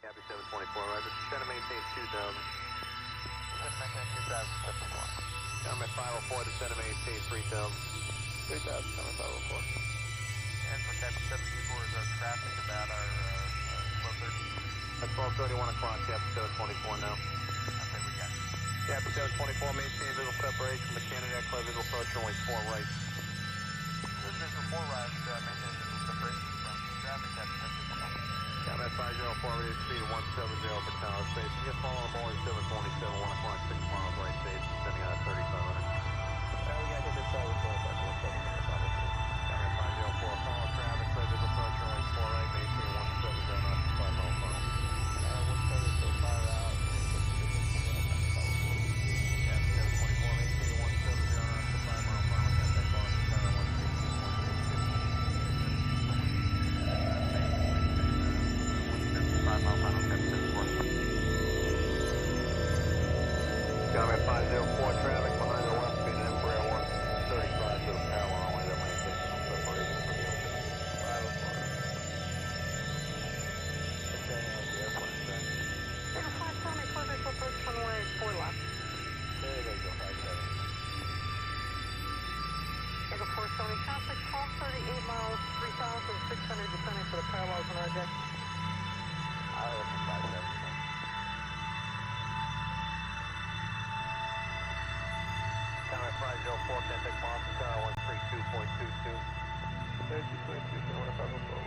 Copy 724, Roger. Trying to maintain 2,000. Maintain 2,074. I'm at 504 to center maintain 3,000. 3,000, coming 504. And for Capt 724 is our traffic about our 12:30. That's 12:31 o'clock, Cap 724 now. Okay, we got it. Cap 724, maintain visual separation. The Canada clear visual approach, only 4 right. This is visual 4 right, maintain visual separation from traffic, Capt 724. Cap at 504, ready to speed 170 for tower space. You just follow the Boeing 727, 1 o'clock, 6 miles right stage, sending out 3,500. We got to hit this side with 170. Cap at 504, follow traffic, clear visual approach, only 4 right, maintain 170 knots, 5 mile funnel. 170 so far out. Cap 724, maintain 170 knots, 5 mile funnel. Cap that call, center 162.82. 5 mile final, Capt 724. Comment 504, traffic behind the left speed, Embraer 135 to the parallel runway, that maintain separation from the ocean. 504. Descending at the airport, sir. Take a 570, close visual approach, runway 4 left. There you go, 57. Take a 470, traffic, 1238 miles, 3,600, descending for the parallels on our deck. I'll look at 57. Comment 504, can take Boston Tower 132.22. 32.22, 504.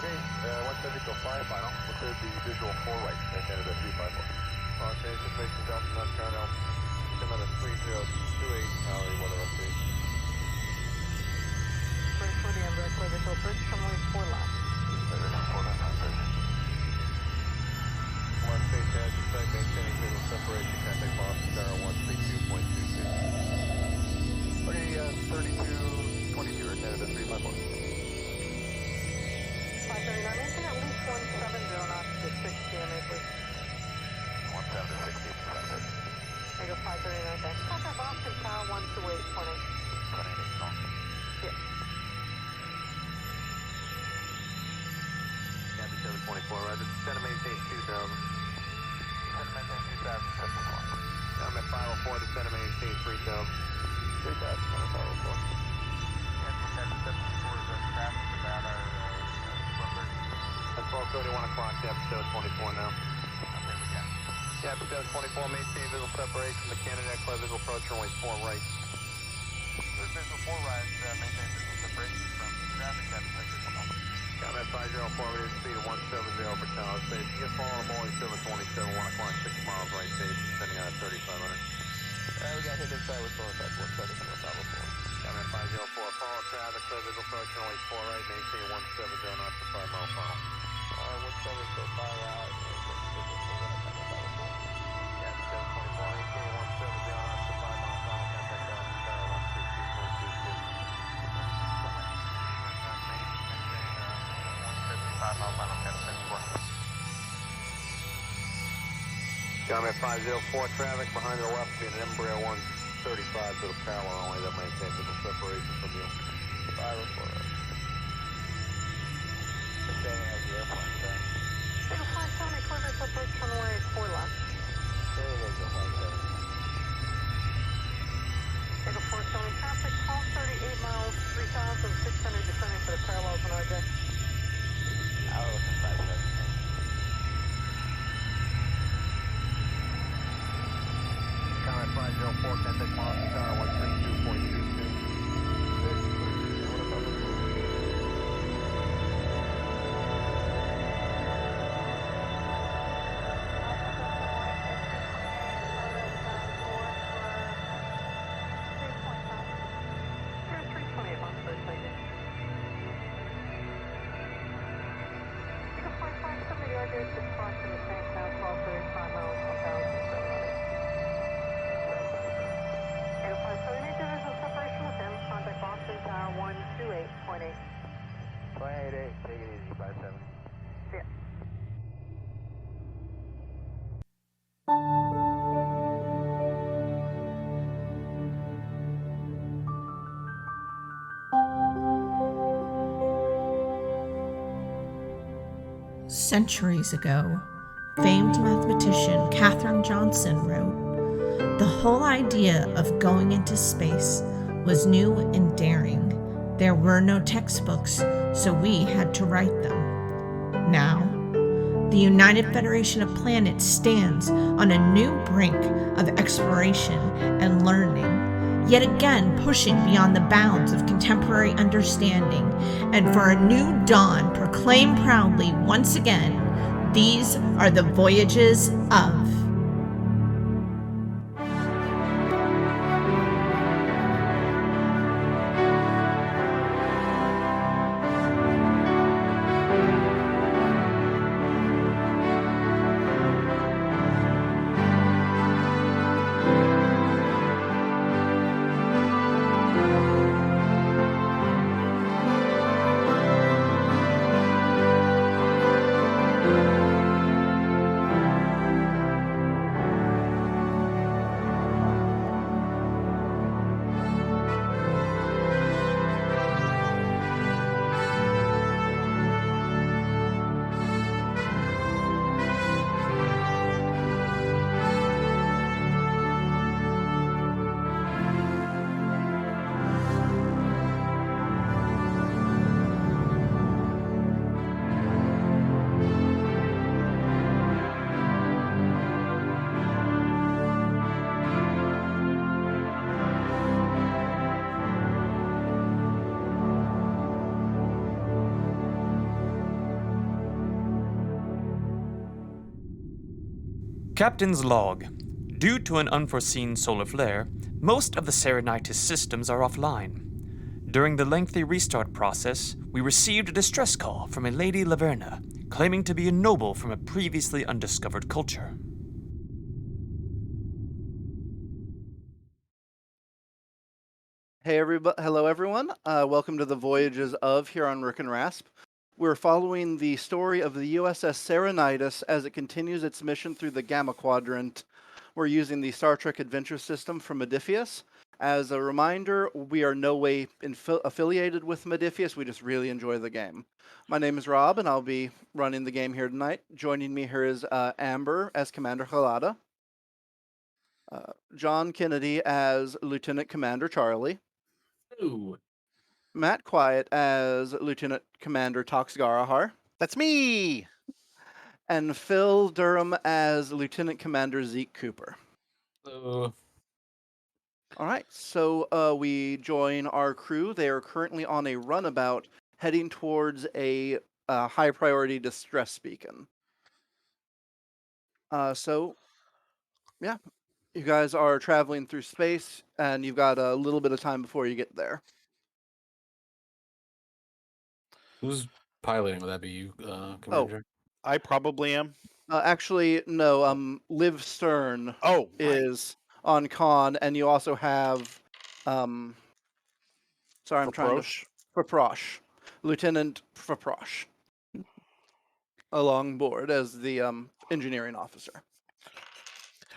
Okay, 170 to 5 final. We'll clear the visual 4 right at Canada 354. Los Angeles, Mason Delta, North Carolina. Canada 3028, hourly weather update. First 40 Amber, clear visual approach, runway 4 left. One space dash site, maintaining visual separation, contact Boston Tower 132.22. Okay, 3222 or Canada 354. 539, maintain at least 170 knots to 6 GMA, please. 17 to 60, Echo 539, thanks. Contact Boston Tower 128.8. 28 call. Yes. Capt 724, roger. Center maintain 2000. Center maintain 2074. I'm at 504 to center maintain 3000. 3000, I'm at 504. And for Capt 74 is our traffic about our 1230. That's 12:31 o'clock, Capt 724 now. Okay, we got it. Capt 724, maintain visual separation, the Canada clear visual approach, runway 4 right. Clear visual 4 right, maintain visual separation from traffic, Capt 724. I'm at 504, we need speed of 170 for tower station. Get following a Boeing 727, 1 o'clock, 6 miles right station, sending out at 3500. We got hit inside with going back 170 from 504. I'm at 504, follow traffic, clear visual approach, runway 4 right, maintain 170 knots for 5 mile final. 170 so 5 out, and Capt 724, maintain 170 knots for 5 mile final, contact Boston Tower 132.22. 5 mile final, Capt 74. I'm at 504, traffic behind the left, being an Embraer 135 to the parallel only, that maintains visual separation from you. 504. Understanding as the airplane, so. Echo 570, clear visual approach, runway 4 left. There it is, 570. Echo 470, traffic, call 38 miles, 3,600, descending for the parallels on RJ. Hour looking 570. Comet 504, contact Boston Tower 132.22. Boston Tower 128.8. 28.8, take it easy, 57. See ya. Centuries ago, famed mathematician Katherine Johnson wrote, "The whole idea of going into space was new and daring. There were no textbooks, so we had to write them." Now, the United Federation of Planets stands on a new brink of exploration and learning, yet again pushing beyond the bounds of contemporary understanding, and for a new dawn proclaim proudly once again, these are the Voyages of. Captain's log. Due to an unforeseen solar flare, most of the Serenitis systems are offline. During the lengthy restart process, we received a distress call from a Lady Laverna, claiming to be a noble from a previously undiscovered culture. Hey, hello everyone. Welcome to the Voyages of here on Rook and Rasp. We're following the story of the USS Serenitis as it continues its mission through the Gamma Quadrant. We're using the Star Trek Adventure System from Modiphius. As a reminder, we are no way affiliated with Modiphius. We just really enjoy the game. My name is Rob, and I'll be running the game here tonight. Joining me here is Amber as Commander Halada, John Kennedy as Lieutenant Commander Charlie. Ooh. Matt Quiett as Lieutenant Commander Toxx Garahar. That's me! And Phil Durham as Lieutenant Commander Zeke Cooper. Hello. All right, so we join our crew. They are currently on a runabout heading towards a high priority distress beacon. So, yeah, you guys are traveling through space, and you've got a little bit of time before you get there. Who's piloting? Would that be you, Commander? I probably am. Actually, no. Liv Stern Oh, right. is on con, and you also have, sorry, I'm trying to Faprosh, Lieutenant Faprosh, along board as the engineering officer.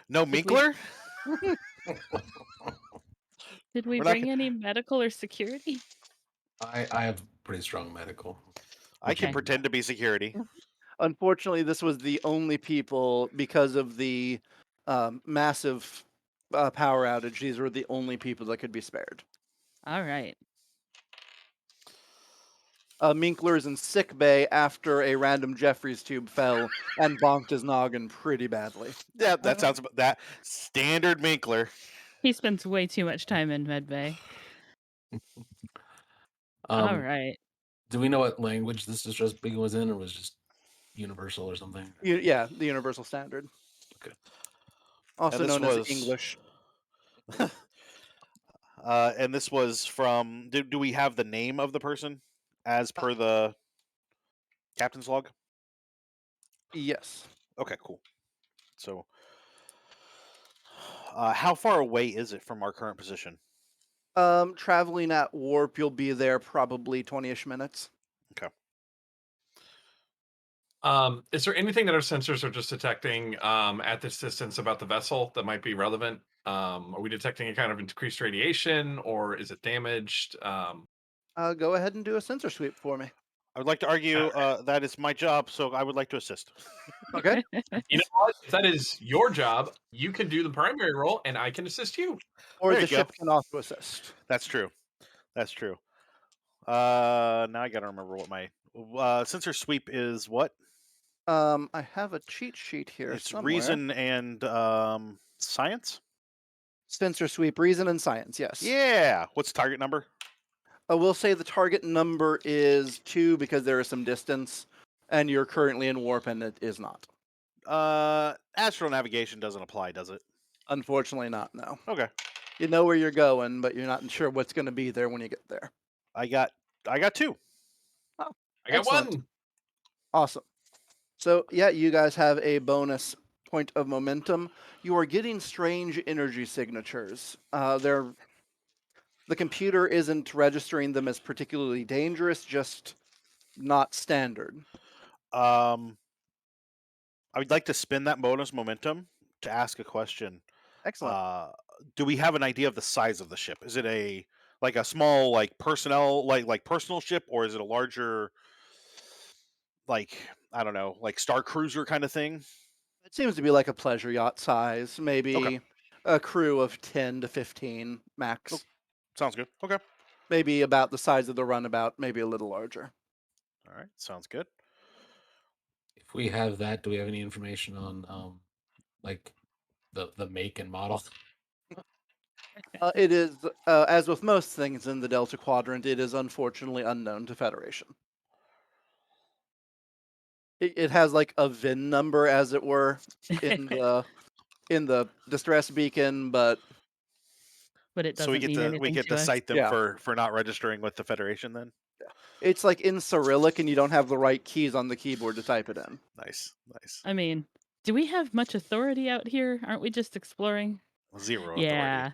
No Minkler? Did we bring any medical or security? I have pretty strong medical. I can Okay. pretend to be security. Unfortunately, this was the only people, because of the massive power outage, these were the only people that could be spared. All right. Minkler's in sick bay after a random Jeffries tube fell and bonked his noggin pretty badly. Yeah, that sounds about that. Standard Minkler. He spends way too much time in medbay. All right. Do we know what language this distress beacon was in, or was just universal or something? Yeah, the universal standard. Okay. Also known as English. And this was from... Do we have the name of the person as per the captain's log? Yes. Okay, cool. So, how far away is it from our current position? Traveling at warp, you'll be there probably 20-ish minutes. Okay. Is there anything that our sensors are just detecting at this distance about the vessel that might be relevant? Are we detecting a kind of increased radiation, or is it damaged? Go ahead and do a sensor sweep for me. I would like to argue that is my job, so I would like to assist. Okay. You know what? If that is your job, you can do the primary role, and I can assist you. Or There the you go. ship can also assist. That's true. That's true. Now I gotta remember what my sensor sweep is. What? I have a cheat sheet here. It's somewhere. reason and science. Sensor sweep, reason and science. Yes. Yeah. What's the target number? We'll say the target number is 2 because there is some distance, and you're currently in warp, and it is not. Astral navigation doesn't apply, does it? Unfortunately, not. No. Okay. You know where you're going, but you're not sure what's going to be there when you get there. I got 2. Oh, I got excellent. 1. Awesome. So yeah, you guys have a bonus point of momentum. You are getting strange energy signatures. The computer isn't registering them as particularly dangerous, just not standard. I would like to spin that bonus momentum to ask a question. Excellent. Do we have an idea of the size of the ship? Is it a small personnel personal ship, or is it a larger I don't know, Star Cruiser kind of thing? It seems to be like a pleasure yacht size, maybe Okay. a crew of 10 to 15 max. Oh, sounds good. Okay. Maybe about the size of the runabout, maybe a little larger. All right, sounds good. If we have that, do we have any information on the make and model? It is, as with most things in the Delta Quadrant, it is unfortunately unknown to Federation. It has like a VIN number, as it were, in the distress beacon, but it So we doesn't get mean to anything to us. cite them yeah, for not registering with the Federation. Then it's like in Cyrillic, and you don't have the right keys on the keyboard to type it in. nice. I mean, do we have much authority out here? Aren't we just exploring? Zero authority. Yeah.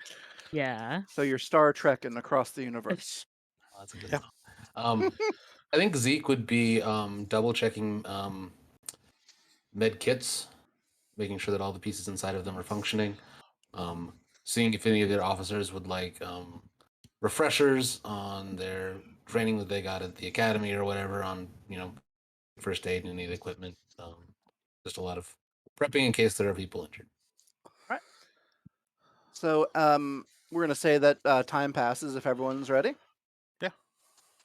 Yeah. So you're Star Trekking across the universe. Oh, that's a good Yep. one. I think Zeke would be double checking med kits, making sure that all the pieces inside of them are functioning. Seeing if any of their officers would like refreshers on their training that they got at the academy or whatever on first aid and any of the equipment. Just a lot of prepping in case there are people injured. Right. So we're gonna say that time passes if everyone's ready. Yeah.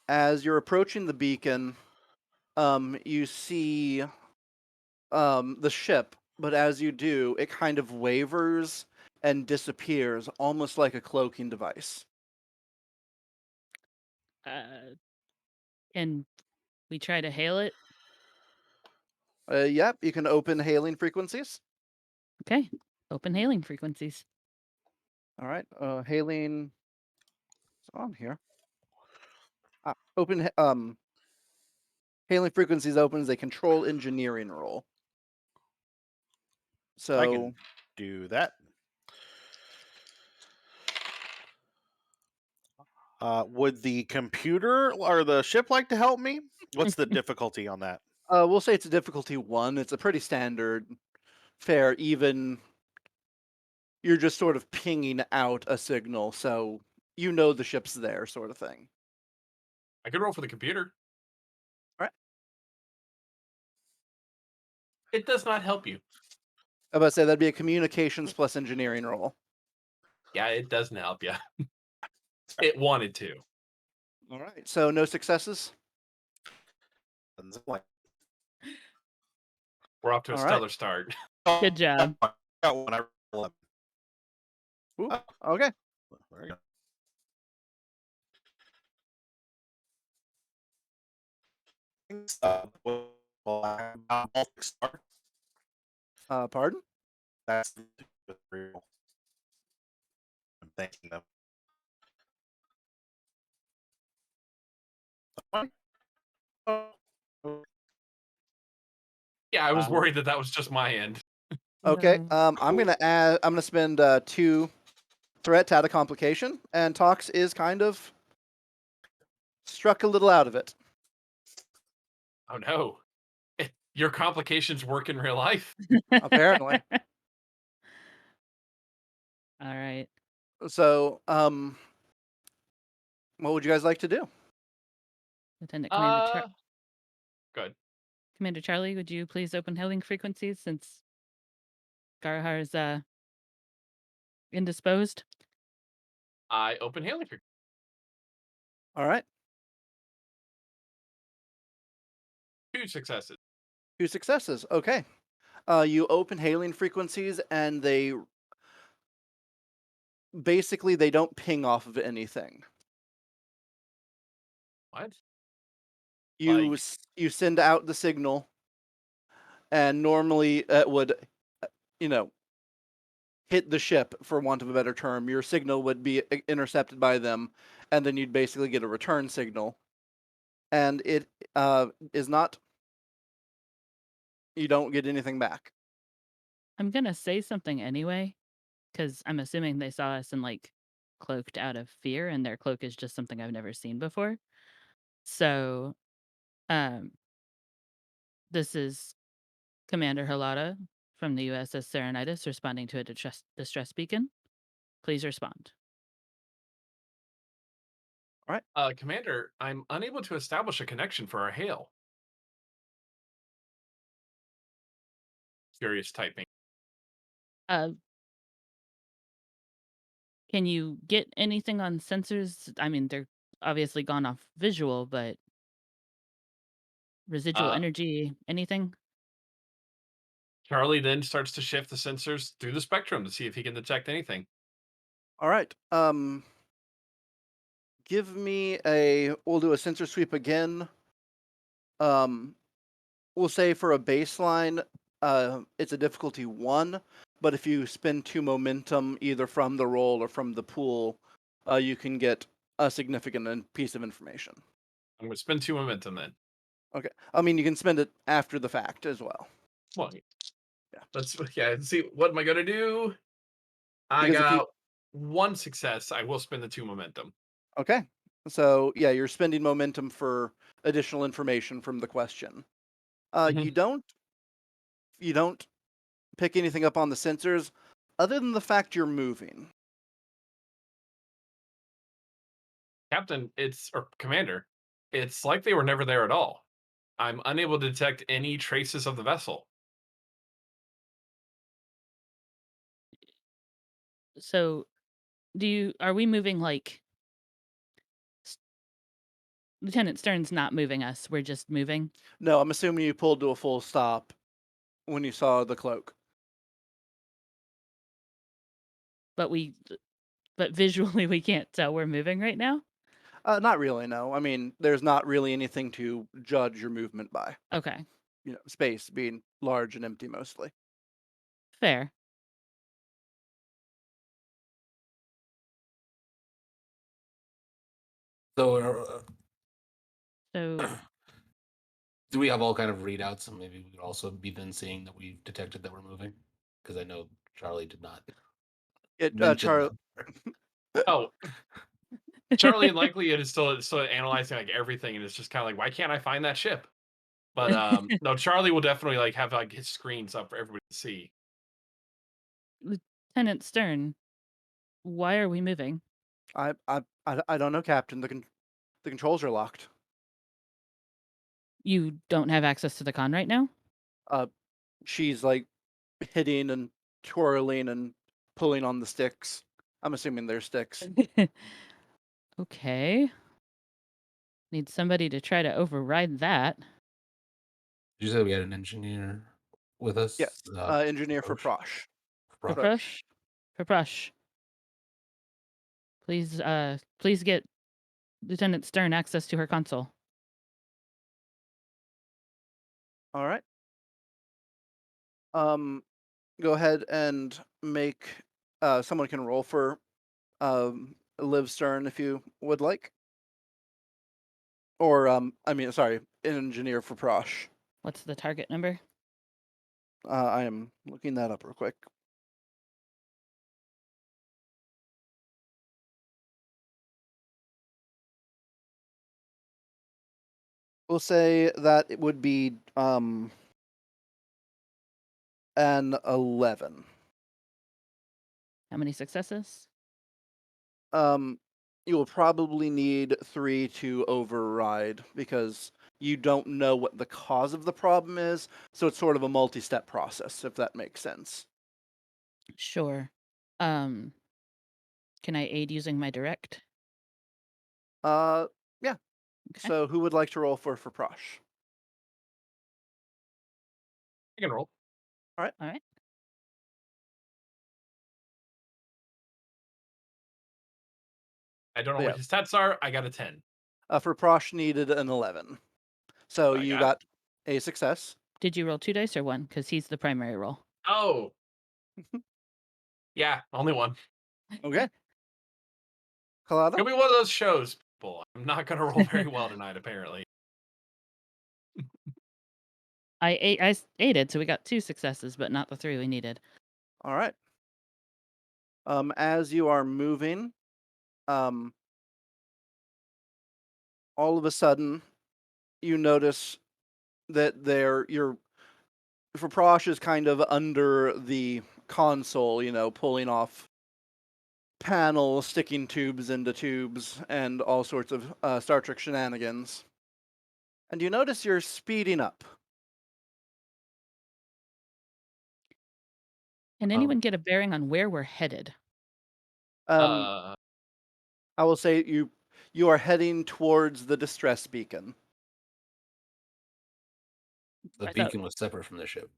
As you're approaching the beacon, you see the ship, but as you do, it kind of wavers and disappears, almost like a cloaking device. Can we try to hail it? Yep, you can open hailing frequencies. Okay. Open hailing frequencies. All right, hailing is on here. Open hailing frequencies opens a control engineering roll. So I can do that. Would the computer or the ship like to help me? What's the difficulty on that? we'll say it's a difficulty 1. It's a pretty standard fare, even you're just sort of pinging out a signal, so you know the ship's there, sort of thing. I could roll for the computer. All right. It does not help you. I was about to say that'd be a communications plus engineering roll. Yeah, it doesn't help you. It wanted to. All right, so no successes. We're off to a All right. stellar start. Good job. Ooh, okay. There you go. Pardon? That's real. I'm thanking them. Yeah, I was worried that was just my end. Okay. No. I'm gonna spend 2 threat to add a complication, and Toxx is kind of struck a little out of it. Oh no. Your complications work in real life. Apparently. All right. So, what would you guys like to do? Lieutenant Commander Good. Commander Charlie, would you please open hailing frequencies since Garahar is indisposed? I open hailing frequency. All right. 2 successes. 2 successes. Okay. You open hailing frequencies, and they don't ping off of anything. What? You send out the signal, and normally it would, hit the ship, for want of a better term. Your signal would be intercepted by them, and then you'd basically get a return signal. And it is not. You don't get anything back. I'm gonna say something anyway, because I'm assuming they saw us and cloaked out of fear, and their cloak is just something I've never seen before. So, um, this is Commander Halata from the USS Serenitis responding to a distress beacon. Please respond. All right. Commander, I'm unable to establish a connection for our hail. Curious typing. Can you get anything on sensors? I mean, they're obviously gone off visual, but residual energy, anything? Charlie then starts to shift the sensors through the spectrum to see if he can detect anything. All right. Give me we'll do a sensor sweep again. we'll say for a baseline, it's a difficulty 1, but if you spend 2 momentum either from the roll or from the pool, you can get a significant piece of information. I'm gonna spend 2 momentum then. Okay. I mean, you can spend it after the fact as well. Well, Yeah. let's see. What am I gonna do? I Because if you got 1 success. I will spend the 2 momentum. Okay. So, yeah, you're spending momentum for additional information from the question. Mhm. You don't pick anything up on the sensors other than the fact you're moving. Captain, or Commander, it's like they were never there at all. I'm unable to detect any traces of the vessel. So, are we moving like Lieutenant Stern's not moving us, we're just moving? No, I'm assuming you pulled to a full stop when you saw the cloak. But visually we can't tell we're moving right now? Not really, no. I mean, there's not really anything to judge your movement by. Okay. Space being large and empty mostly. Fair. So, So do we have all kind of readouts? And maybe we could also be then seeing that we've detected that we're moving? Because I know Charlie did not mention Charlie. that. Oh, Charlie and likely it is still analyzing like everything, and it's just kind of like, why can't I find that ship? But no, Charlie will definitely like have like his screens up for everybody to see. Lieutenant Stern, why are we moving? I don't know, Captain. The controls are locked. You don't have access to the con right now? She's like hitting and twirling and pulling on the sticks. I'm assuming they're sticks. Okay. Need somebody to try to override that. You said we had an engineer with us? Yes. Engineer for Prosh? Prosh. Praprush? Praprush. Please get Lieutenant Stern access to her console. All right. Go ahead and make. Someone can roll for Liv Stern if you would like. Or sorry, engineer for Prosh. What's the target number? I am looking that up real quick. We'll say that it would be an 11. How many successes? You will probably need 3 to override because you don't know what the cause of the problem is, so it's sort of a multi-step process, if that makes sense. Sure. Can I aid using my direct? Yeah. Okay. So who would like to roll for Prosh? I can roll. All right. I don't know Yeah. what his stats are. I got a 10. For Prosh needed an 11. So I you got got a success. Did you roll 2 dice or 1? Because he's the primary roll. Oh. Yeah, only 1. Okay. Colada? It'll be one of those shows, people. I'm not going to roll very well tonight, apparently. I aided, so we got 2 successes, but not the 3 we needed. All right. As you are moving, all of a sudden, you notice that your Prosh is kind of under the console, pulling off panels, sticking tubes into tubes, and all sorts of Star Trek shenanigans. And you notice you're speeding up. Can anyone get a bearing on where we're headed? I will say you are heading towards the distress beacon. The beacon was separate from the ship.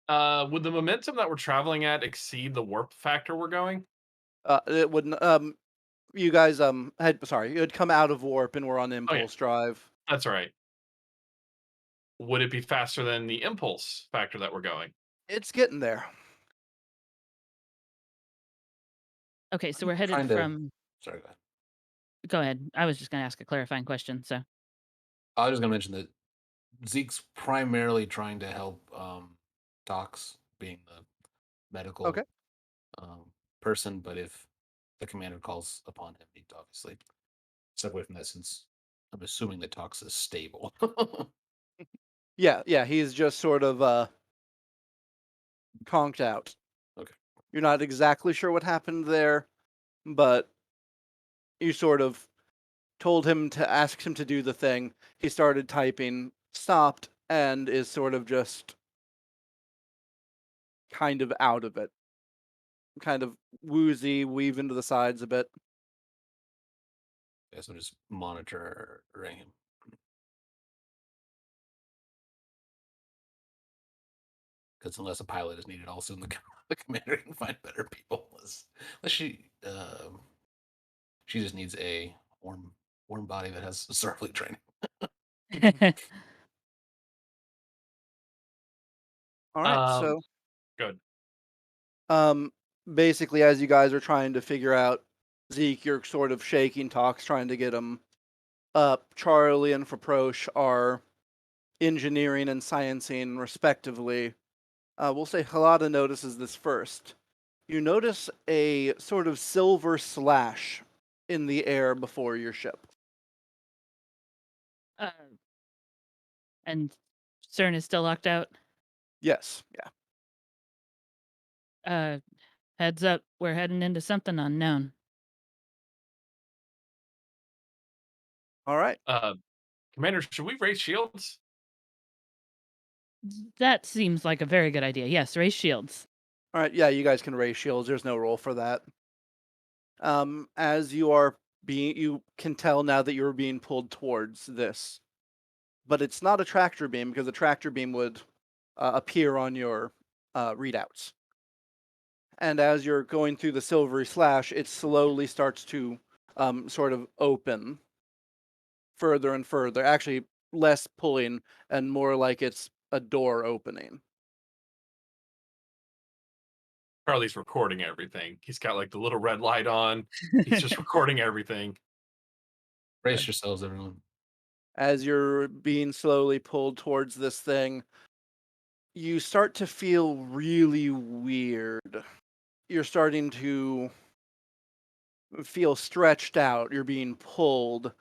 Would the momentum that we're traveling at exceed the warp factor we're going? It would You guys you had come out of warp and were on impulse drive. That's right. Would it be faster than the impulse factor that we're going? It's getting there. Okay, so we're headed Trying to. from. Sorry, go ahead. Go ahead. I was just going to ask a clarifying question. So I was just gonna mention that Zeke's primarily trying to help Toxx, being the medical Okay. person, but if the commander calls upon him, he'd obviously step away from that, since I'm assuming that Toxx is stable. Yeah, he's just sort of conked out. Okay. You're not exactly sure what happened there, but you sort of told him to ask him to do the thing. He started typing, stopped, and is sort of just kind of out of it. Kind of woozy, weave into the sides a bit. Yeah, so just monitoring him. Because unless a pilot is needed, also the commander can find better people. Unless she just needs a warm body that has Starfleet training. All right, so Good. basically, as you guys are trying to figure out Zeke, you're sort of shaking Toxx, trying to get him up. Charlie and Fraproche are engineering and sciencing, respectively. We'll say Halada notices this first. You notice a sort of silver slash in the air before your ship. and CERN is still locked out. Yes, yeah. Heads up, we're heading into something unknown. All right. Commander, should we raise shields? That seems like a very good idea. Yes, raise shields. All right, yeah, you guys can raise shields. There's no roll for that. As you can tell now that you're being pulled towards this, but it's not a tractor beam, because a tractor beam would appear on your readouts. And as you're going through the silvery slash, it slowly starts to sort of open further and further. Actually, less pulling and more like it's a door opening. Charlie's recording everything. He's got like the little red light on. He's just recording everything. Brace yourselves, everyone. As you're being slowly pulled towards this thing, you start to feel really weird. You're starting to feel stretched out. You're being pulled.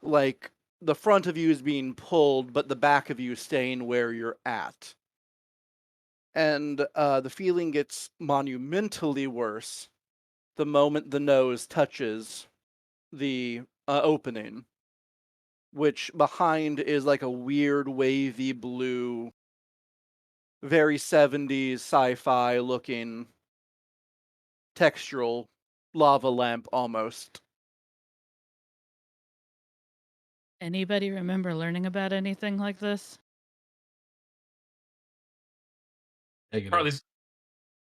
Like the front of you is being pulled, but the back of you is staying where you're at. And the feeling gets monumentally worse the moment the nose touches the opening, which behind is like a weird wavy blue, very 70s sci-fi looking textural lava lamp almost. Anybody remember learning about anything like this?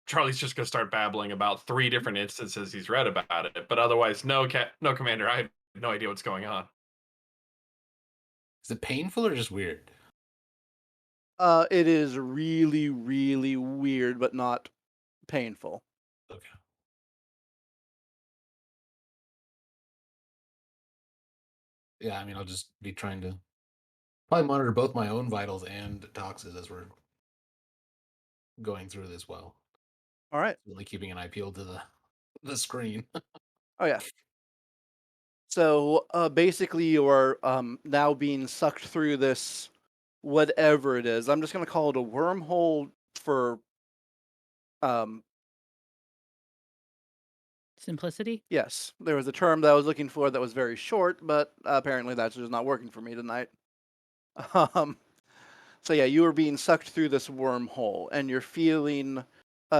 Charlie's just gonna start babbling about 3 different instances he's read about it, but otherwise, no, Commander, I have no idea what's going on. Is it painful or just weird? It is really, really weird, but not painful. Okay. Yeah, I mean, I'll just be trying to probably monitor both my own vitals and Toxx's as we're going through this well. All right. Really keeping an eye peeled to the screen. Oh yeah. So basically, you are now being sucked through this, whatever it is. I'm just going to call it a wormhole for simplicity. Yes, there was a term that I was looking for that was very short, but apparently that's just not working for me tonight. So yeah, you are being sucked through this wormhole, and you're feeling,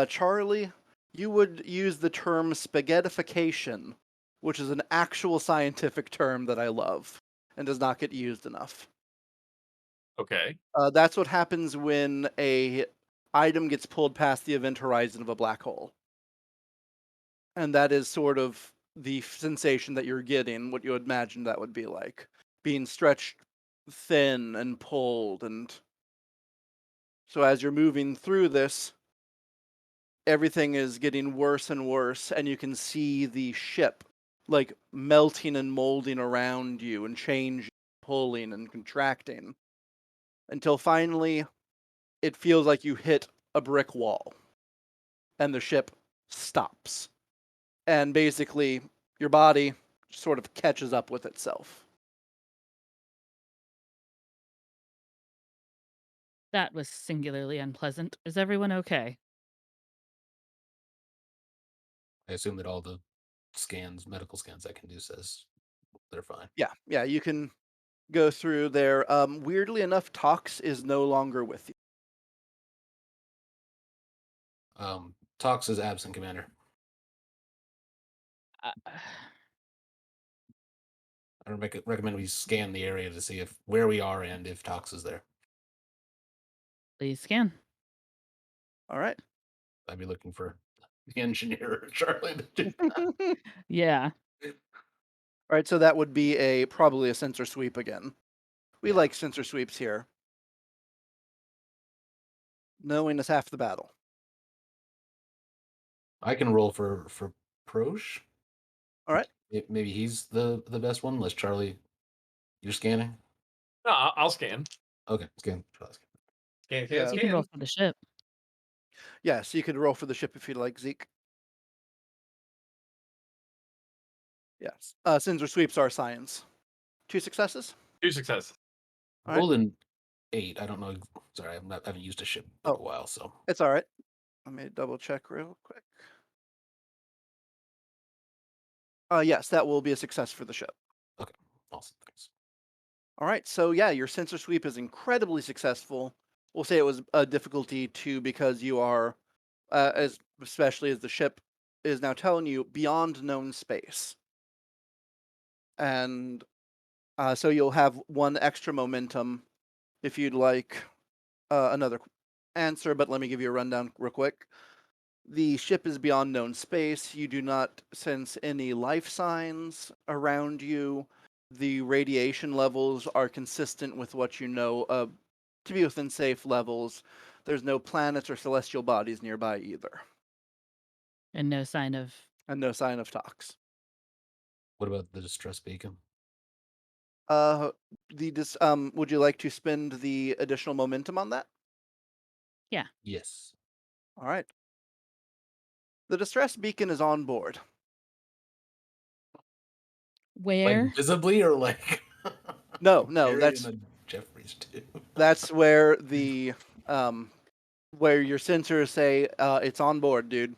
Charlie, you would use the term spaghettification, which is an actual scientific term that I love and does not get used enough. Okay. That's what happens when a item gets pulled past the event horizon of a black hole. And that is sort of the sensation that you're getting, what you imagine that would be like. Being stretched thin and pulled, and so as you're moving through this, everything is getting worse and worse, and you can see the ship like melting and molding around you and changing, pulling and contracting until finally it feels like you hit a brick wall and the ship stops. And basically, your body sort of catches up with itself. That was singularly unpleasant. Is everyone okay? I assume that all the medical scans I can do says they're fine. Yeah, you can go through there. Weirdly enough, Toxx is no longer with you. Toxx is absent, Commander. Uh, I recommend we scan the area to see where we are and if Toxx is there. Please scan. All right. I'd be looking for the engineer, Charlie. Yeah. All right, so that would be probably a sensor sweep again. We like sensor sweeps here. Knowing is half the battle. I can roll for Prosh. All right. Maybe he's the best one. Unless Charlie, you're scanning. No, I'll scan. Okay, scan. Scan. You can roll for the ship. Yeah, so you could roll for the ship if you'd like, Zeke. Yes. Sensor sweeps are science. 2 successes. 2 successes. All right. Rolled an 8. I don't know. Sorry, I haven't used a ship in a while, so it's all right. Let me double check real quick. Yes, that will be a success for the ship. Okay, awesome. Thanks. All right, so yeah, your sensor sweep is incredibly successful. We'll say it was a difficulty 2 because you are, especially as the ship is now telling you, beyond known space. And so you'll have 1 extra momentum if you'd like another answer, but let me give you a rundown real quick. The ship is beyond known space. You do not sense any life signs around you. The radiation levels are consistent with what you know to be within safe levels. There's no planets or celestial bodies nearby either. And no sign of... And no sign of Toxx. What about the distress beacon? Would you like to spend the additional momentum on that? Yeah. Yes. All right. The distress beacon is on board. Where? Like visibly or like? No, that's Jeffries too. That's where the where your sensors say it's on board, dude.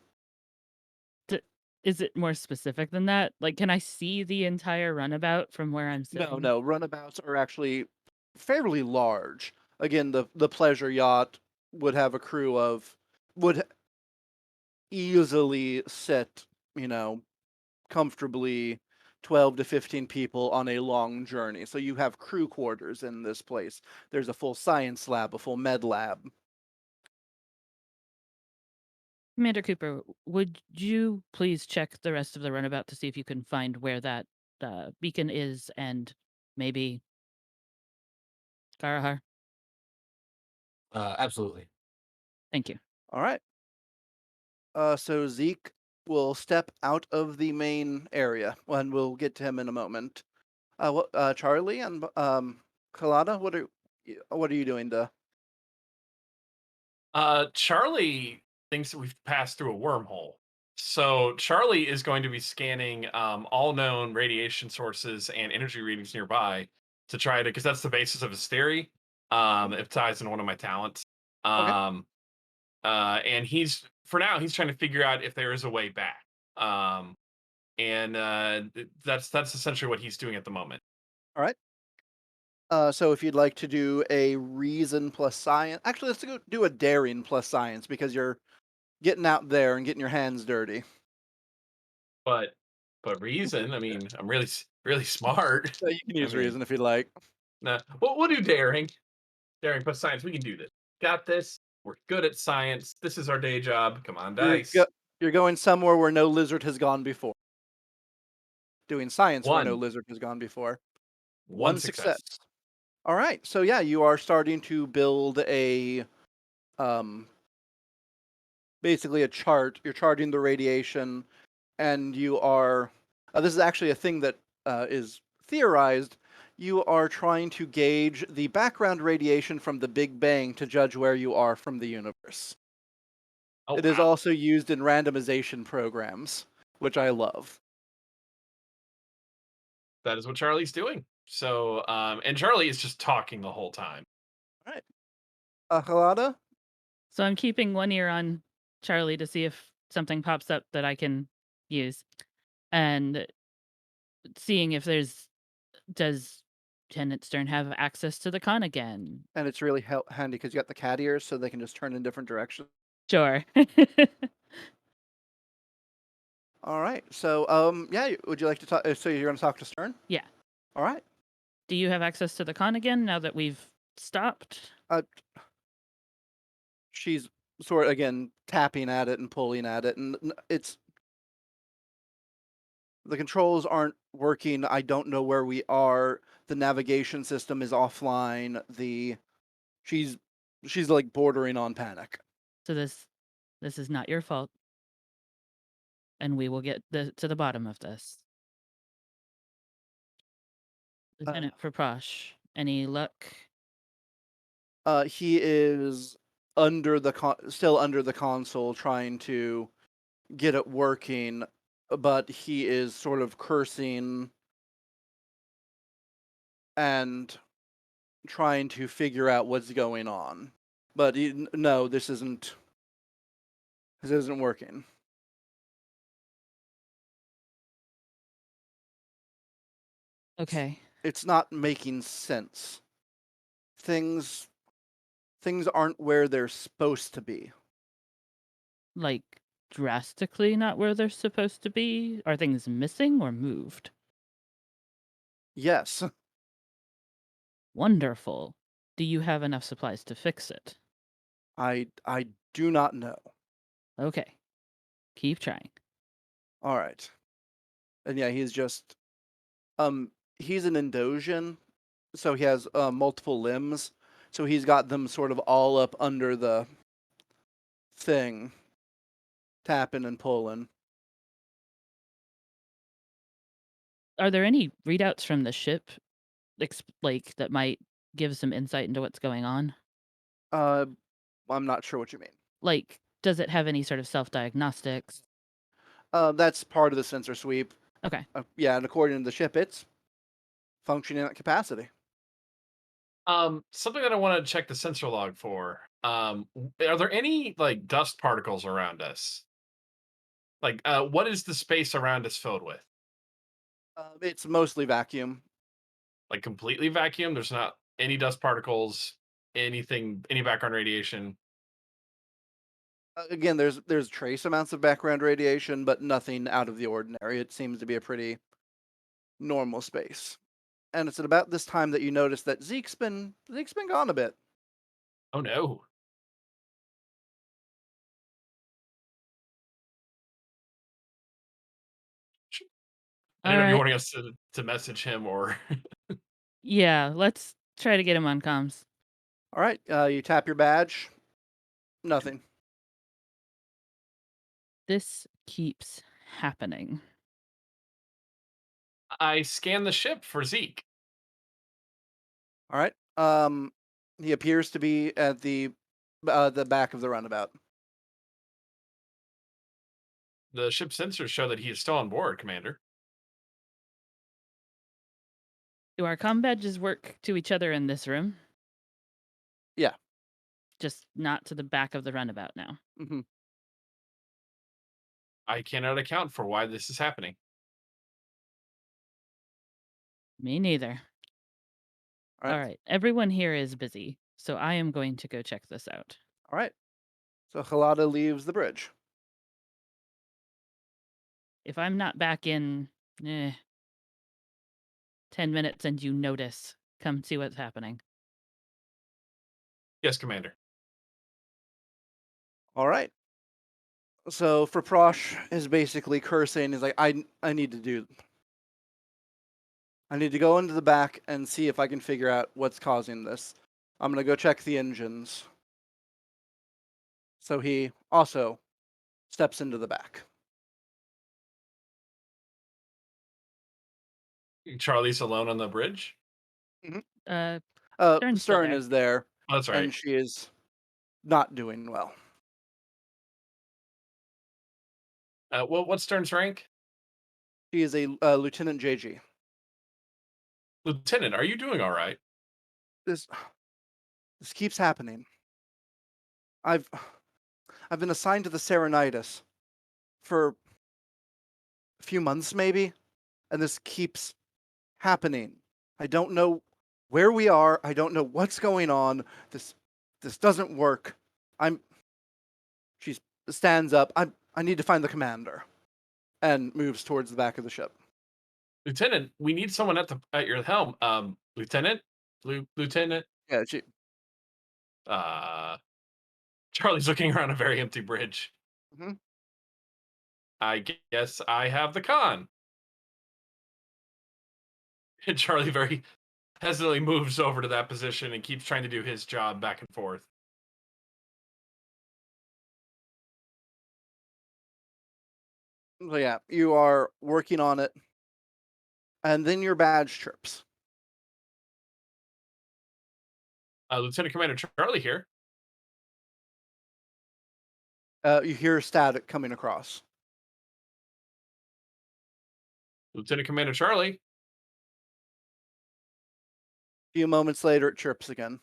Is it more specific than that? Like, can I see the entire runabout from where I'm sitting? No, runabouts are actually fairly large. Again, the pleasure yacht would have a crew of would easily sit, comfortably 12 to 15 people on a long journey. So you have crew quarters in this place. There's a full science lab, a full med lab. Commander Cooper, would you please check the rest of the runabout to see if you can find where that beacon is and maybe Garahar? Absolutely. Thank you. All right. So Zeke will step out of the main area, and we'll get to him in a moment. Charlie and Kalana, what are you doing to? Charlie thinks that we've passed through a wormhole. So Charlie is going to be scanning all known radiation sources and energy readings nearby to try to, because that's the basis of his theory. It ties in one of my talents. And for now he's trying to figure out if there is a way back. And that's essentially what he's doing at the moment. All right. So if you'd like to do a reason plus science, actually, let's go do a daring plus science because you're getting out there and getting your hands dirty. But reason, I mean, I'm really smart. So you can use reason if you'd like. Nah, we'll do daring. Daring plus science. We can do this. Got this. We're good at science. This is our day job. Come on, dice. You're going somewhere where no lizard has gone before. doing science where no One. lizard has gone before. One success. All right. So yeah, you are starting to build a basically a chart. You're charting the radiation, and you are. This is actually a thing that is theorized. You are trying to gauge the background radiation from the Big Bang to judge where you are from the universe. Oh, It is wow. also used in randomization programs, which I love. That is what Charlie's doing. So, and Charlie is just talking the whole time. All right. Halada? So I'm keeping one ear on Charlie to see if something pops up that I can use, and seeing if does Lieutenant Stern have access to the con again? And it's really handy because you got the cat ears, so they can just turn in different directions. Sure. All right. So, yeah, would you like to talk? So you're going to talk to Stern? Yeah. All right. Do you have access to the con again now that we've stopped? She's sort of, again, tapping at it and pulling at it, and it's the controls aren't working. I don't know where we are. The navigation system is offline. She's like bordering on panic. So this is not your fault, and we will get to the bottom of this. Lieutenant Praprosh, any luck? He is still under the console trying to get it working, but he is sort of cursing and trying to figure out what's going on. But no, this isn't working. Okay. It's not making sense. Things aren't where they're supposed to be. Like drastically not where they're supposed to be? Are things missing or moved? Yes. Wonderful. Do you have enough supplies to fix it? I do not know. Okay. Keep trying. All right. And yeah, he's just he's an Endosian, so he has multiple limbs. So he's got them sort of all up under the thing, tapping and pulling. Are there any readouts from the ship, like that might give some insight into what's going on? I'm not sure what you mean. Like, does it have any sort of self-diagnostics? That's part of the sensor sweep. Okay. Yeah, and according to the ship, it's functioning at capacity. Something that I want to check the sensor log for. Are there any like dust particles around us? Like, what is the space around us filled with? It's mostly vacuum. Like completely vacuum. There's not any dust particles, anything, any background radiation. Again, there's trace amounts of background radiation, but nothing out of the ordinary. It seems to be a pretty normal space. And it's at about this time that you notice that Zeke's been gone a bit. Oh no. I don't know if you're wanting us to message him or. Yeah, let's try to get him on comms. All right, you tap your badge. Nothing. This keeps happening. I scan the ship for Zeke. All right. He appears to be at the back of the runabout. The ship sensors show that he is still on board, Commander. Do our comm badges work to each other in this room? Yeah. Just not to the back of the runabout now. Mm-hmm. I cannot account for why this is happening. Me neither. All right. Everyone here is busy, so I am going to go check this out. All right. So Halada leaves the bridge. If I'm not back in 10 minutes and you notice, come see what's happening. Yes, Commander. All right. So Praprosh is basically cursing. He's like, I need to do. I need to go into the back and see if I can figure out what's causing this. I'm going to go check the engines. So he also steps into the back. Charlie's alone on the bridge. Stern's still Stern there. is there, Oh, that's right. and she is not doing well. What's Stern's rank? She is a Lieutenant JG. Lieutenant, are you doing all right? This keeps happening. I've been assigned to the Serenitis for a few months maybe, and this keeps happening. I don't know where we are. I don't know what's going on. This doesn't work. She stands up. I need to find the commander, and moves towards the back of the ship. Lieutenant, we need someone at your helm. Lieutenant, Lieutenant. Yeah, Charlie's looking around a very empty bridge. Mhm. I guess I have the con. And Charlie very hesitantly moves over to that position and keeps trying to do his job back and forth. So yeah, you are working on it, and then your badge chirps. Lieutenant Commander Charlie here. You hear static coming across. Lieutenant Commander Charlie. A few moments later, it chirps again.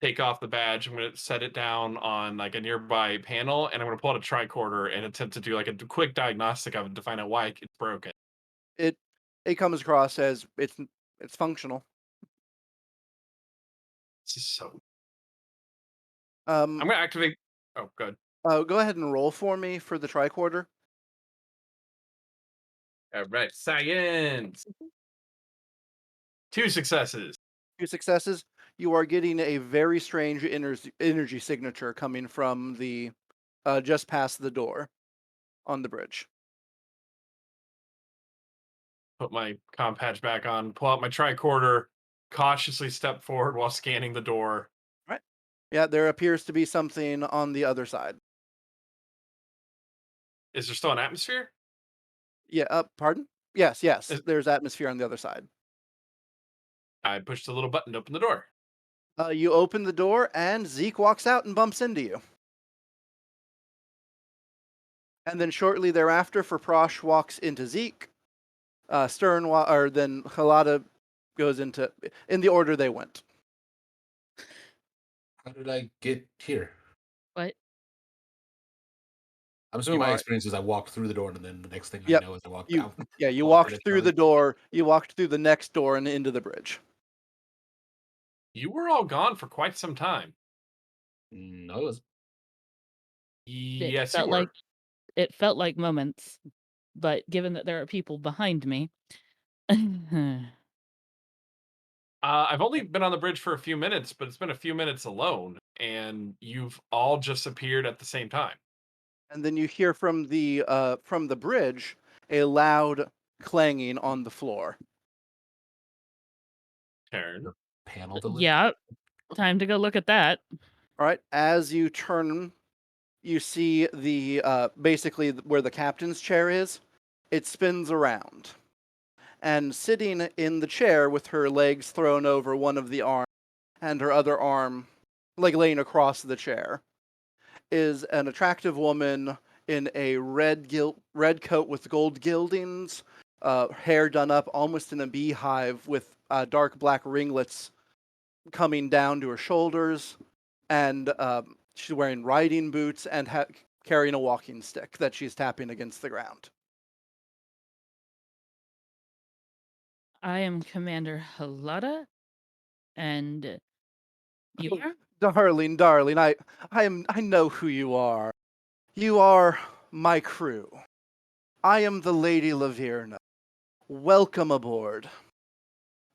Take off the badge. I'm going to set it down on like a nearby panel, and I'm going to pull out a tricorder and attempt to do like a quick diagnostic of it to find out why it's broken. It comes across as it's functional. This is so. I'm going to activate. Oh, good. Go ahead and roll for me for the tricorder. All right, science. 2 successes. 2 successes. You are getting a very strange energy signature coming from the just past the door on the bridge. Put my comm patch back on, pull out my tricorder, cautiously step forward while scanning the door. Right. Yeah, there appears to be something on the other side. Is there still an atmosphere? Yeah, pardon? Yes, there's atmosphere on the other side. I pushed the little button to open the door. You open the door, and Zeke walks out and bumps into you. And then shortly thereafter, Prosh walks into Zeke. Stern, or then Halada goes in the order they went. How did I get here? What? I'm assuming my experience is I walked through the door, and then the next thing I know is I walked out. Yeah, you walked through the door. You walked through the next door and into the bridge. You were all gone for quite some time. No, it was. Yes, you were. It felt like moments, but given that there are people behind me, I've only been on the bridge for a few minutes, but it's been a few minutes alone, and you've all just appeared at the same time. And then you hear from the bridge a loud clanging on the floor. Turn. Panel delivery. yeah, time to go look at that. All right, as you turn, you see the basically where the captain's chair is. It spins around, and sitting in the chair with her legs thrown over one of the arms and her other arm like laying across the chair is an attractive woman in a red coat with gold gildings, hair done up almost in a beehive with dark black ringlets coming down to her shoulders, and she's wearing riding boots and carrying a walking stick that she's tapping against the ground. I am Commander Halada, and you are? Darling, I know who you are. You are my crew. I am the Lady Laverna. Welcome aboard.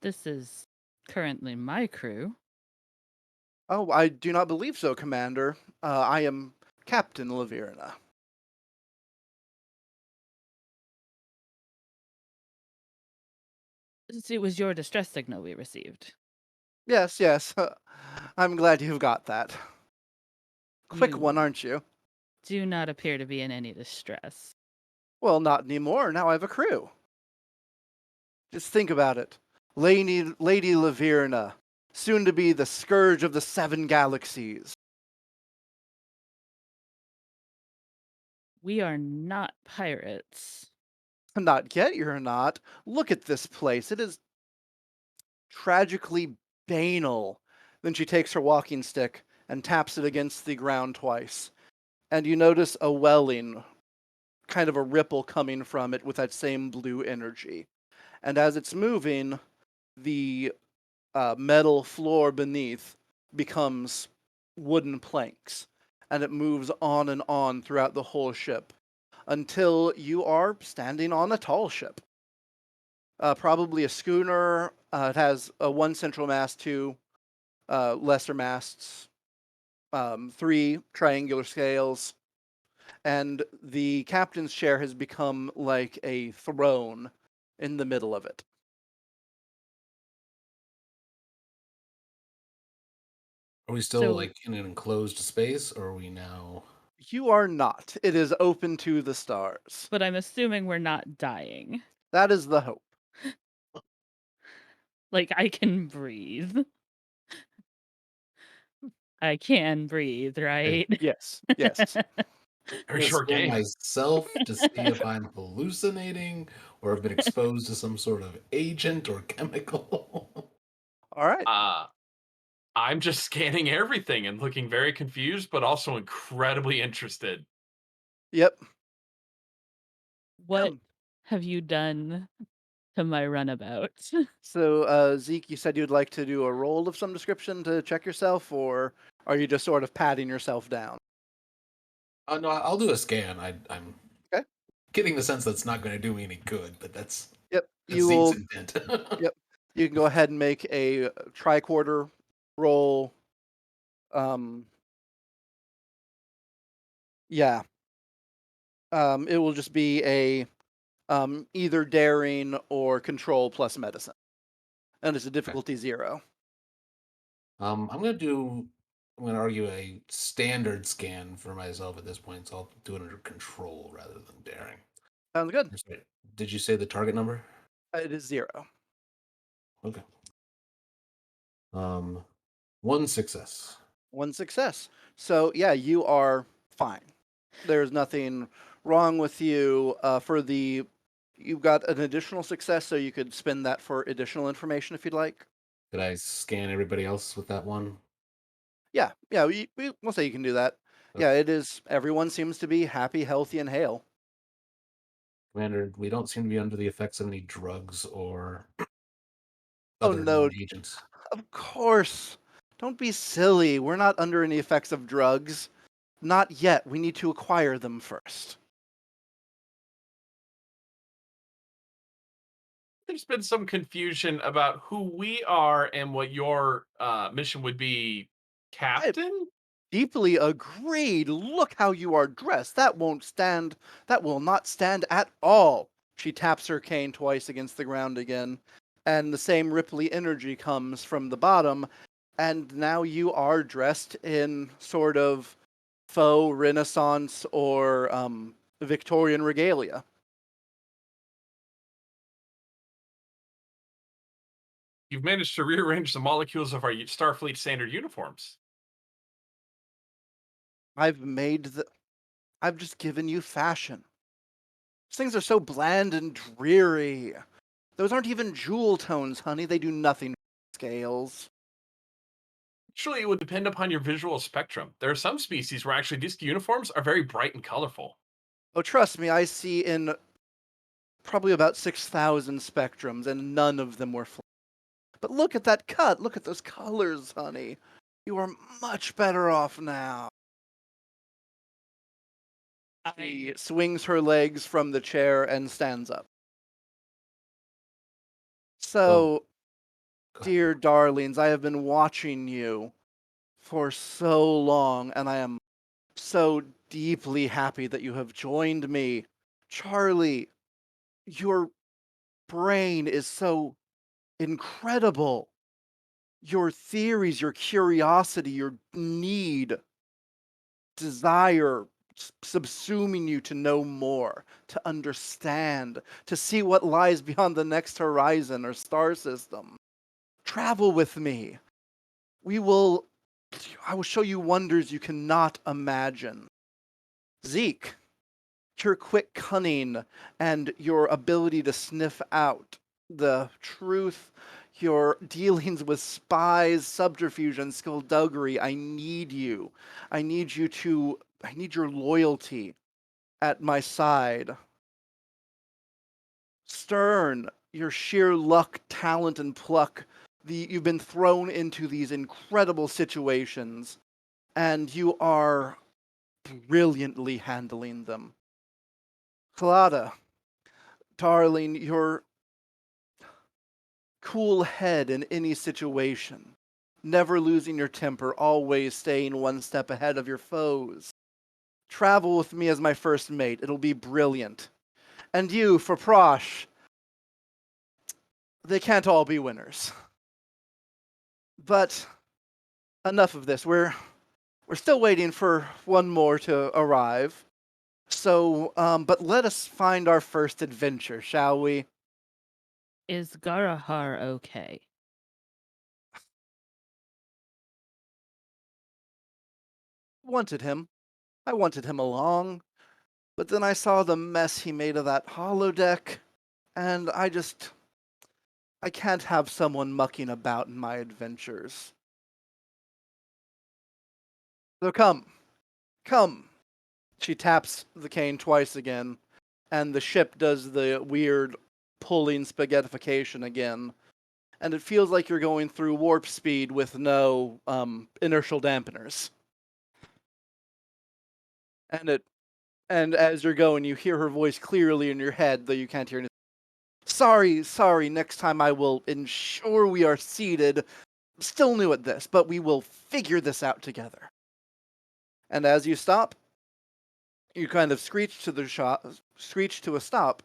This is currently my crew. Oh, I do not believe so, Commander. I am Captain Laverna. It was your distress signal we received. Yes, yes. I'm glad you've got that. Quick one, You aren't you? do not appear to be in any distress. Well, not anymore. Now I have a crew. Just think about it. Lady Laverna, soon to be the scourge of the 7 galaxies. We are not pirates. Not yet, you're not. Look at this place. It is tragically banal. Then she takes her walking stick and taps it against the ground twice. And you notice a welling, kind of a ripple coming from it with that same blue energy. And as it's moving, the metal floor beneath becomes wooden planks. And it moves on and on throughout the whole ship until you are standing on a tall ship. Probably a schooner. It has one central mast, 2 lesser masts, 3 triangular scales, and the captain's chair has become like a throne in the middle of it. Are we still So, like in an enclosed space, or are we now? You are not. It is open to the stars. but I'm assuming we're not dying. That is the hope. Like, I can breathe. I can breathe, right? Yes, yes. I'm Very gonna short scan game. myself to see if I'm hallucinating or have been exposed to some sort of agent or chemical. All right. I'm just scanning everything and looking very confused, but also incredibly interested. Yep. What have you done to my runabout? So, Zeke, you said you'd like to do a roll of some description to check yourself, or are you just sort of patting yourself down? No, I'll do a scan. I'm Okay. getting the sense that's not going to do me any good, but that's Yep. that's You Zeke's will. intent. Yep. You can go ahead and make a tricorder roll. Um. Yeah. It will just be a either daring or control plus medicine, and it's a Okay. difficulty 0. I'm gonna do. I'm gonna argue a standard scan for myself at this point, so I'll do it under control rather than daring. Sounds good. That's right. Did you say the target number? It is 0. Okay. 1 success. 1 success. So yeah, you are fine. There's nothing wrong with you. You've got an additional success, so you could spend that for additional information if you'd like. Did I scan everybody else with that one? Yeah, yeah, we'll say you can do that. Yeah, Okay. it is. Everyone seems to be happy, healthy, and hale. Commander, we don't seem to be under the effects of any drugs or Oh other no, known agents. of course. Don't be silly. We're not under any effects of drugs. Not yet. We need to acquire them first. There's been some confusion about who we are and what your mission would be, I Captain? deeply agreed. Look how you are dressed. That won't stand. That will not stand at all. She taps her cane twice against the ground again, and the same ripply energy comes from the bottom, and now you are dressed in sort of faux Renaissance or Victorian regalia. You've managed to rearrange the molecules of our Starfleet standard uniforms. I've made the. I've just given you fashion. These things are so bland and dreary. Those aren't even jewel tones, honey. They do nothing with scales. Actually, it would depend upon your visual spectrum. There are some species where actually these uniforms are very bright and colorful. Oh, trust me, I see in probably about 6,000 spectrums, and none of them were flat. But look at that cut. Look at those colors, honey. You are much better off now. She swings her legs from the chair and stands up. Well, So, go ahead. dear darlings, I have been watching you for so long, and I am so deeply happy that you have joined me. Charlie, your brain is so incredible. Your theories, your curiosity, your need, desire, subsuming you to know more, to understand, to see what lies beyond the next horizon or star system. Travel with me. I will show you wonders you cannot imagine. Zeke, your quick cunning and your ability to sniff out the truth, your dealings with spies, subterfuge, and skullduggery, I need you. I need your loyalty at my side. Stern, your sheer luck, talent, and pluck. You've been thrown into these incredible situations, and you are brilliantly handling them. Claudia, darling, your cool head in any situation, never losing your temper, always staying one step ahead of your foes. Travel with me as my first mate. It'll be brilliant. And you, for Prosh, they can't all be winners. But enough of this. We're still waiting for one more to arrive. So, but let us find our first adventure, shall we? Is Garahar okay? Wanted him. I wanted him along. But then I saw the mess he made of that holodeck, and I can't have someone mucking about in my adventures. So come. She taps the cane twice again, and the ship does the weird pulling spaghettification again. And it feels like you're going through warp speed with no inertial dampeners. And as you're going, you hear her voice clearly in your head, though you can't hear anything. Sorry, next time I will ensure we are seated. Still new at this, but we will figure this out together. And as you stop, you kind of screech to a stop,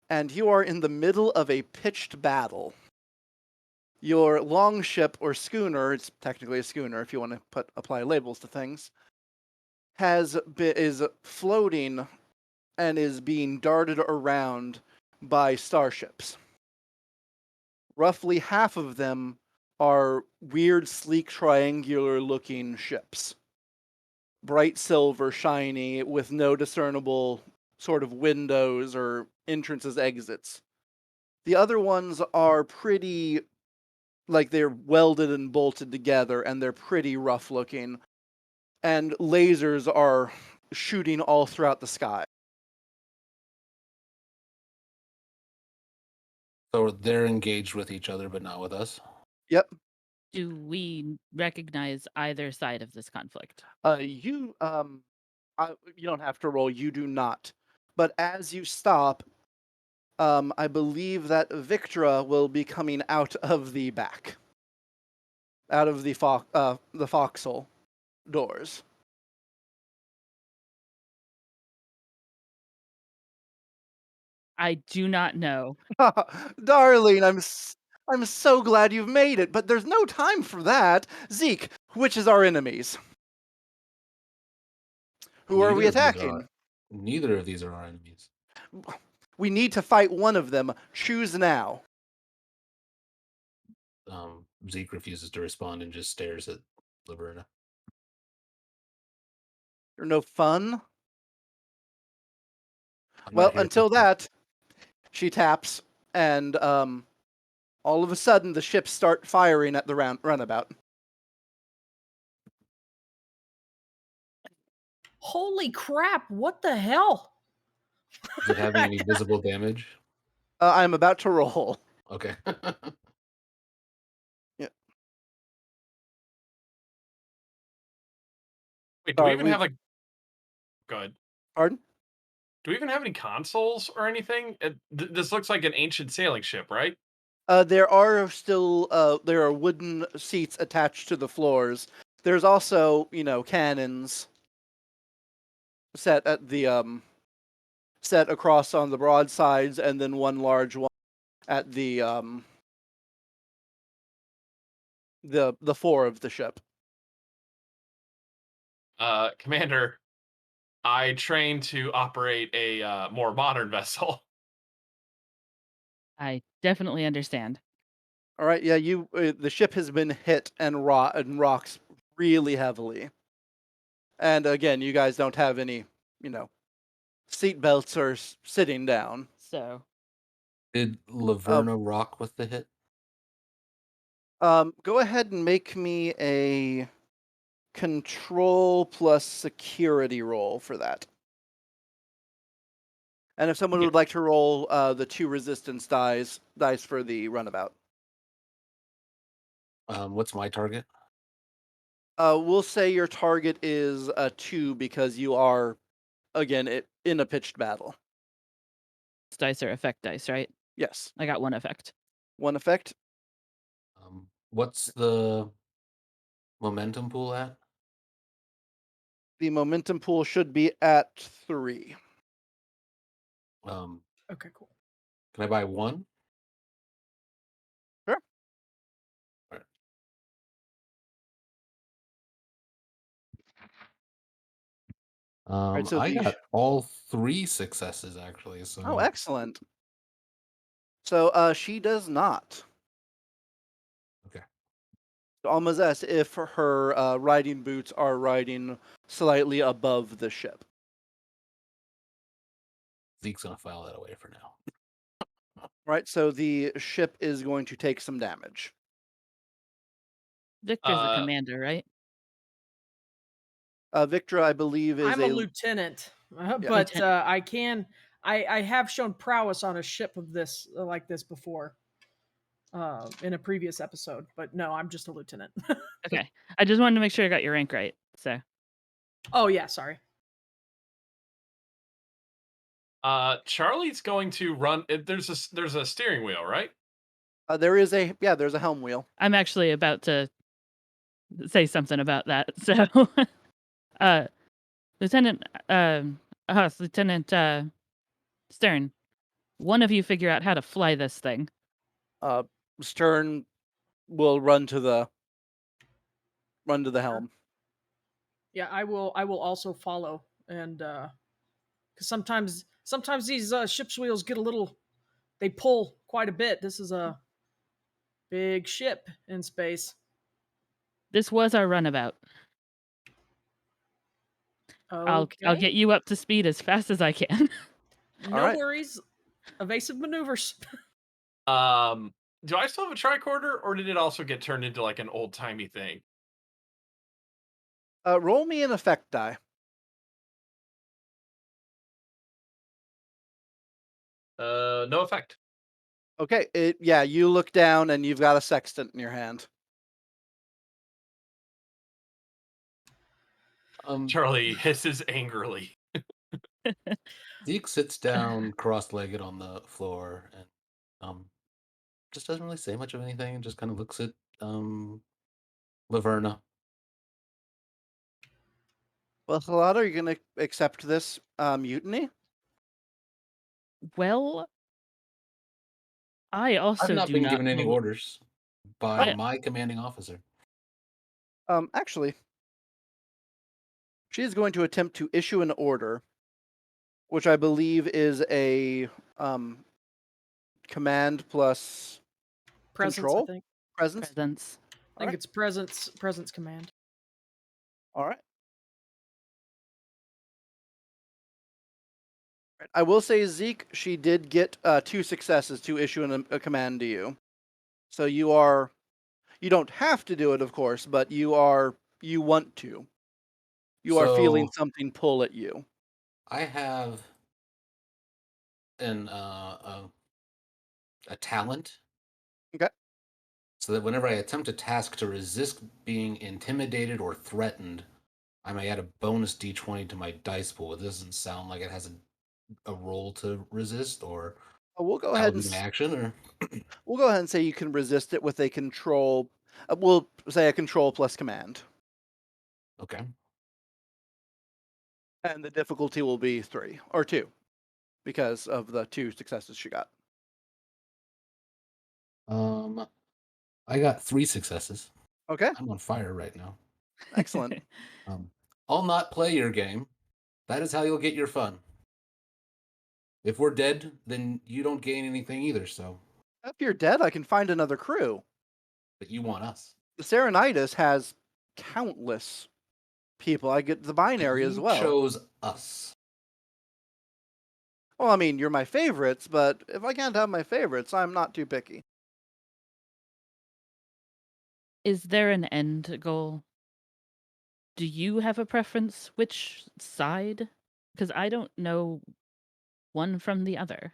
and you are in the middle of a pitched battle. Your longship or schooner, it's technically a schooner if you want to apply labels to things, is floating and is being darted around by starships. Roughly half of them are weird, sleek, triangular-looking ships. Bright silver, shiny, with no discernible sort of windows or entrances, exits. The other ones are pretty, like they're welded and bolted together, and they're pretty rough-looking. And lasers are shooting all throughout the sky. So they're engaged with each other, but not with us. Yep. Do we recognize either side of this conflict? You don't have to roll. You do not. But as you stop, I believe that Victra will be coming out of the back, out of the foxhole doors. I do not know. Darling, I'm so glad you've made it, but there's no time for that. Zeke, which is our enemies? Who are we attacking? Neither of these are our enemies. We need to fight one of them. Choose now. Zeke refuses to respond and just stares at Laverna. You're no fun? I'm Well, not here until that, she taps, and all of a sudden the ships start firing at the runabout. Holy crap, what the hell? Is it having any visible damage? I'm about to roll. Okay. Yeah. Wait, do we even have Good. Pardon? Do we even have any consoles or anything? This looks like an ancient sailing ship, right? There are wooden seats attached to the floors. There's also, cannons set at the set across on the broadsides, and then one large one at the The fore of the ship. Commander, I trained to operate a more modern vessel. I definitely understand. All right, yeah, the ship has been hit and rocks really heavily. And again, you guys don't have any, seat belts or sitting down. So Did Laverna rock with the hit? Go ahead and make me a control plus security roll for that. And if someone Yeah. would like to roll the 2 resistance dice for the runabout. What's my target? We'll say your target is a 2 because you are, again, in a pitched battle. dice are effect dice, right? Yes. I got 1 effect. 1 effect. What's the momentum pool at? The momentum pool should be at 3. Okay, cool. Can I buy 1? Sure. All right. Right, so I got all 3 successes actually. So Oh, excellent. So she does not. Okay. Almost as if her riding boots are riding slightly above the ship. Zeke's gonna file that away for now. Right, so the ship is going to take some damage. Victor's the commander, right? Victra, I believe, is I'm a lieutenant, but Lieutenant. I have shown prowess on a ship of this like this before in a previous episode. But no, I'm just a lieutenant. Okay. I just wanted to make sure I got your rank right. So Oh yeah, sorry. Charlie's going to run. There's a steering wheel, right? There's a helm wheel. I'm actually about to say something about that. So Lieutenant Lieutenant Stern, one of you figure out how to fly this thing. Stern will run to the helm. Yeah, I will also follow, and because sometimes these ship's wheels get a little, they pull quite a bit. This is a big ship in space. This was our runabout. Okay. I'll get you up to speed as fast as I can. No worries. Evasive maneuvers. Do I still have a tricorder, or did it also get turned into like an old timey thing? Roll me an effect die. No effect. Okay, you look down and you've got a sextant in your hand. Charlie hisses angrily. Zeke sits down cross-legged on the floor and just doesn't really say much of anything and just kind of looks at Laverna. Well, Halada, are you going to accept this mutiny? Well, I also I've not do been not given any bel- orders by my commanding officer. Actually, she is going to attempt to issue an order, which I believe is a command plus Presence, control. I think. Presence. I think it's presence command. All right. I will say, Zeke, she did get 2 successes to issue a command to you. So you don't have to do it, of course, but you want to. You are feeling something pull at you. I have a talent. Okay. So that whenever I attempt a task to resist being intimidated or threatened, I may add a bonus d20 to my dice pool. It doesn't sound like it has a roll to resist, or We'll go that ahead would be my action, or we'll go ahead and say you can resist it with a control. We'll say a control plus command, okay. and the difficulty will be 3 or 2 because of the 2 successes she got. I got 3 successes. Okay, I'm on fire right now. excellent. I'll not play your game. That is how you'll get your fun. If we're dead, then you don't gain anything either, so. If you're dead, I can find another crew. But you want us. The Serenitis has countless people. I get the But binary as you well. chose us. Well, I mean, you're my favorites, but if I can't have my favorites, I'm not too picky. Is there an end goal? Do you have a preference? Which side? Because I don't know one from the other.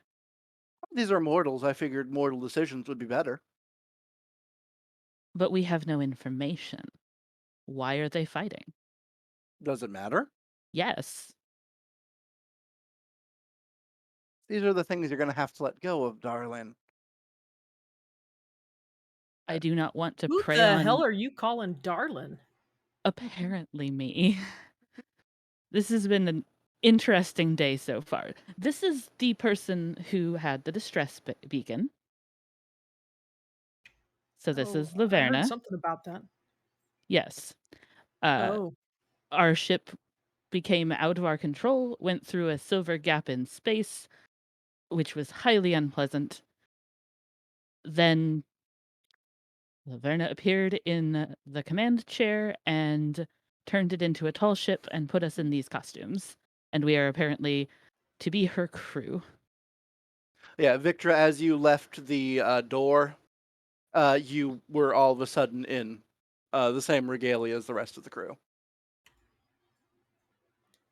These are mortals. I figured mortal decisions would be better. But we have no information. Why are they fighting? Does it matter? Yes. These are the things you're going to have to let go of, darling. I do not want to Who prey the on hell are you calling darling? apparently me. This has been an interesting day so far. This is the person who had the distress beacon. So this is I heard Laverna. something about that. Yes. Oh, Our ship became out of our control, went through a silver gap in space, which was highly unpleasant. Then Laverna appeared in the command chair and turned it into a tall ship and put us in these costumes. And we are apparently to be her crew. Yeah, Victra, as you left the door, you were all of a sudden in the same regalia as the rest of the crew.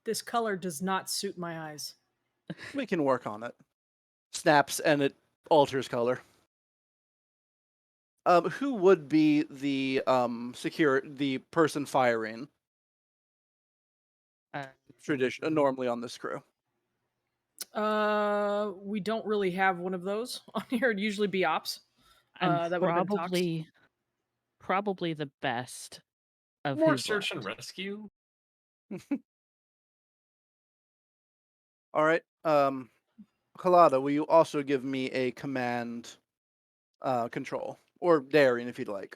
this color does not suit my eyes. We can work on it. Snaps and it alters color. Who would be the the person firing? Normally on this crew. We don't really have one of those on here. It'd usually be ops. I'm That would have been Toxx. probably the best of More who's search and left. rescue. All right. Kalada, will you also give me a command control? Or daring, if you'd like.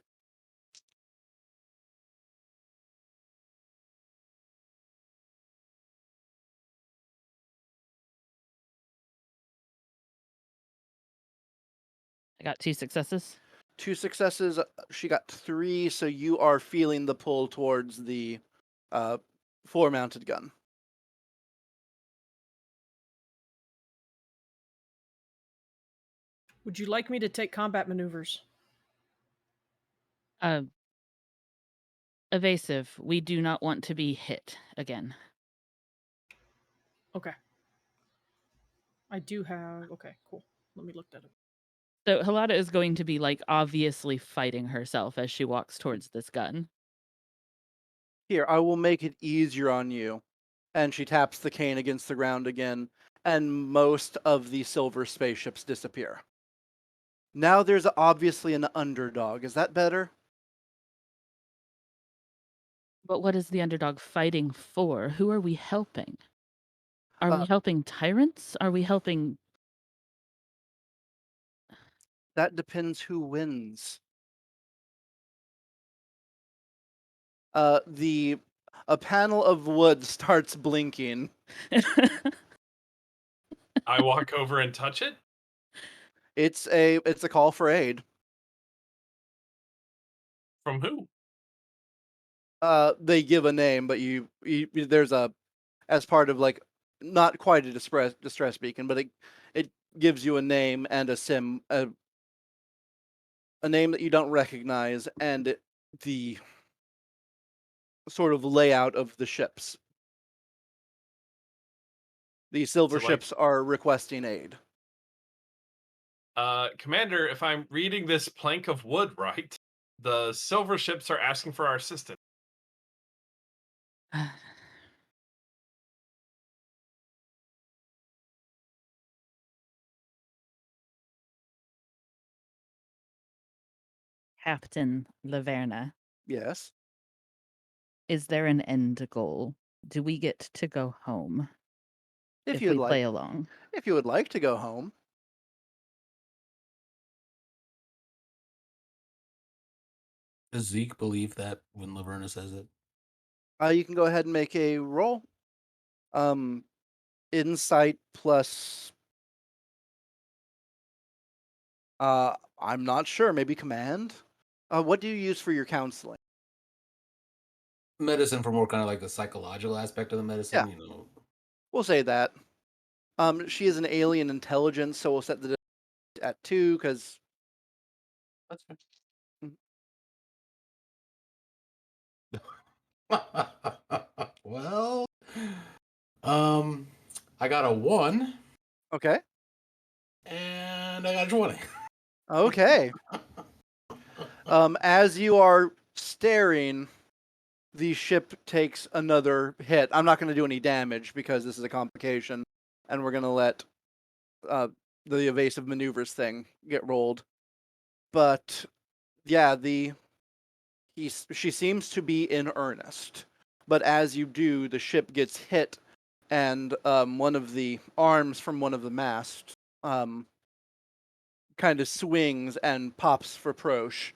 I got 2 successes. 2 successes. She got 3, so you are feeling the pull towards the floor-mounted gun. Would you like me to take combat maneuvers? Evasive. We do not want to be hit again. Okay. I do have. Okay, cool. Let me look that up. So Halada is going to be like obviously fighting herself as she walks towards this gun. Here, I will make it easier on you. And she taps the cane against the ground again, and most of the silver spaceships disappear. Now there's obviously an underdog. Is that better? But what is the underdog fighting for? Who are we helping? Are we helping tyrants? Are we helping? That depends who wins. A panel of wood starts blinking. I walk over and touch it. It's a call for aid. From who? They give a name, but there's a, as part of like, not quite a distress beacon, but it gives you a name and a name that you don't recognize, and the sort of layout of the ships. The silver ships are requesting aid. Commander, if I'm reading this plank of wood right, the silver ships are asking for our assistance. Captain Laverna, Yes. is there an end goal? Do we get to go home if we play along? If you would like to go home. Does Zeke believe that when Laverna says it? You can go ahead and make a roll. Insight plus. I'm not sure. Maybe command. What do you use for your counseling? Medicine for more kind of like the psychological aspect of the medicine, Yeah. you know. We'll say that. She is an alien intelligence, so we'll set the at 2 because. That's fine. Well, I got a 1 Okay. and I got a 20. Okay. As you are staring, the ship takes another hit. I'm not going to do any damage because this is a complication, and we're going to let the evasive maneuvers thing get rolled. But yeah, she seems to be in earnest. But as you do, the ship gets hit, and one of the arms from one of the masts kind of swings and pops for Prosh,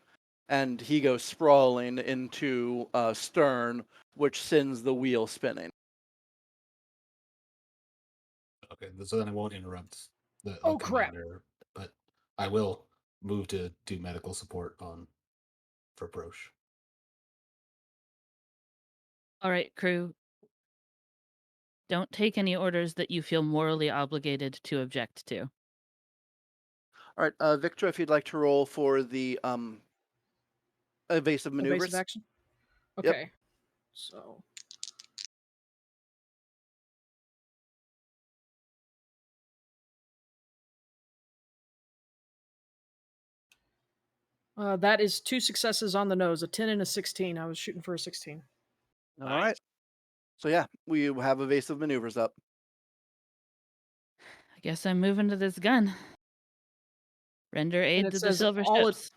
and he goes sprawling into stern, which sends the wheel spinning. Okay, so then I won't interrupt the Oh, crap. commander, but I will move to do medical support for Prosh. All right, crew. Don't take any orders that you feel morally obligated to object to. All right, Victra, if you'd like to roll for the evasive maneuvers. Evasive action. Yep. Okay. So. That is 2 successes on the nose, a 10 and a 16. I was shooting for a 16. All right. So yeah, we have evasive maneuvers up. I guess I'm moving to this gun. Render And aid it to the says silver all ships.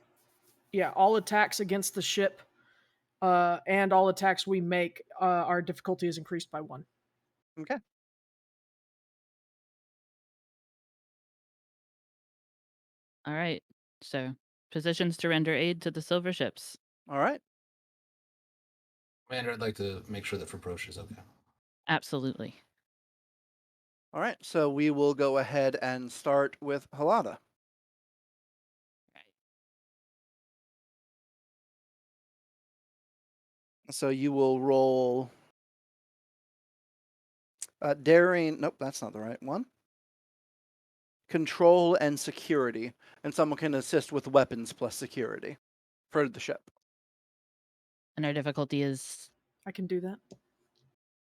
all attacks against the ship and all attacks we make, our difficulty is increased by 1. Okay. All right. So, positions to render aid to the silver ships. All right. Commander, I'd like to make sure that for Prosh is okay. Absolutely. All right. So we will go ahead and start with Halada. So you will roll daring. Nope, that's not the right one. Control and security, and someone can assist with weapons plus security for the ship. And our difficulty is I can do that.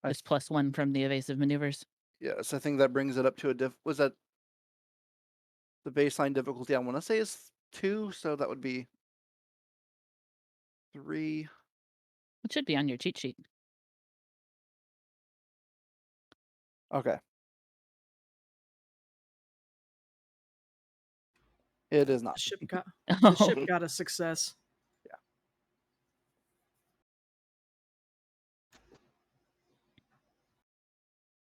just +1 from the evasive maneuvers. Yes, I think that brings it up to a was that the baseline difficulty? I want to say is 2, so that would be 3. It should be on your cheat sheet. Okay. It is not. The ship got a success. Yeah.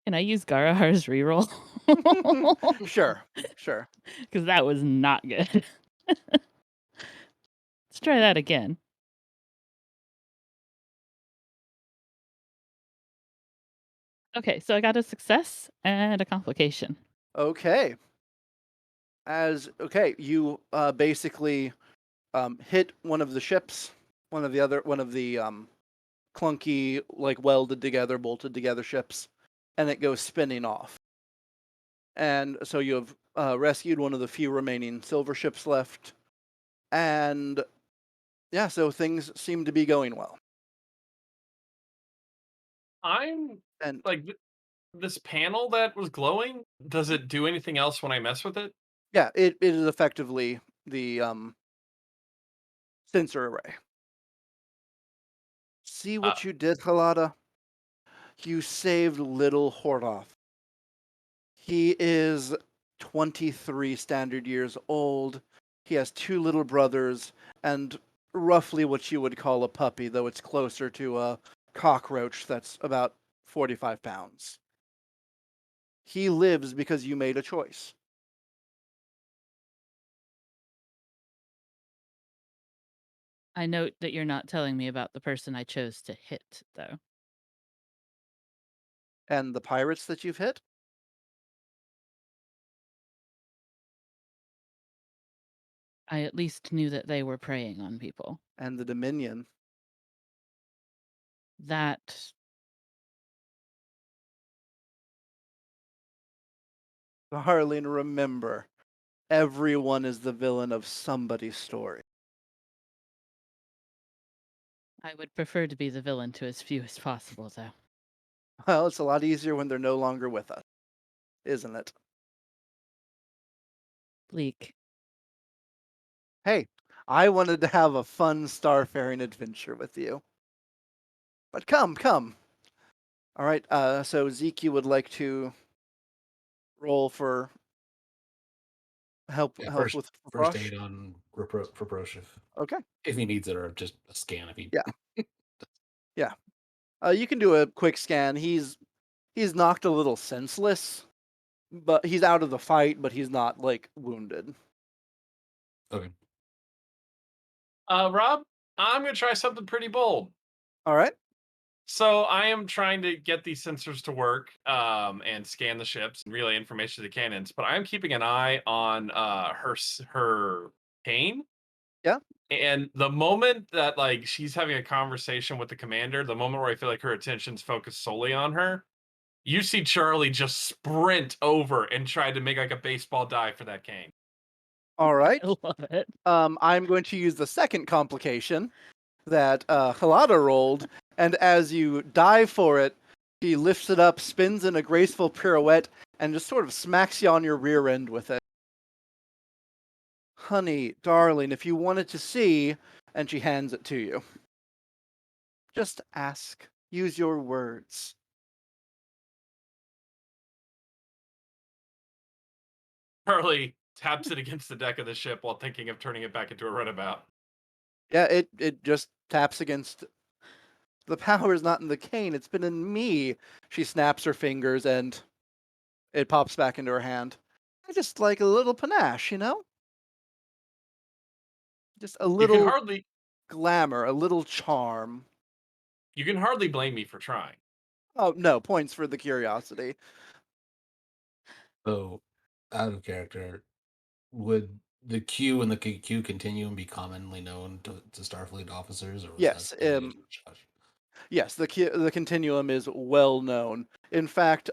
Can I use Garahar's reroll? Sure. Because that was not good. Let's try that again. Okay, so I got a success and a complication. Okay. You basically hit one of the ships, one of the clunky, like welded together, bolted together ships, and it goes spinning off. And so you have rescued one of the few remaining silver ships left, and yeah, so things seem to be going well. I'm And like this panel that was glowing. Does it do anything else when I mess with it? yeah, it is effectively the sensor array. See what you did, Halada? You saved little Hordoff. He is 23 standard years old. He has 2 little brothers and roughly what you would call a puppy, though it's closer to a cockroach that's about 45 pounds. He lives because you made a choice. I note that you're not telling me about the person I chose to hit, though. And the pirates that you've hit? I at least knew that they were preying on people. And the Dominion. That Darling, remember, everyone is the villain of somebody's story. I would prefer to be the villain to as few as possible, though. Well, it's a lot easier when they're no longer with us, isn't it? Bleak. Hey, I wanted to have a fun starfaring adventure with you. But come. All right, so Zeke, you would like to roll for help Yeah, with first Frosh? aid on for Brosh Okay. if he needs it, or just a scan if he. Yeah. You can do a quick scan. He's knocked a little senseless, but he's out of the fight, but he's not like wounded. Okay. Rob, I'm gonna try something pretty bold. All right. So I am trying to get these sensors to work, and scan the ships and relay information to the cannons. But I'm keeping an eye on her cane. Yeah. And the moment that like she's having a conversation with the commander, the moment where I feel like her attention's focused solely on her, you see Charlie just sprint over and try to make like a baseball dive for that cane. All right. I love it. I'm going to use the second complication that Halada rolled, and as you dive for it, he lifts it up, spins in a graceful pirouette, and just sort of smacks you on your rear end with it. Honey, darling, if you wanted to see, and she hands it to you. Just ask. Use your words. Charlie taps it against the deck of the ship while thinking of turning it back into a runabout. Yeah, it just taps against. The power is not in the cane, it's been in me. She snaps her fingers and it pops back into her hand. I just like a little panache, you know? Just a You can little hardly glamour, a little charm. blame me for trying. Oh, no, points for the curiosity. So, out of character, would the Q and the QQ continuum be commonly known to Starfleet officers, or was that Yes, totally a hush? yes, the continuum is well known. In fact,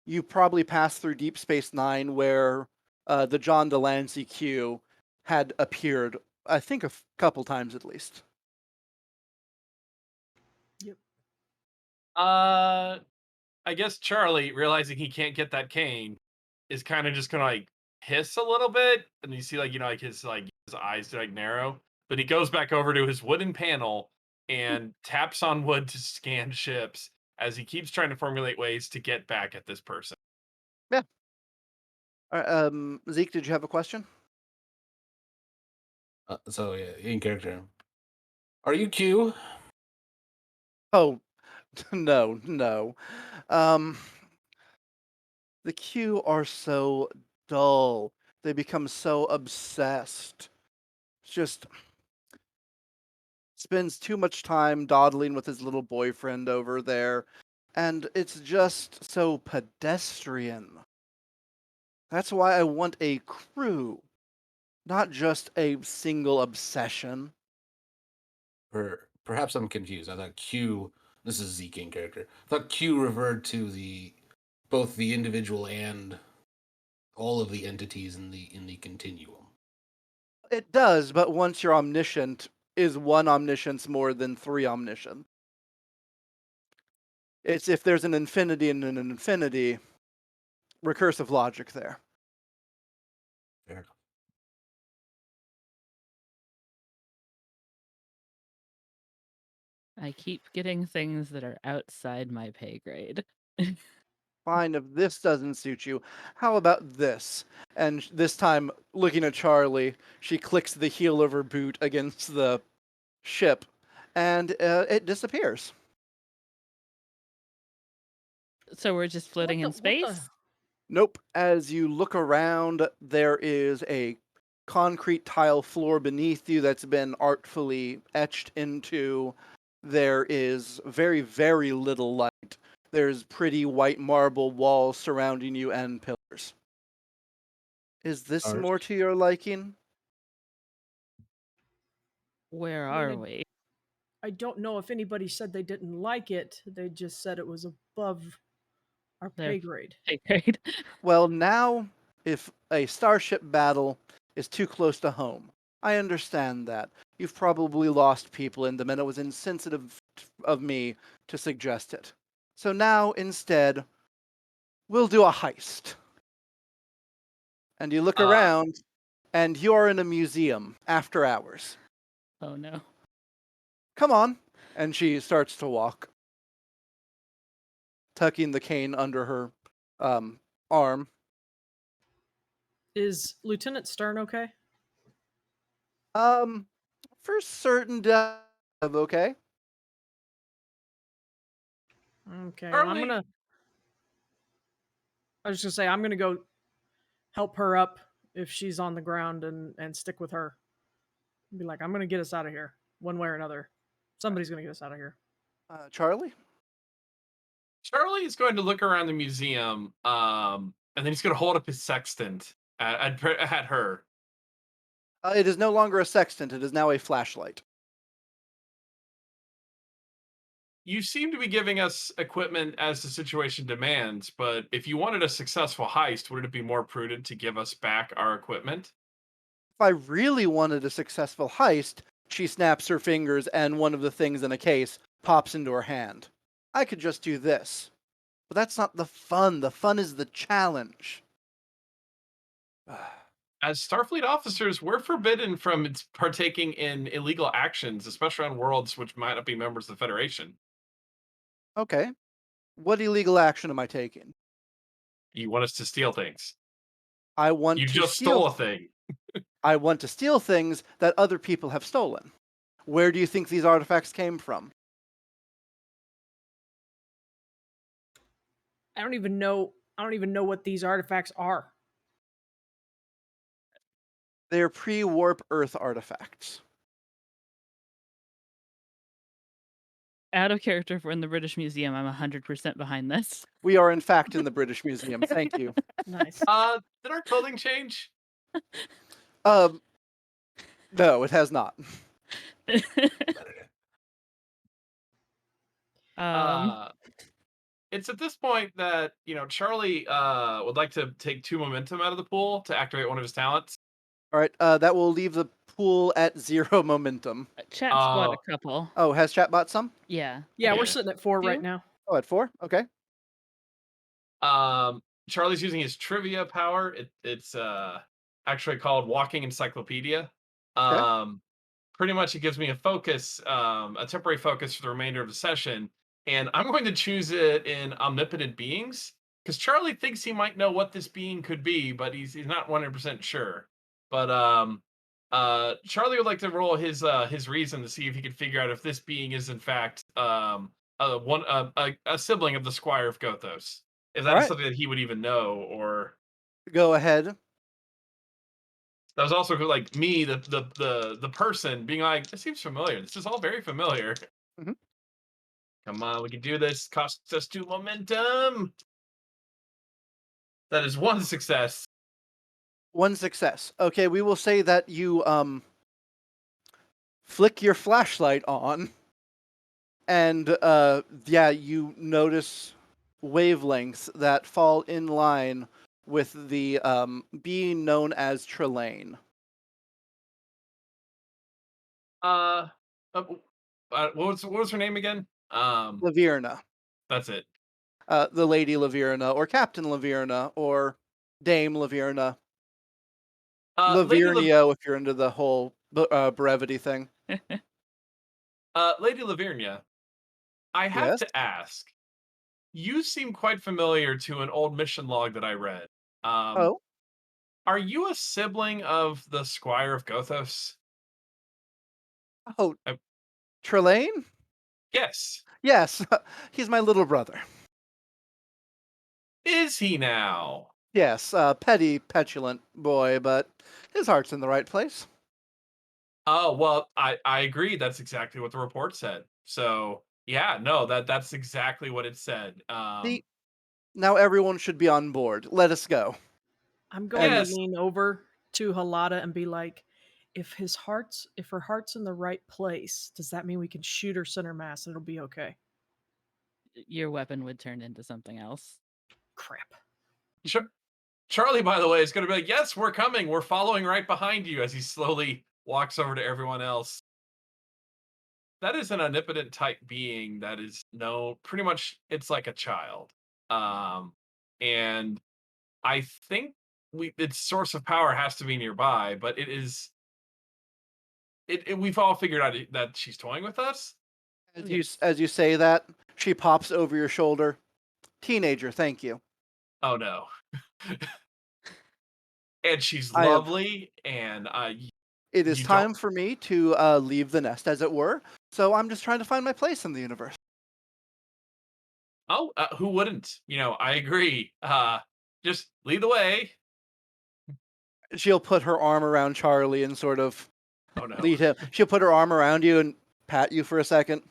you probably passed through Deep Space Nine, where the John Delancey Q had appeared, I think, a couple times at least. I guess Charlie, realizing he can't get that cane, is kind of just gonna like hiss a little bit, and you see like his eyes like narrow. But he goes back over to his wooden panel and taps on wood to scan ships as he keeps trying to formulate ways to get back at this person. Yeah. All right, Zeke, did you have a question? So yeah, in character. Are you Q? Oh, no. Um, the Q are so dull. They become so obsessed. Just spends too much time dawdling with his little boyfriend over there, and it's just so pedestrian. That's why I want a crew, not just a single obsession. Or perhaps I'm confused. I thought Q. This is Zeke in character. I thought Q referred to both the individual and all of the entities in the continuum. It does, but once you're omniscient, is one omniscience more than three omniscient? It's if there's an infinity and an infinity, recursive logic there. Fair enough. I keep getting things that are outside my pay grade. Fine, if this doesn't suit you, how about this? And this time, looking at Charlie, she clicks the heel of her boot against the ship, and it disappears. So we're just floating in What the? space? Nope. As you look around, there is a concrete tile floor beneath you that's been artfully etched into. There is very, very little light. There's pretty white marble walls surrounding you and pillars. Is this Alright. more to your liking? Where I mean, are we? I don't know if anybody said they didn't like it. They just said it was above our Their pay grade. pay grade. Well, now, if a starship battle is too close to home, I understand that. You've probably lost people in them, and it was insensitive of me to suggest it. So now, instead, we'll do a heist. And you look around, and you're in a museum after hours. Oh no. Come on. And she starts to walk, tucking the cane under her arm. Is Lieutenant Stern okay? For certain, okay. Okay, well, Charlie? I was just gonna say I'm gonna go help her up if she's on the ground and stick with her. Be like, I'm gonna get us out of here one way or another. Somebody's gonna get us out of here. Charlie? Charlie is going to look around the museum, and then he's going to hold up his sextant at her. It is no longer a sextant. It is now a flashlight. You seem to be giving us equipment as the situation demands, but if you wanted a successful heist, wouldn't it be more prudent to give us back our equipment? If I really wanted a successful heist, she snaps her fingers and one of the things in a case pops into her hand. I could just do this. But that's not the fun. The fun is the challenge. As Starfleet officers, we're forbidden from partaking in illegal actions, especially on worlds which might not be members of the Federation. Okay. What illegal action am I taking? You want us to steal things. I want You to just steal. stole a thing. I want to steal things that other people have stolen. Where do you think these artifacts came from? I don't even know what these artifacts are. They're pre-warp Earth artifacts. Out of character for in the British Museum, I'm 100% behind this. We are in fact in the British Museum. Thank you. Nice. Did our clothing change? No, it has not. It's at this point that, Charlie would like to take 2 momentum out of the pool to activate one of his talents. All right, that will leave the pool at 0 momentum. Chat's bought a couple. Oh, has chat bought some? Yeah. Yeah, Yeah. we're sitting at 4 right now. Oh, at 4? Okay. Charlie's using his trivia power. It's actually called Walking Encyclopedia. Pretty much it gives me a focus, a temporary focus for the remainder of the session, and I'm going to choose it in Omnipotent Beings because Charlie thinks he might know what this being could be, but he's not 100% sure. But Charlie would like to roll his reason to see if he can figure out if this being is in fact a sibling of the Squire of Gothos. If that is something that he would even know, or go ahead. that was also like me, the person being like, this seems familiar. This is all very familiar. Mhm. Come on, we can do this. Costs us 2 momentum. That is 1 success. 1 success. Okay, we will say that you flick your flashlight on, and yeah, you notice wavelengths that fall in line with the being known as Trelane. What was her name again? Laverna. That's it. The Lady Laverna, or Captain Laverna, or Dame Laverna. Lavernio, if you're into the whole brevity thing. Lady Laverna, I have Yes? to ask. You seem quite familiar to an old mission log that I read. Oh? Are you a sibling of the Squire of Gothos? Oh, Trelane? Yes. Yes, he's my little brother. Is he now? Yes, petty, petulant boy, but his heart's in the right place. Oh, well, I agree. That's exactly what the report said. So, yeah, no, that's exactly what it said. See, now everyone should be on board. Let us go. I'm going to And Yes. lean over to Halada and be like, if her heart's in the right place, does that mean we can shoot her center mass and it'll be okay? Your weapon would turn into something else. Crap. Charlie, by the way, is going to be like, yes, we're coming. We're following right behind you as he slowly walks over to everyone else. That is an omnipotent type being that is pretty much it's like a child. And I think its source of power has to be nearby, but it is we've all figured out that she's toying with us. as you say that, she pops over your shoulder. Teenager, thank you. Oh no. And she's I have- lovely, and It is you time don't- for me to leave the nest, as it were. So I'm just trying to find my place in the universe. Oh, who wouldn't? I agree. Just lead the way. She'll put her arm around Charlie and sort of Oh no. lead him. She'll put her arm around you and pat you for a second.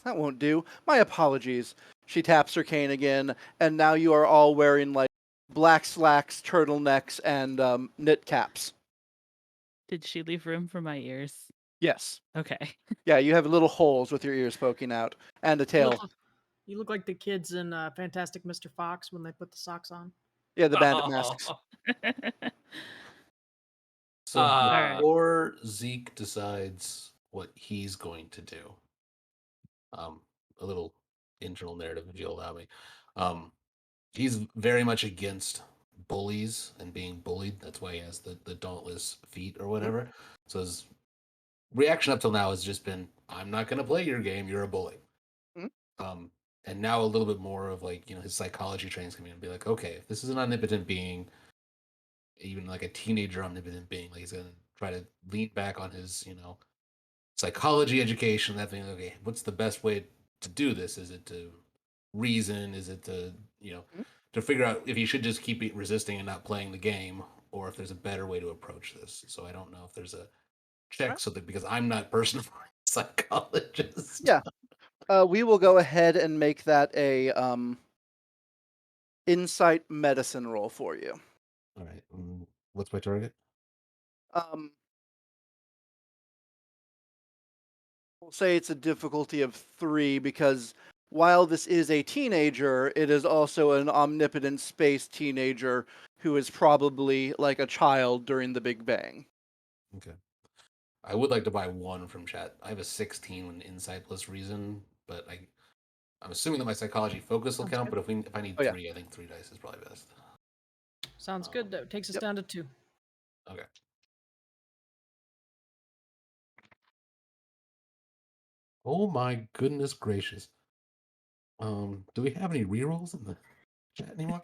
That won't do. My apologies. She taps her cane again, and now you are all wearing like black slacks, turtlenecks, and knit caps. Did she leave room for my ears? Yes. Okay. Yeah, you have little holes with your ears poking out and a tail. You look like the kids in Fantastic Mr. Fox when they put the socks on. Yeah, the bandit masks. So Alright. before Zeke decides what he's going to do, a little internal narrative, if you'll allow me. He's very much against bullies and being bullied. That's why he has the dauntless feet or whatever. So his reaction up till now has just been, I'm not going to play your game. You're a bully. And now a little bit more of like, his psychology training's coming in and be like, okay, if this is an omnipotent being, even like a teenager omnipotent being, like he's going to try to lean back on his, psychology education, that thing. Okay, what's the best way to do this? Is it to reason? Is it to, to figure out if he should just keep resisting and not playing the game, or if there's a better way to approach this? So I don't know if there's a check, so that because I'm not personally a psychologist. Yeah. We will go ahead and make that a insight medicine roll for you. All right. What's my target? We'll say it's a difficulty of 3 because while this is a teenager, it is also an omnipotent space teenager who is probably like a child during the Big Bang. Okay. I would like to buy 1 from chat. I have a 16 with an insight plus reason, but I'm assuming that my psychology focus will Sounds count. good. But if I need 3, I think 3 dice is probably best. Sounds good. That takes us down to 2. Okay. Oh my goodness gracious. Do we have any rerolls in the chat anymore?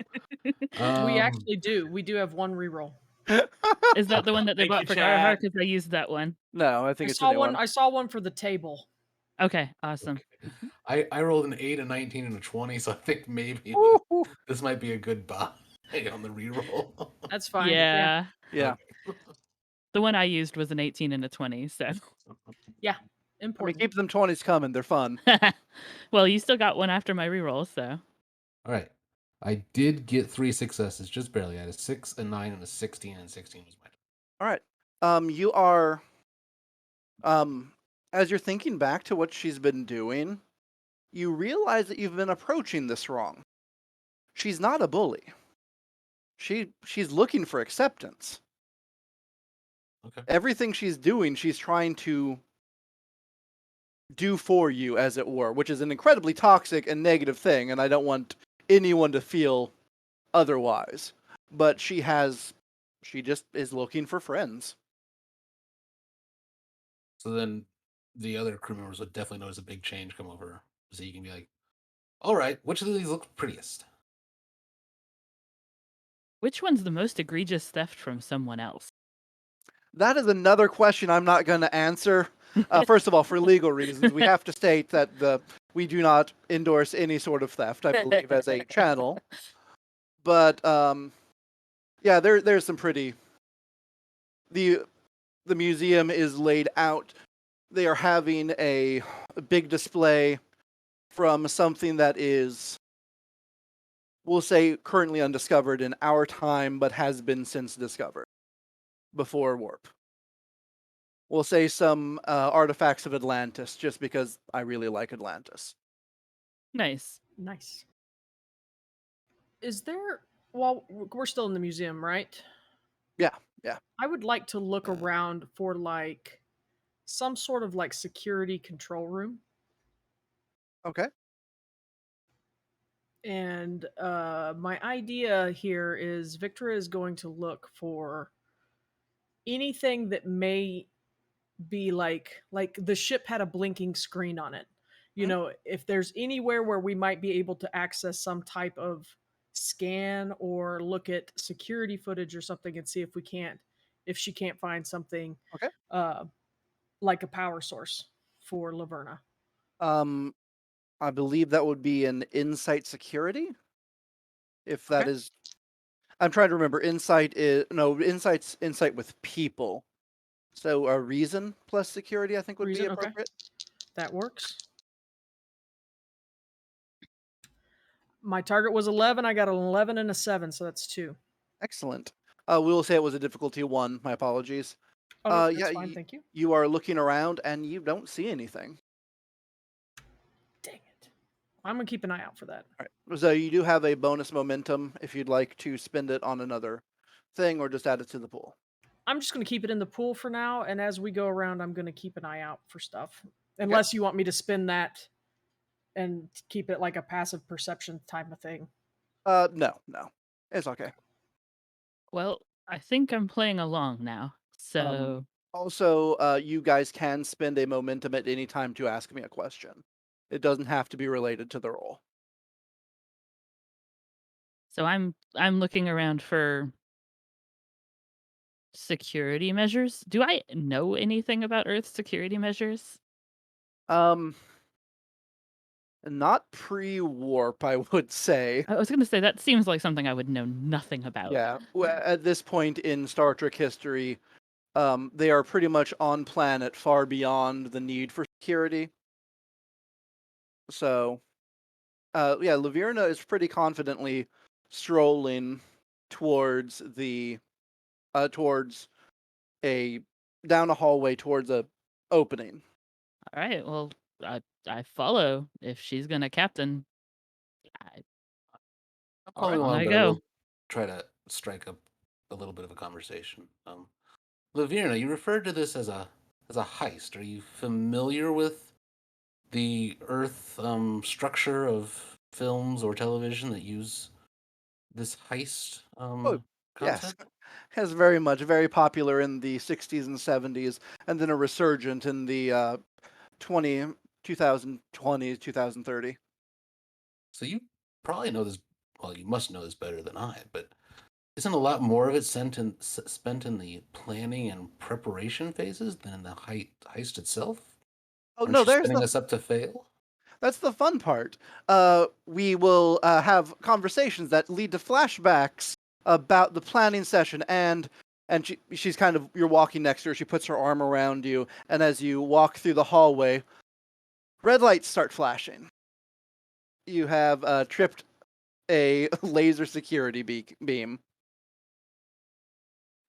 We actually do. We do have 1 reroll. Is that the one that they Thank bought you, for Garahar? Chad. Because I used that one. No, I think I it's a saw new one. one. I saw one for the table. Okay, awesome. I rolled an 8, a 19, and a 20, so I think maybe this might be a good buy on the reroll. That's fine. Yeah. Yeah. The one I used was an 18 and a 20, so. Yeah. I mean, Important. keep them 20s coming. They're fun. Well, you still got one after my reroll, so. All right. I did get 3 successes, just barely. I had a 6, a 9, and a 16, and 16 was my All right. You are as you're thinking back to what she's been doing, you realize that you've been approaching this wrong. She's not a bully. She's looking for acceptance. Okay. Everything she's doing, she's trying to do for you, as it were, which is an incredibly toxic and negative thing, and I don't want anyone to feel otherwise. But she just is looking for friends. So then the other crew members would definitely notice a big change come over. So you can be like, all right, which of these looks prettiest? Which one's the most egregious theft from someone else? That is another question I'm not going to answer. First of all, for legal reasons, we have to state that we do not endorse any sort of theft, I believe, as a channel. But yeah, there's some pretty. The museum is laid out. They are having a big display from something that is, we'll say, currently undiscovered in our time, but has been since discovered before warp. We'll say some artifacts of Atlantis, just because I really like Atlantis. Nice. Nice. Is there? Well, we're still in the museum, right? Yeah, yeah. I would like to look around for like some sort of like security control room. Okay. And my idea here is Victra is going to look for anything that may be like the ship had a blinking screen on it. You know, if there's anywhere where we might be able to access some type of scan or look at security footage or something and see if she can't find something Okay. like a power source for Laverna. I believe that would be an insight security. If that Okay. is, I'm trying to remember. Insight's insight with people. So a reason plus security, I think, would be Reason, okay. appropriate. That works. My target was 11. I got an 11 and a 7, so that's 2. Excellent. We will say it was a difficulty 1. My apologies. Oh, no, that's Yeah, fine. Thank you. you are looking around and you don't see anything. Dang it. I'm going to keep an eye out for that. All right. So you do have a bonus momentum if you'd like to spend it on another thing or just add it to the pool. I'm just going to keep it in the pool for now, and as we go around, I'm going to keep an eye out for stuff. Unless you want me to spin that and keep it like a passive perception type of thing. No. It's okay. Well, I think I'm playing along now. So Also, you guys can spend a momentum at any time to ask me a question. It doesn't have to be related to the roll. so I'm looking around for security measures. Do I know anything about Earth's security measures? Not pre-warp, I would say. I was going to say that seems like something I would know nothing about. Yeah, at this point in Star Trek history, they are pretty much on planet far beyond the need for security. So, yeah, Laverna is pretty confidently strolling towards towards a down a hallway towards a opening. All right. Well, I follow. If she's gonna captain, I'm following on along, I but I go. will try to strike up a little bit of a conversation. Laverna, you referred to this as a heist. Are you familiar with the Earth structure of films or television that use this heist Yes, concept? has very popular in the 60s and 70s, and then a resurgent in the 2020s, 2030. So you probably know this. Well, you must know this better than I. But isn't a lot more of it spent in the planning and preparation phases than in the heist itself? Oh Aren't no, you setting us up to fail? that's the fun part. We will have conversations that lead to flashbacks about the planning session, and she's kind of, you're walking next to her. She puts her arm around you, and as you walk through the hallway, red lights start flashing. You have tripped a laser security beam.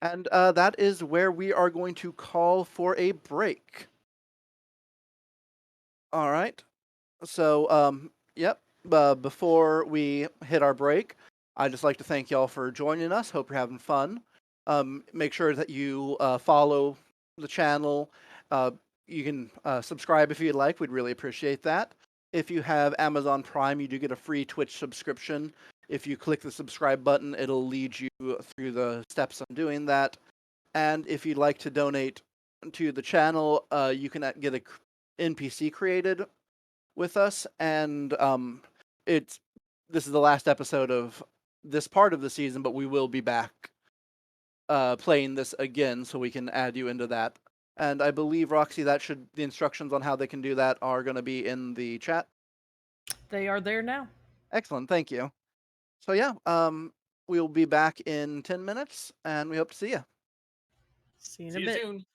And that is where we are going to call for a break. All right. So, yep. Before we hit our break, I'd just like to thank y'all for joining us. Hope you're having fun. Make sure that you follow the channel. You can subscribe if you'd like. We'd really appreciate that. If you have Amazon Prime, you do get a free Twitch subscription. If you click the subscribe button, it'll lead you through the steps on doing that. And if you'd like to donate to the channel, you can get a NPC created with us, and this is the last episode of this part of the season, but we will be back playing this again, so we can add you into that. And I believe, Roxy, the instructions on how they can do that are going to be in the chat. They are there now. Excellent, thank you. So yeah, We will be back in 10 minutes, and we hope to see you. See you in See a you bit. soon.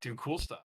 do cool stuff.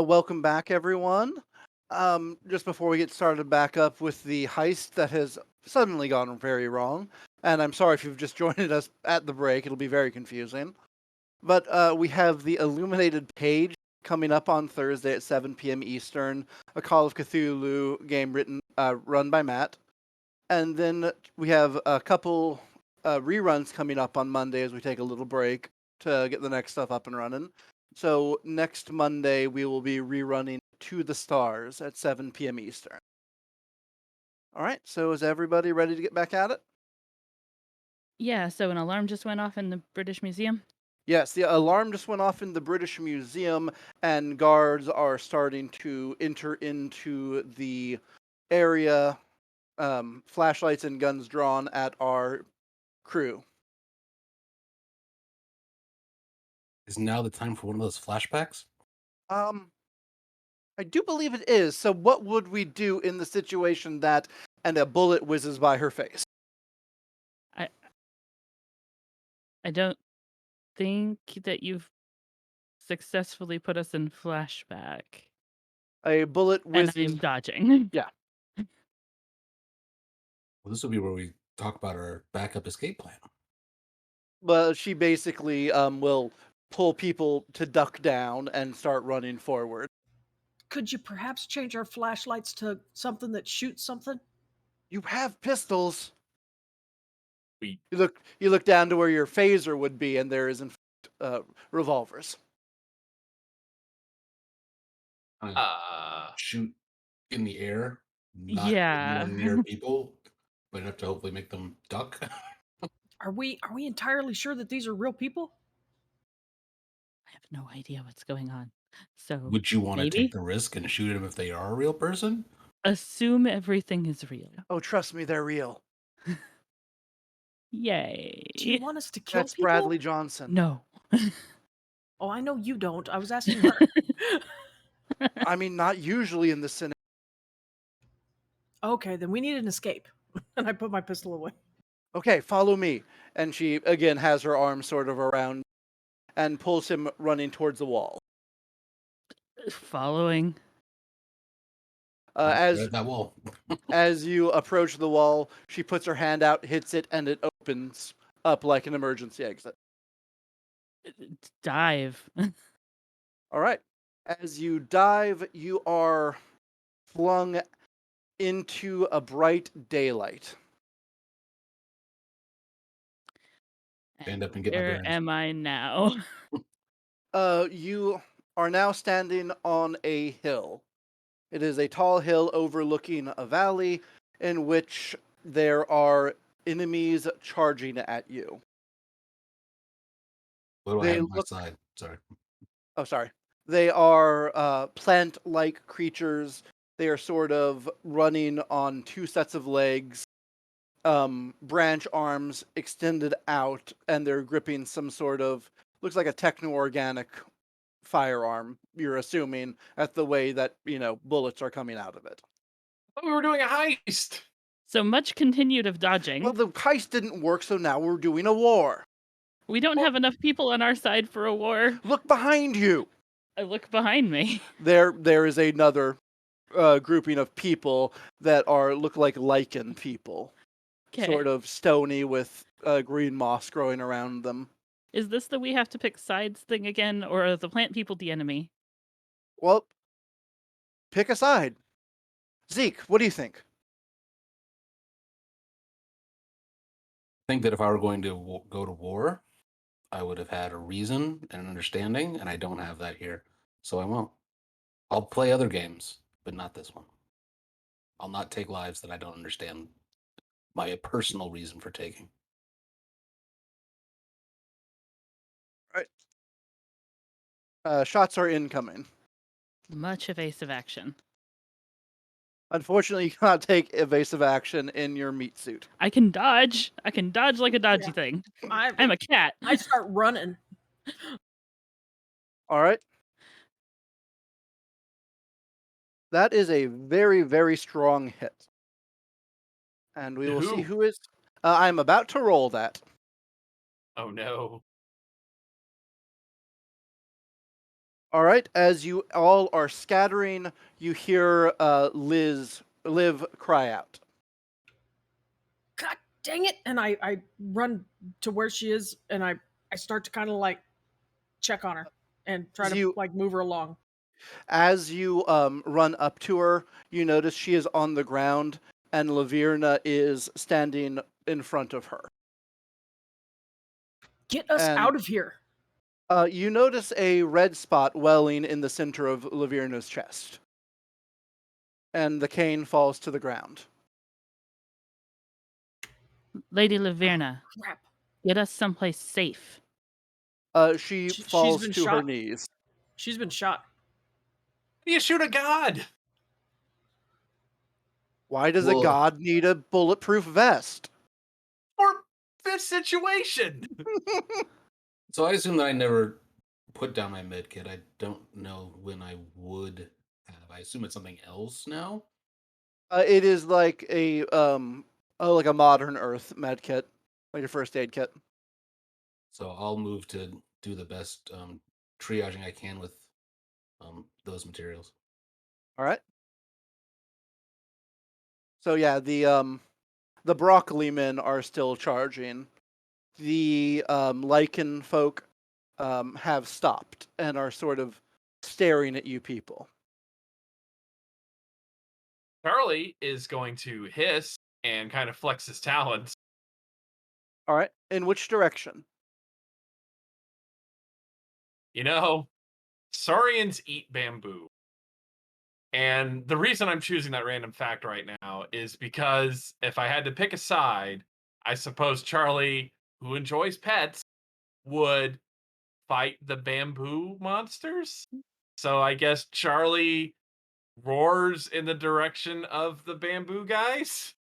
Welcome back, everyone. Just before we get started back up with the heist that has suddenly gone very wrong, and I'm sorry if you've just joined us at the break, it'll be very confusing. But we have the Illuminated Page coming up on Thursday at 7 p.m. Eastern, a Call of Cthulhu game run by Matt. And then we have a couple reruns coming up on Monday as we take a little break to get the next stuff up and running. So next Monday we will be rerunning To the Stars at 7 p.m. Eastern. All right, so is everybody ready to get back at it? Yeah, so an alarm just went off in the British Museum? Yes, the alarm just went off in the British Museum, and guards are starting to enter into the area, flashlights and guns drawn at our crew. Is now the time for one of those flashbacks? I do believe it is. So what would we do in the situation that and a bullet whizzes by her face? I don't think that you've successfully put us in flashback. A bullet And whizzes. I'm dodging. Yeah. Well, this will be where we talk about our backup escape plan. But she basically will pull people to duck down and start running forward. Could you perhaps change our flashlights to something that shoots something? You have pistols. We You look down to where your phaser would be, and there is in fact revolvers. Shoot in the air, not Yeah. anywhere near people, but enough to hopefully make them duck. Are we entirely sure that these are real people? I have no idea what's going on. So Would you want to maybe take the risk and shoot them if they are a real person? assume everything is real. Oh, trust me, they're real. Yay. Do you want us to kill That's people? Bradley Johnson. No. Oh, I know you don't. I was asking her. I mean, not usually in the Senate. Okay, then we need an escape. And I put my pistol away. Okay, follow me. And she again has her arm sort of around and pulls him running towards the wall. Following. As that wall. as you approach the wall, she puts her hand out, hits it, and it opens up like an emergency exit. Dive. All right. As you dive, you are flung into a bright daylight. Stand up and get my Where bearings. am I now? You are now standing on a hill. It is a tall hill overlooking a valley in which there are enemies charging at you. What do I They have on my look. side? Sorry. Oh, sorry. They are plant-like creatures. They are sort of running on two sets of legs, branch arms extended out, and they're gripping some sort of looks like a techno-organic firearm. You're assuming at the way that bullets are coming out of it. thought we were doing a heist. So much continued of dodging. Well, the heist didn't work, so now we're doing a war. We don't have enough people on our side for a war. Look behind you. I look behind me. There is another grouping of people that look like lichen people. Okay. Sort of stony with green moss growing around them. Is this the we have to pick sides thing again, or are the plant people the enemy? Well, pick a side. Zeke, what do you think? I think that if I were going to go to war, I would have had a reason and an understanding, and I don't have that here, so I won't. I'll play other games. but not this one. I'll not take lives that I don't understand my personal reason for taking. Shots are incoming. Much evasive action. Unfortunately, you cannot take evasive action in your meat suit. I can dodge. I can dodge like a dodgy thing. I'm a cat. I start running. All right. That is a very, very strong hit. And we will see who is... I'm about to roll that. Oh, no. All right. As you all are scattering, you hear Liv cry out. God dang it! And I run to where she is, and I start to kind of like check on her and try to like move her along. As you run up to her, you notice she is on the ground, and Laverna is standing in front of her. Get us out of here! You notice a red spot welling in the center of Laverna's chest. And the cane falls to the ground. Lady Laverna, Crap. Get us someplace safe. She falls to her knees. She's been shot. You shoot a god! Why does a god need a bulletproof vest? For this situation! So I assume that I never put down my med kit. I don't know when I would have. I assume it's something else now. It is like a like a modern Earth med kit, like your first aid kit. So I'll move to do the best triaging I can with those materials. All right. So yeah, the broccoli men are still charging. The lichen folk have stopped and are sort of staring at you people. Charlie is going to hiss and kind of flex his talons. All right. In which direction? You know, saurians eat bamboo. And the reason I'm choosing that random fact right now is because if I had to pick a side, I suppose Charlie, who enjoys pets, would fight the bamboo monsters. So I guess Charlie roars in the direction of the bamboo guys.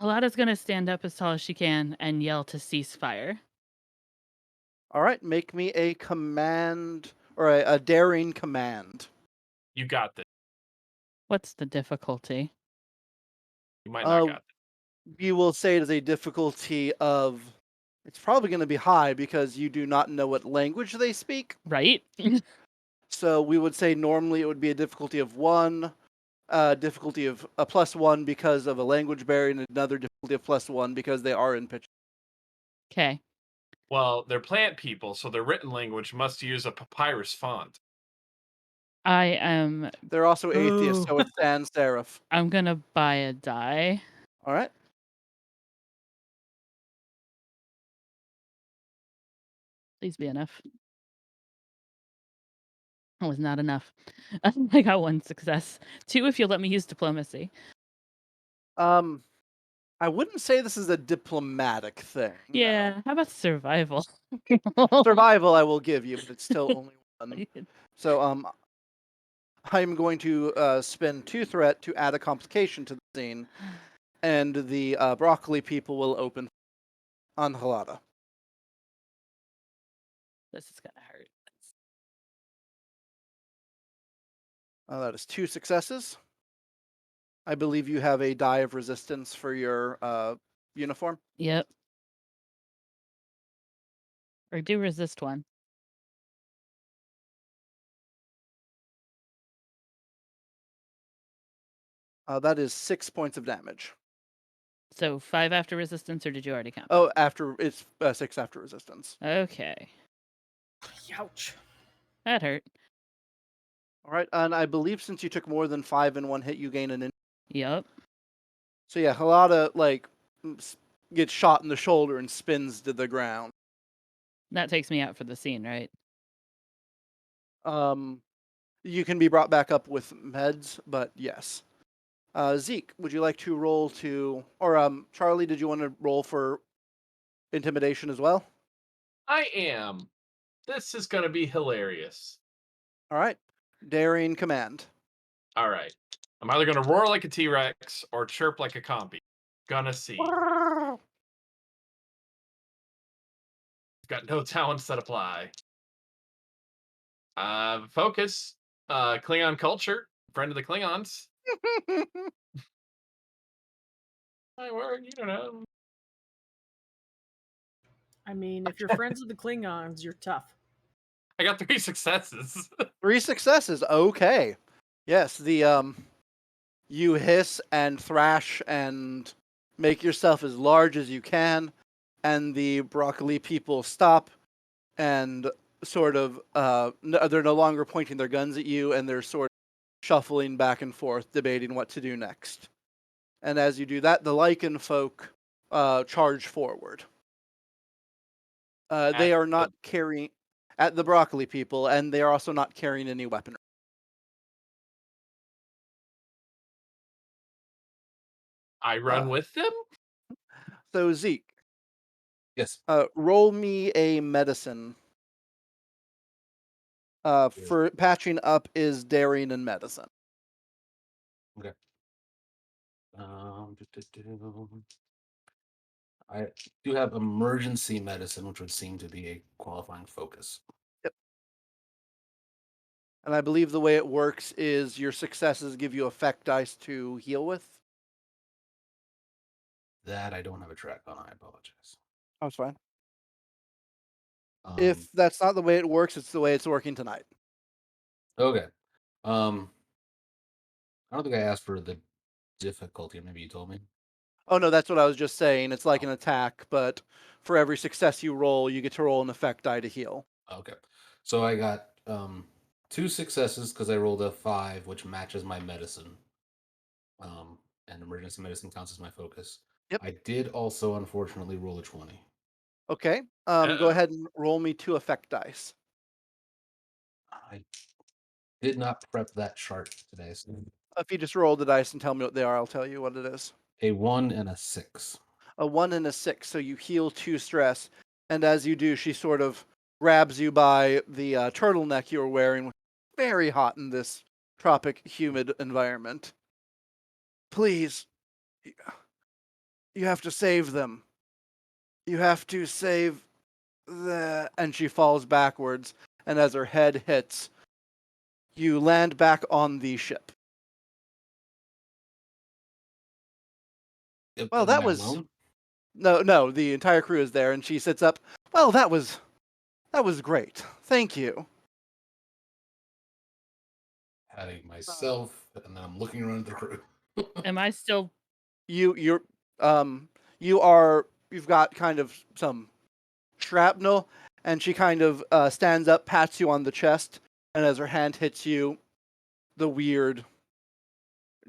Halada's gonna stand up as tall as she can and yell to cease fire. All right, make me a command or a daring command. You got this. What's the difficulty? You might not got this. You will say it is a difficulty of... It's probably going to be high because you do not know what language they speak. Right. So we would say normally it would be a difficulty of 1, difficulty of a +1 because of a language barrier, and another difficulty of +1 because they are in pitch. Okay. Well, they're plant people, so their written language must use a papyrus font. I am... They're also atheists, so it's sans serif. I'm gonna buy a die. All right. Please be enough. That was not enough. I got 1 success. 2 if you'll let me use diplomacy. I wouldn't say this is a diplomatic thing. Yeah, how about survival? Survival I will give you, but it's still only 1. So I'm going to spend 2 threat to add a complication to the scene, and the broccoli people will open on Halada. This is gonna hurt. That is 2 successes. I believe you have a die of resistance for your uniform. Yep. Or do resist 1. That is 6 points of damage. So 5 after resistance, or did you already count? Oh, after it's 6 after resistance. Okay. Ouch. That hurt. All right, and I believe since you took more than 5 in 1 hit, you gain an... Yep. So yeah, Halada like gets shot in the shoulder and spins to the ground. That takes me out for the scene, right? You can be brought back up with meds, but yes. Zeke, would you like to roll to, or Charlie, did you want to roll for intimidation as well? I am. This is going to be hilarious. All right. Daring command. All right. I'm either going to roar like a T-Rex or chirp like a compy. Gonna see. Got no talents that apply. Focus. Klingon culture. Friend of the Klingons. My word, you don't know. I mean, if you're friends with the Klingons, you're tough. I got 3 successes. 3 successes. Okay. Yes, the you hiss and thrash and make yourself as large as you can, and the broccoli people stop and sort of they're no longer pointing their guns at you, and they're sort of shuffling back and forth, debating what to do next. And as you do that, the lichen folk charge forward. They are not carrying at the broccoli people, and they are also not carrying any weaponry. I run with them? So Zeke, Yes. roll me a medicine. For patching up is daring and medicine. Okay. I do have emergency medicine, which would seem to be a qualifying focus. Yep. And I believe the way it works is your successes give you effect dice to heal with. That I don't have a track on. I apologize. That's fine. If that's not the way it works, it's the way it's working tonight. Okay. I don't think I asked for the difficulty. Maybe you told me. Oh no, that's what I was just saying. It's like an attack, but for every success you roll, you get to roll an effect die to heal. Okay. So I got 2 successes because I rolled a 5, which matches my medicine. And emergency medicine counts as my focus. Yep. I did also unfortunately roll a 20. Okay. Go ahead and roll me 2 effect dice. I did not prep that chart today. So If you just roll the dice and tell me what they are, I'll tell you what it is. a 1 and a 6. A 1 and a 6, so you heal 2 stress. And as you do, she sort of grabs you by the turtleneck you were wearing. Very hot in this tropic, humid environment. Please, you have to save them. You have to save the... And she falls backwards, and as her head hits, you land back on the ship. Well, that was... Alone? No, the entire crew is there, and she sits up. Well, that was great. Thank you. Patting myself, and then I'm looking around at the crew. Am I still? You've got kind of some shrapnel, and she kind of stands up, pats you on the chest, and as her hand hits you, the weird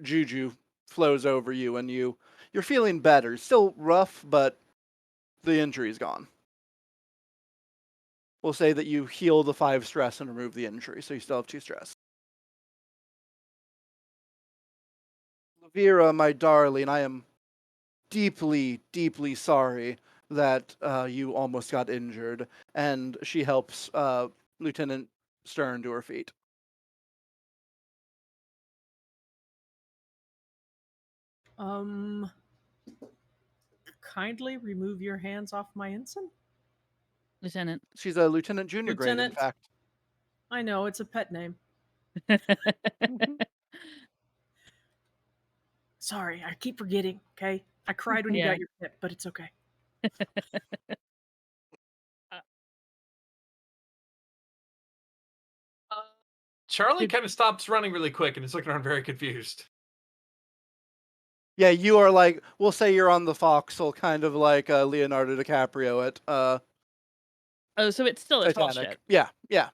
juju flows over you, and you're feeling better. Still rough, but the injury's gone. We'll say that you heal the 5 stress and remove the injury, so you still have 2 stress. Vera, my darling, I am deeply, deeply sorry that you almost got injured. And she helps Lieutenant Stern to her feet. Kindly remove your hands off my ensign? Lieutenant. She's a lieutenant junior grade, in fact. I know, it's a pet name. Sorry, I keep forgetting, okay? I cried when you got your tip, but it's okay. Charlie kind of stops running really quick and is looking around very confused. Yeah, you are like, we'll say you're on the forecastle, kind of like Leonardo DiCaprio at Oh, so it's still a tall Titanic. ship. Yeah.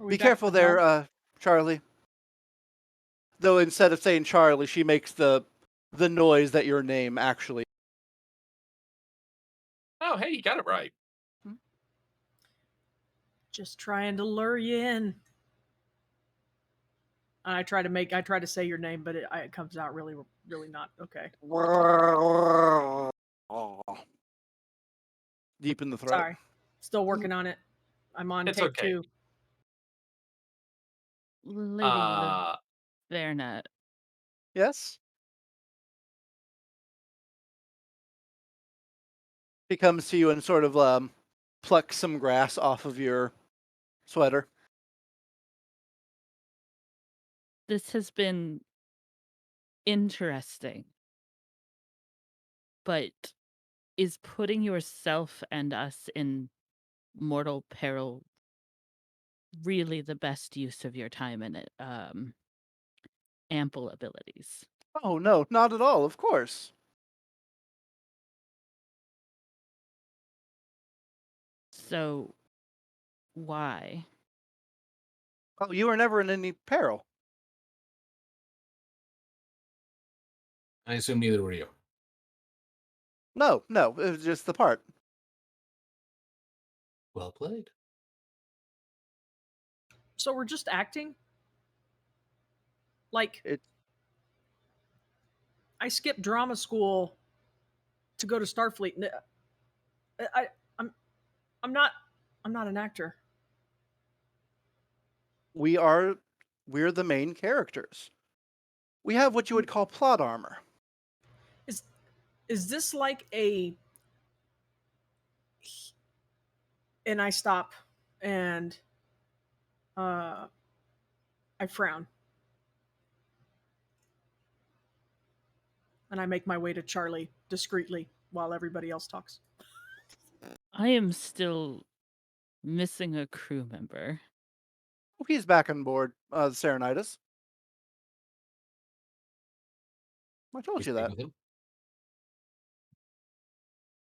Be careful there, Charlie. Though instead of saying Charlie, she makes the noise that your name actually. Oh, hey, you got it right. Just trying to lure you in. And I try to say your name, but it comes out really, really not okay. Deep in the throat. Sorry, still working on it. I'm on It's take okay. 2. Lady Uh, Laverna, Yes. He comes to you and sort of plucks some grass off of your sweater. this has been interesting, but is putting yourself and us in mortal peril really the best use of your time and ample abilities? Oh no, not at all. Of course. So, why? Oh, you were never in any peril. I assume neither were you. No, it was just the part. Well played. So we're just acting? Like, It. I skipped drama school to go to Starfleet. I'm I'm not an actor. We're the main characters. We have what you would call plot armor. Is this like a... And I stop and I frown. And I make my way to Charlie discreetly while everybody else talks. I am still missing a crew member. Oh, he's back on board the Serenitis. I told We you speak that. with him.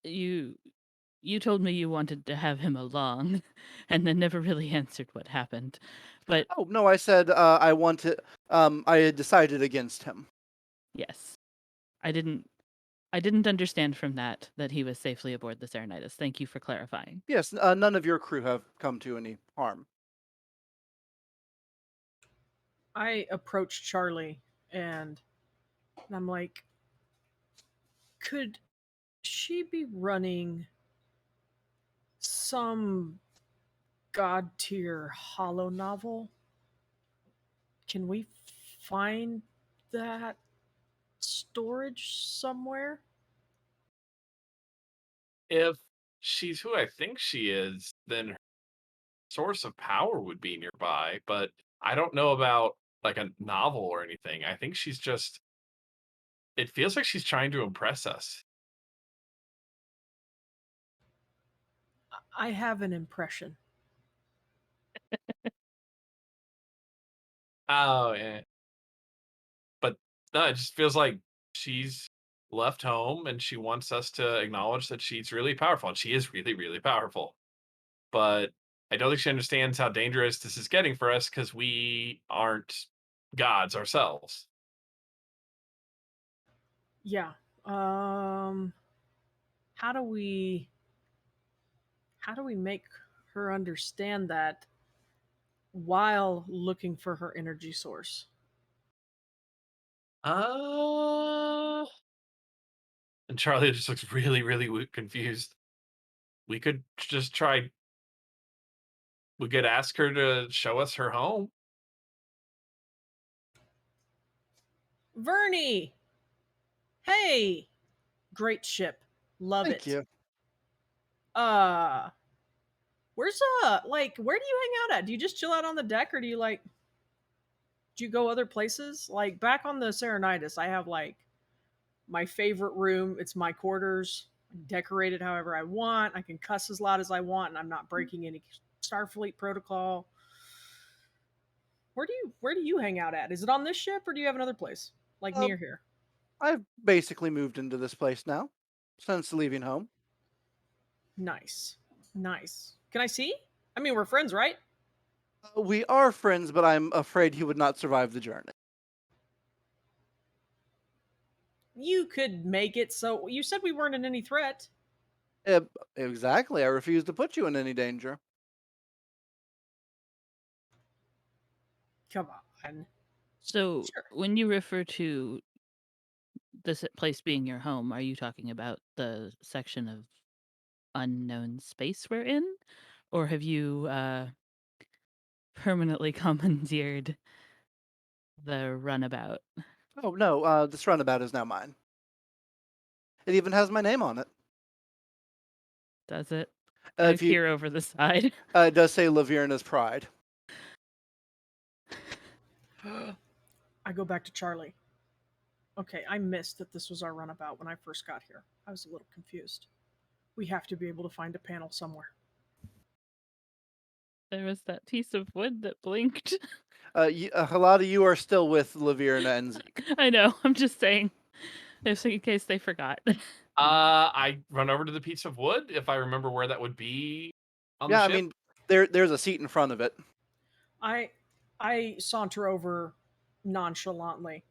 You told me you wanted to have him along, and then never really answered what happened. But Oh no, I said I wanted. I had decided against him. yes, I didn't understand from that he was safely aboard the Serenitis. Thank you for clarifying. Yes, none of your crew have come to any harm. I approach Charlie and I'm like, could she be running some god tier hollow novel? Can we find that storage somewhere? if she's who I think she is, then her source of power would be nearby. But I don't know about like a novel or anything. I think she's just. It feels like she's trying to impress us. I have an impression. Oh yeah. But no, it just feels like she's left home and she wants us to acknowledge that she's really powerful. And she is really, really powerful. But I don't think she understands how dangerous this is getting for us because we aren't gods ourselves. Yeah. How do we make her understand that while looking for her energy source? Uh and Charlie just looks really, really confused. We could just try. We could ask her to show us her home. Vernie! Hey! Great ship. Love Thank it. you. Where's where do you hang out at? Do you just chill out on the deck or do you go other places? Like back on the Serenitis, I have like my favorite room. It's my quarters. I decorate it however I want. I can cuss as loud as I want and I'm not breaking any Starfleet protocol. Where do you hang out at? Is it on this ship or do you have another place? Like Uh, near here? I've basically moved into this place now since leaving home. Nice. Nice. Can I see? I mean, we're friends, right? We are friends, but I'm afraid he would not survive the journey. You could make it so you said we weren't in any threat. Exactly. I refuse to put you in any danger. come on. So, Sure. when you refer to this place being your home, are you talking about the section of unknown space we're in? Or have you permanently commandeered the runabout? Oh, no, this runabout is now mine. It even has my name on it. Does it? I If you, peer over the side. it does say Laverna's Pride. I go back to Charlie. Okay, I missed that this was our runabout when I first got here. I was a little confused. We have to be able to find a panel somewhere. There was that piece of wood that blinked. A lot of you are still with Laverna and Zeke. I know. I'm just saying, just in case they forgot. I run over to the piece of wood if I remember where that would be on the Yeah, I ship. mean, there's a seat in front of it. I saunter over nonchalantly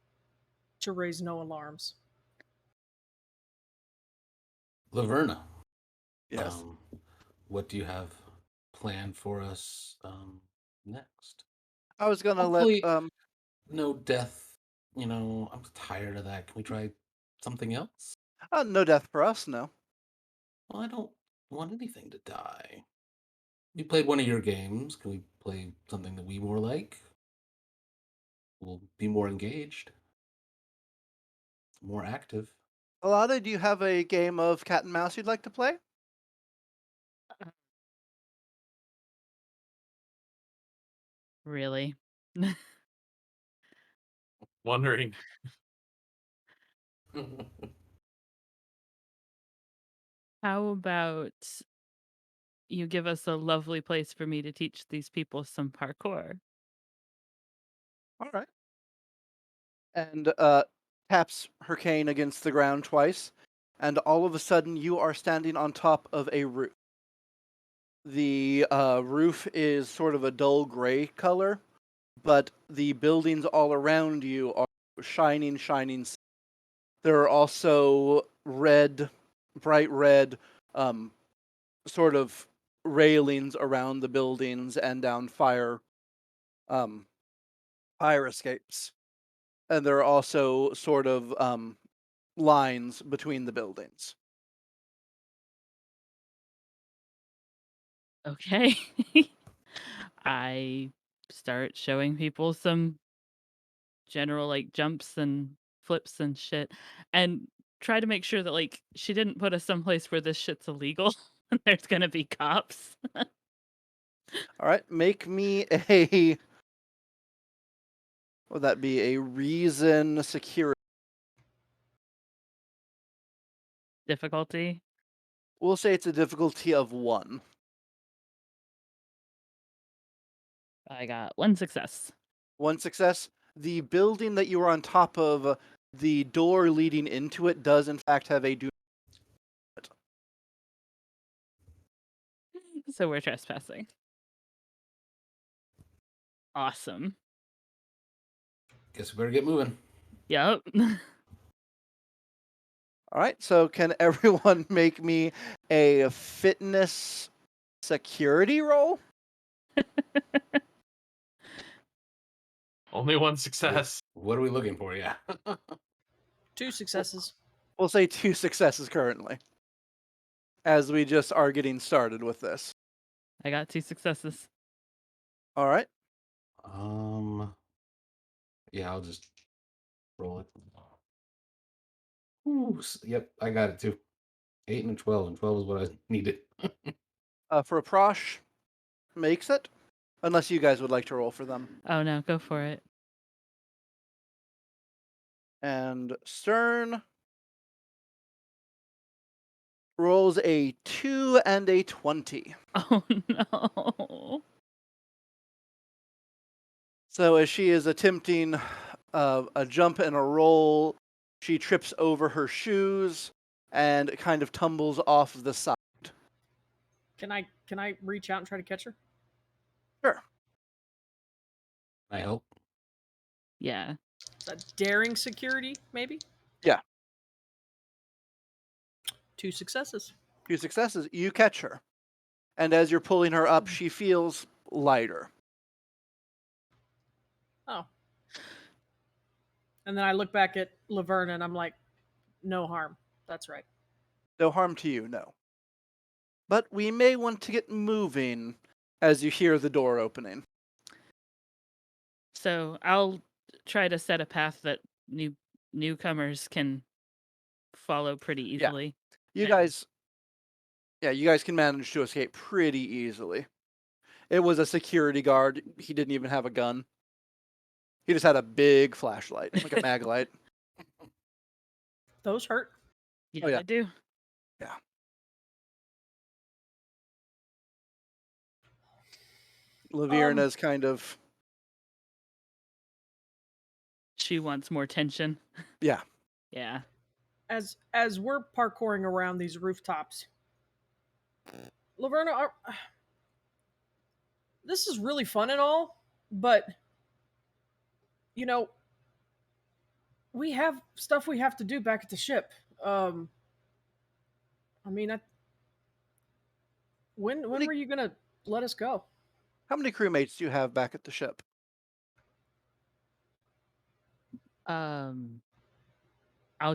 to raise no alarms. Laverna. Yes. What do you have planned for us next? I was gonna Hopefully, let no death. I'm tired of that. Can we try something else? no death for us, no. Well, I don't want anything to die. We played one of your games. Can we play something that we more like? We'll be more engaged, more active. Alada, do you have a game of cat and mouse you'd like to play? Really? Wondering. How about you give us a lovely place for me to teach these people some parkour? All right. And taps her cane against the ground twice, and all of a sudden you are standing on top of a roof. The roof is sort of a dull gray color, but the buildings all around you are shining. There are also bright red, sort of railings around the buildings and down fire escapes. And there are also sort of lines between the buildings. Okay. I start showing people some general like jumps and flips and shit, and try to make sure that like she didn't put us someplace where this shit's illegal and there's gonna be cops. All right, make me a. Would that be a reason security? Difficulty. We'll say it's a difficulty of 1. I got 1 success. 1 success. The building that you are on top of, the door leading into it does in fact have a do. So we're trespassing. Awesome. Guess we better get moving. Yep. All right, so can everyone make me a fitness security roll? Only 1 success. What are we looking for? Yeah. 2 successes. We'll say 2 successes currently, as we just are getting started with this. I got 2 successes. All right. Yeah, I'll just roll it. Ooh, yep, I got it too. 8 and 12, and 12 is what I needed. For a Prosh, makes it, unless you guys would like to roll for them. Oh no, go for it. And Stern rolls a 2 and a 20. Oh no. So as she is attempting a jump and a roll, she trips over her shoes and kind of tumbles off the side. Can I reach out and try to catch her? Sure. I help. Yeah. A daring security, maybe? Yeah. 2 successes. 2 successes. You catch her. And as you're pulling her up, she feels lighter. Oh. And then I look back at Laverna and I'm like, no harm. That's right. No harm to you, no. But we may want to get moving as you hear the door opening. So I'll try to set a path that newcomers can follow pretty easily. You guys can manage to escape pretty easily. It was a security guard. He didn't even have a gun. He just had a big flashlight, like a mag light. Those hurt. Yeah, Oh, yeah. they do. Yeah. Laverna's kind of... She wants more tension. Yeah. Yeah. As we're parkouring around these rooftops, Laverna, this is really fun and all, but you know, we have stuff we have to do back at the ship. I mean, when were you gonna let us go? How many crewmates do you have back at the ship? I'll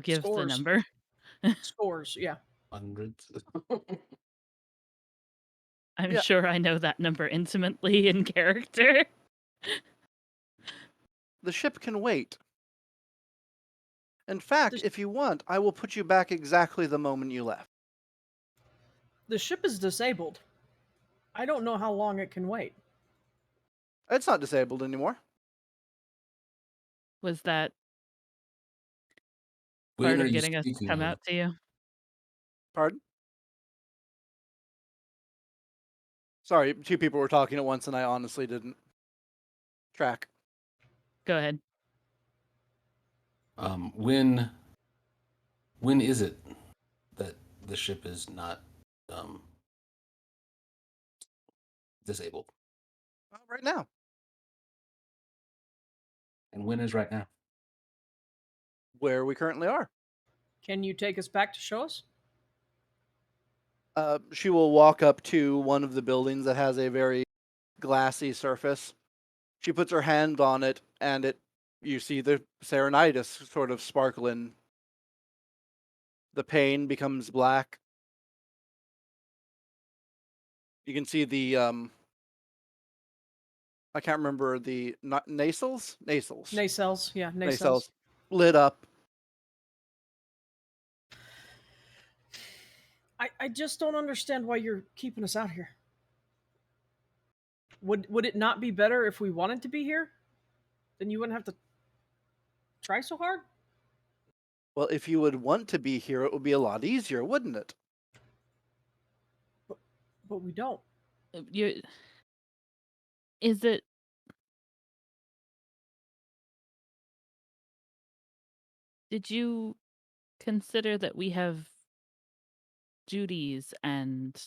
give the Scores. number. Scores, yeah. Hundreds. I'm sure I know that number intimately in character. The ship can wait. In fact, if you want, I will put you back exactly the moment you left. The ship is disabled. I don't know how long it can wait. It's not disabled anymore. Was that When part are of you getting us to speaking come of? out to you? Pardon? Sorry, two people were talking at once and I honestly didn't track. Go ahead. When is it that the ship is not disabled? Right now. And when is right now? Where we currently are. Can you take us back to show us? She will walk up to one of the buildings that has a very glassy surface. She puts her hand on it, and you see the Serenitis sort of sparkling. The pane becomes black. You can see the I can't remember the nacelles. Nacelles, yeah, Nacelles lit up. I just don't understand why you're keeping us out here. Would it not be better if we wanted to be here? Then you wouldn't have to try so hard? Well, if you would want to be here, it would be a lot easier, wouldn't it? But we don't. Is it... Did you consider that we have duties and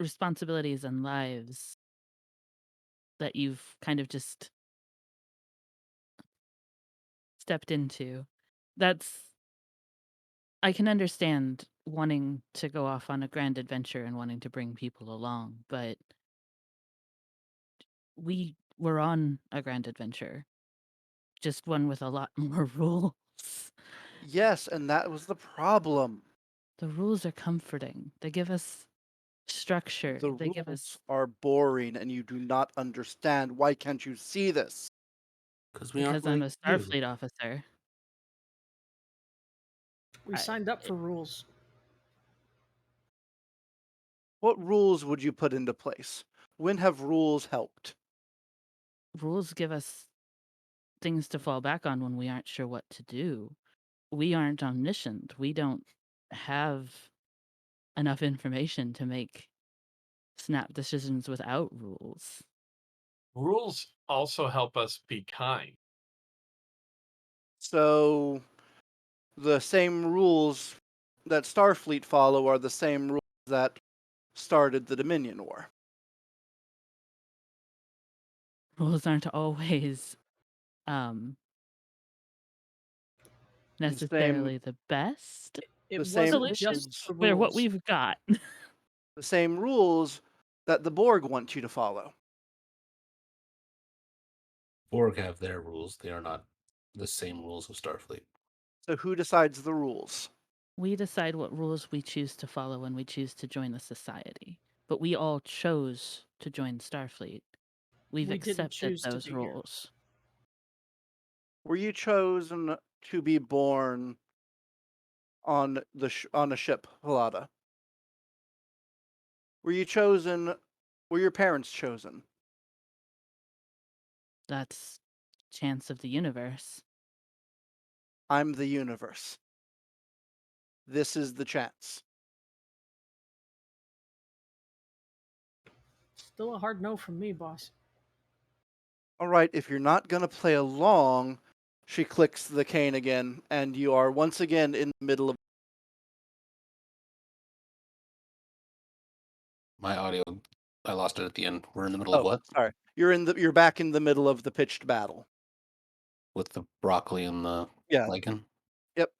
responsibilities and lives that you've kind of just stepped into? I can understand wanting to go off on a grand adventure and wanting to bring people along, but we were on a grand adventure, just one with a lot more rules. Yes, and that was the problem. The rules are comforting. They give us structure. The They give rules us... are boring, and you do not understand. Why can't you see this? Because I'm a Starfleet officer. We signed up for rules. What rules would you put into place? When have rules helped? Rules give us things to fall back on when we aren't sure what to do. We aren't omniscient. We don't have enough information to make snap decisions without rules. Rules also help us be kind. So, the same rules that Starfleet follow are the same rules that started the Dominion War. Rules aren't always necessarily the best. It the same wasn't just the They're what rules. we've got. The same rules that the Borg want you to follow. Borg have their rules. They are not the same rules of Starfleet. So who decides the rules? We decide what rules we choose to follow when we choose to join the society. But we all chose to join Starfleet. We've We didn't accepted choose to those be here. rules. Were you chosen to be born on on a ship, Halada? Were you chosen? Were your parents chosen? That's chance of the universe. I'm the universe. This is the chance. Still a hard no from me, boss. All right, if you're not going to play along, she clicks the cane again, and you are once again in the middle of. My audio, I lost it at the end. We're in the middle of what? Sorry. You're back in the middle of the pitched battle. With the broccoli and the lichen? Yep.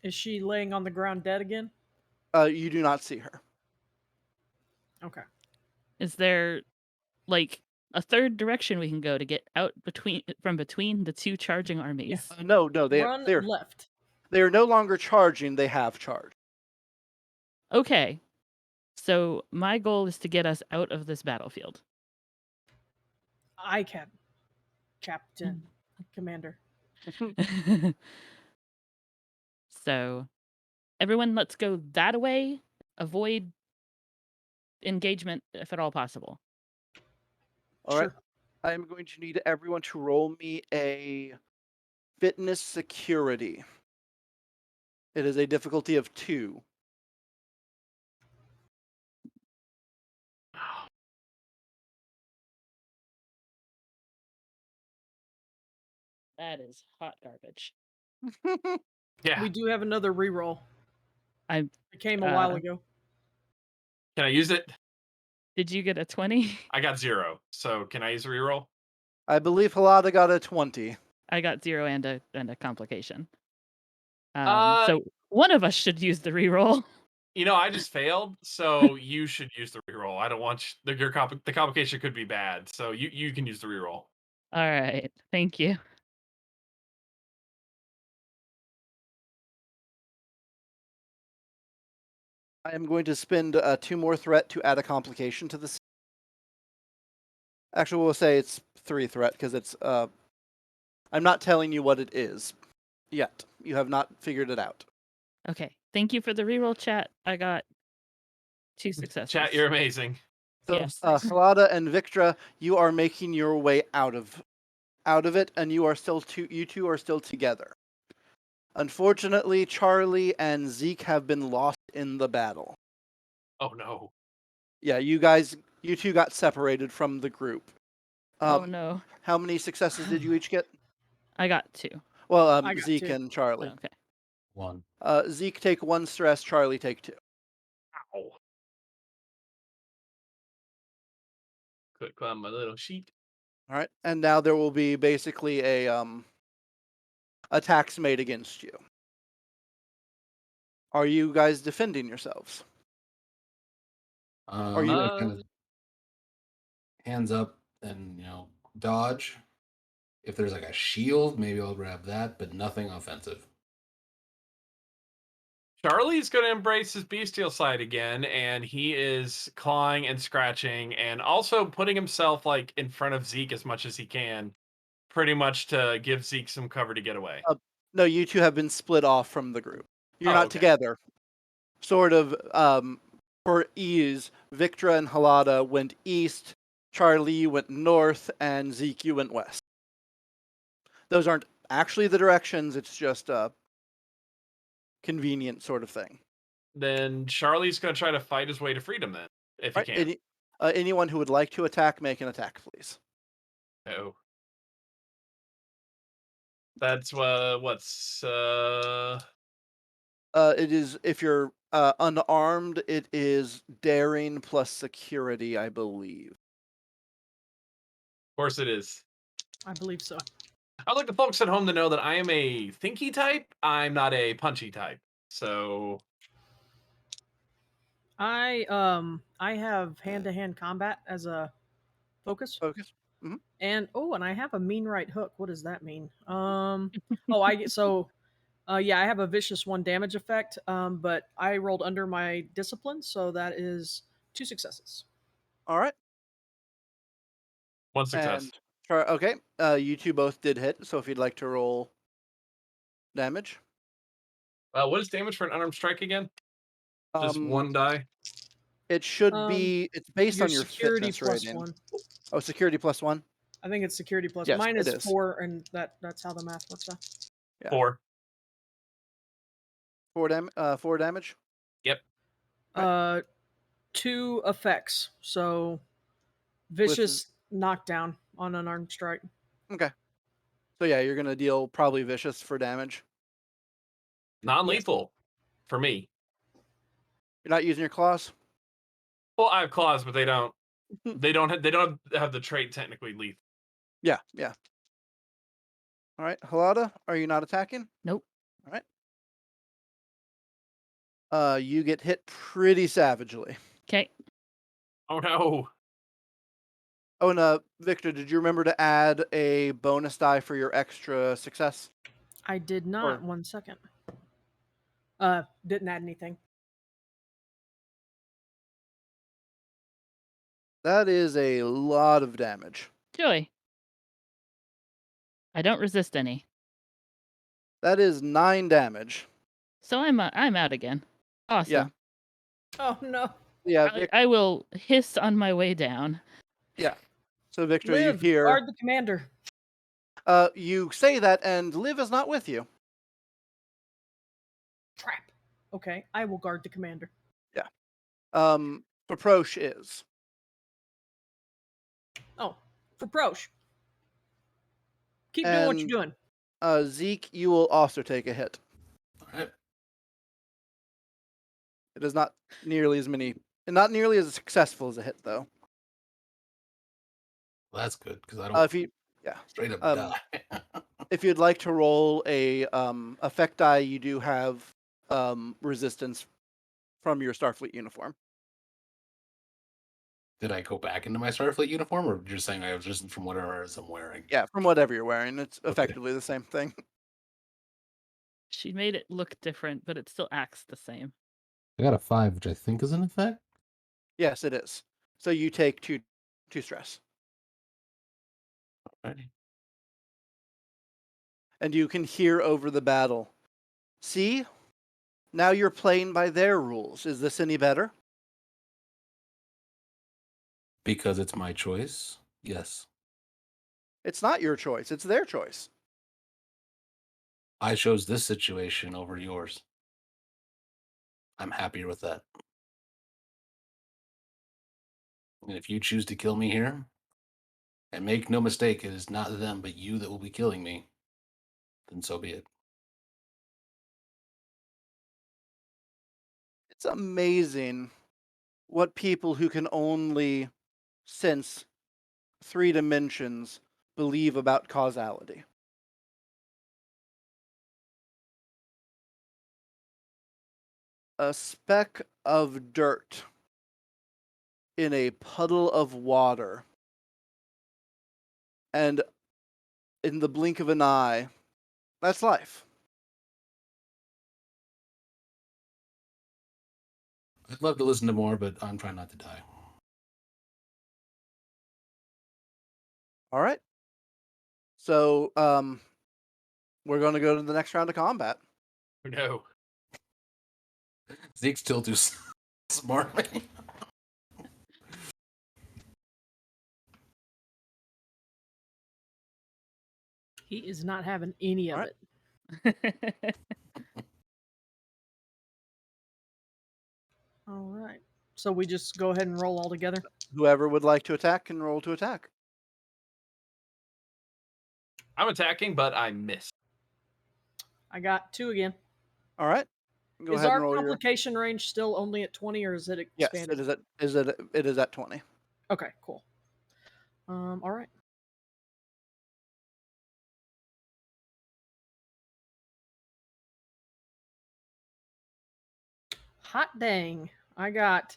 Is she laying on the ground dead again? You do not see her. Okay. Is there like a third direction we can go to get out from between the two charging armies? Yes. No, they're left. They are no longer charging. They have charged. Okay. So my goal is to get us out of this battlefield. I can. Captain. Commander. So everyone, let's go that way. Avoid engagement if at all possible. All right. I am going to need everyone to roll me a fitness security. It is a difficulty of 2. That is hot garbage. Yeah. We do have another reroll. It came a while ago. Can I use it? Did you get a 20? I got 0. So can I use a reroll? I believe Halada got a 20. I got 0 and a complication. So one of us should use the reroll. You know, I just failed, so you should use the reroll. I don't want the complication could be bad, so you can use the reroll. All right, thank you. I am going to spend 2 more threat to add a complication to this. Actually, we'll say it's 3 threat because it's. I'm not telling you what it is yet. You have not figured it out. Okay, thank you for the reroll, chat. I got 2 successes. Chat, you're amazing. So, Yes. Halada and Victra, you are making your way out of it, and you two are still together. Unfortunately, Charlie and Zeke have been lost in the battle. Oh no. Yeah, you two got separated from the group. Oh no. How many successes did you each get? I got 2. Well, I got Zeke 2. and Charlie. Okay. 1. Zeke take 1 stress, Charlie take 2. Ow. Click on my little sheet. All right, and now there will be basically a attacks made against you. Are you guys defending yourselves? Are you kind of hands up and dodge? If there's like a shield, maybe I'll grab that, but nothing offensive. Charlie's going to embrace his bestial side again, and he is clawing and scratching and also putting himself like in front of Zeke as much as he can, pretty much to give Zeke some cover to get away. No, you two have been split off from the group. You're not okay. together. Sort of, for ease, Victra and Halada went east, Charlie, you went north, and Zeke, you went west. Those aren't actually the directions, it's just a convenient sort of thing. Then Charlie's going to try to fight his way to freedom then, if he can. Anyone who would like to attack, make an attack, please. Oh. That's what's it is, if you're unarmed, it is daring plus security, I believe. Of course it is. I believe so. I'd like the folks at home to know that I am a thinky type. I'm not a punchy type. So I have hand-to-hand combat as a focus. Mhm. And and I have a mean right hook. What does that mean? I get yeah, I have a vicious 1 damage effect. But I rolled under my discipline, so that is 2 successes. All right. 1 success. And okay, you two both did hit. So if you'd like to roll damage, What is damage for an unarmed strike again? Just 1 die? it should be. It's based Your on your security fitness plus rating. 1. Oh, security +1. I think it's security plus. Yes, Mine it is is. 4, and that's how the math works out. Yeah. 4. 4 damage. Yep. 2 effects. So vicious knockdown on unarmed strike. Okay. So yeah, you're gonna deal probably vicious for damage. Non-lethal for me. You're not using your claws. Well, I have claws, but they don't have the trait technically lethal. Yeah. All right, Halada, are you not attacking? Nope. All right. You get hit pretty savagely. Okay. Oh no. Oh, and Victor, did you remember to add a bonus die for your extra success? I did not. Or- 1 second. Didn't add anything. That is a lot of damage. Joy. I don't resist any. That is 9 damage. So I'm out again. Awesome. Oh no. Yeah. I will hiss on my way down. Yeah. So Victor, Liv, you hear. guard the commander. You say that, and Liv is not with you. Crap. Okay, I will guard the commander. Yeah. Proprosh is. Oh, for Prosh. Keep doing what you're doing. Zeke, you will also take a hit. All right. It is not nearly as successful as a hit, though. Well, that's good because I don't straight up die. If you'd like to roll a effect die, you do have resistance from your Starfleet uniform. Did I go back into my Starfleet uniform, or you're saying I was resistant from whatever I'm wearing? Yeah, from whatever you're wearing. It's effectively the same thing. She made it look different, but it still acts the same. I got a 5, which I think is an effect. Yes, it is. So you take two stress. Alrighty. And you can hear over the battle. See? Now you're playing by their rules. Is this any better? Because it's my choice. Yes. It's not your choice. It's their choice. I chose this situation over yours. I'm happier with that. And if you choose to kill me here, and make no mistake, it is not them but you that will be killing me, then so be it. It's amazing what people who can only sense 3 dimensions believe about causality. A speck of dirt in a puddle of water, and in the blink of an eye, that's life. I'd love to listen to more, but I'm trying not to die. All right. So, we're going to go to the next round of combat. No. Zeke's still too smart. He is not having any of it. All right. So we just go ahead and roll all together? Whoever would like to attack can roll to attack. I'm attacking, but I miss. I got 2 again. All right. Go Is ahead and our roll complication range still only at 20, or is it expanded? Yes, it is at 20. Okay, cool. All right. Hot dang. I got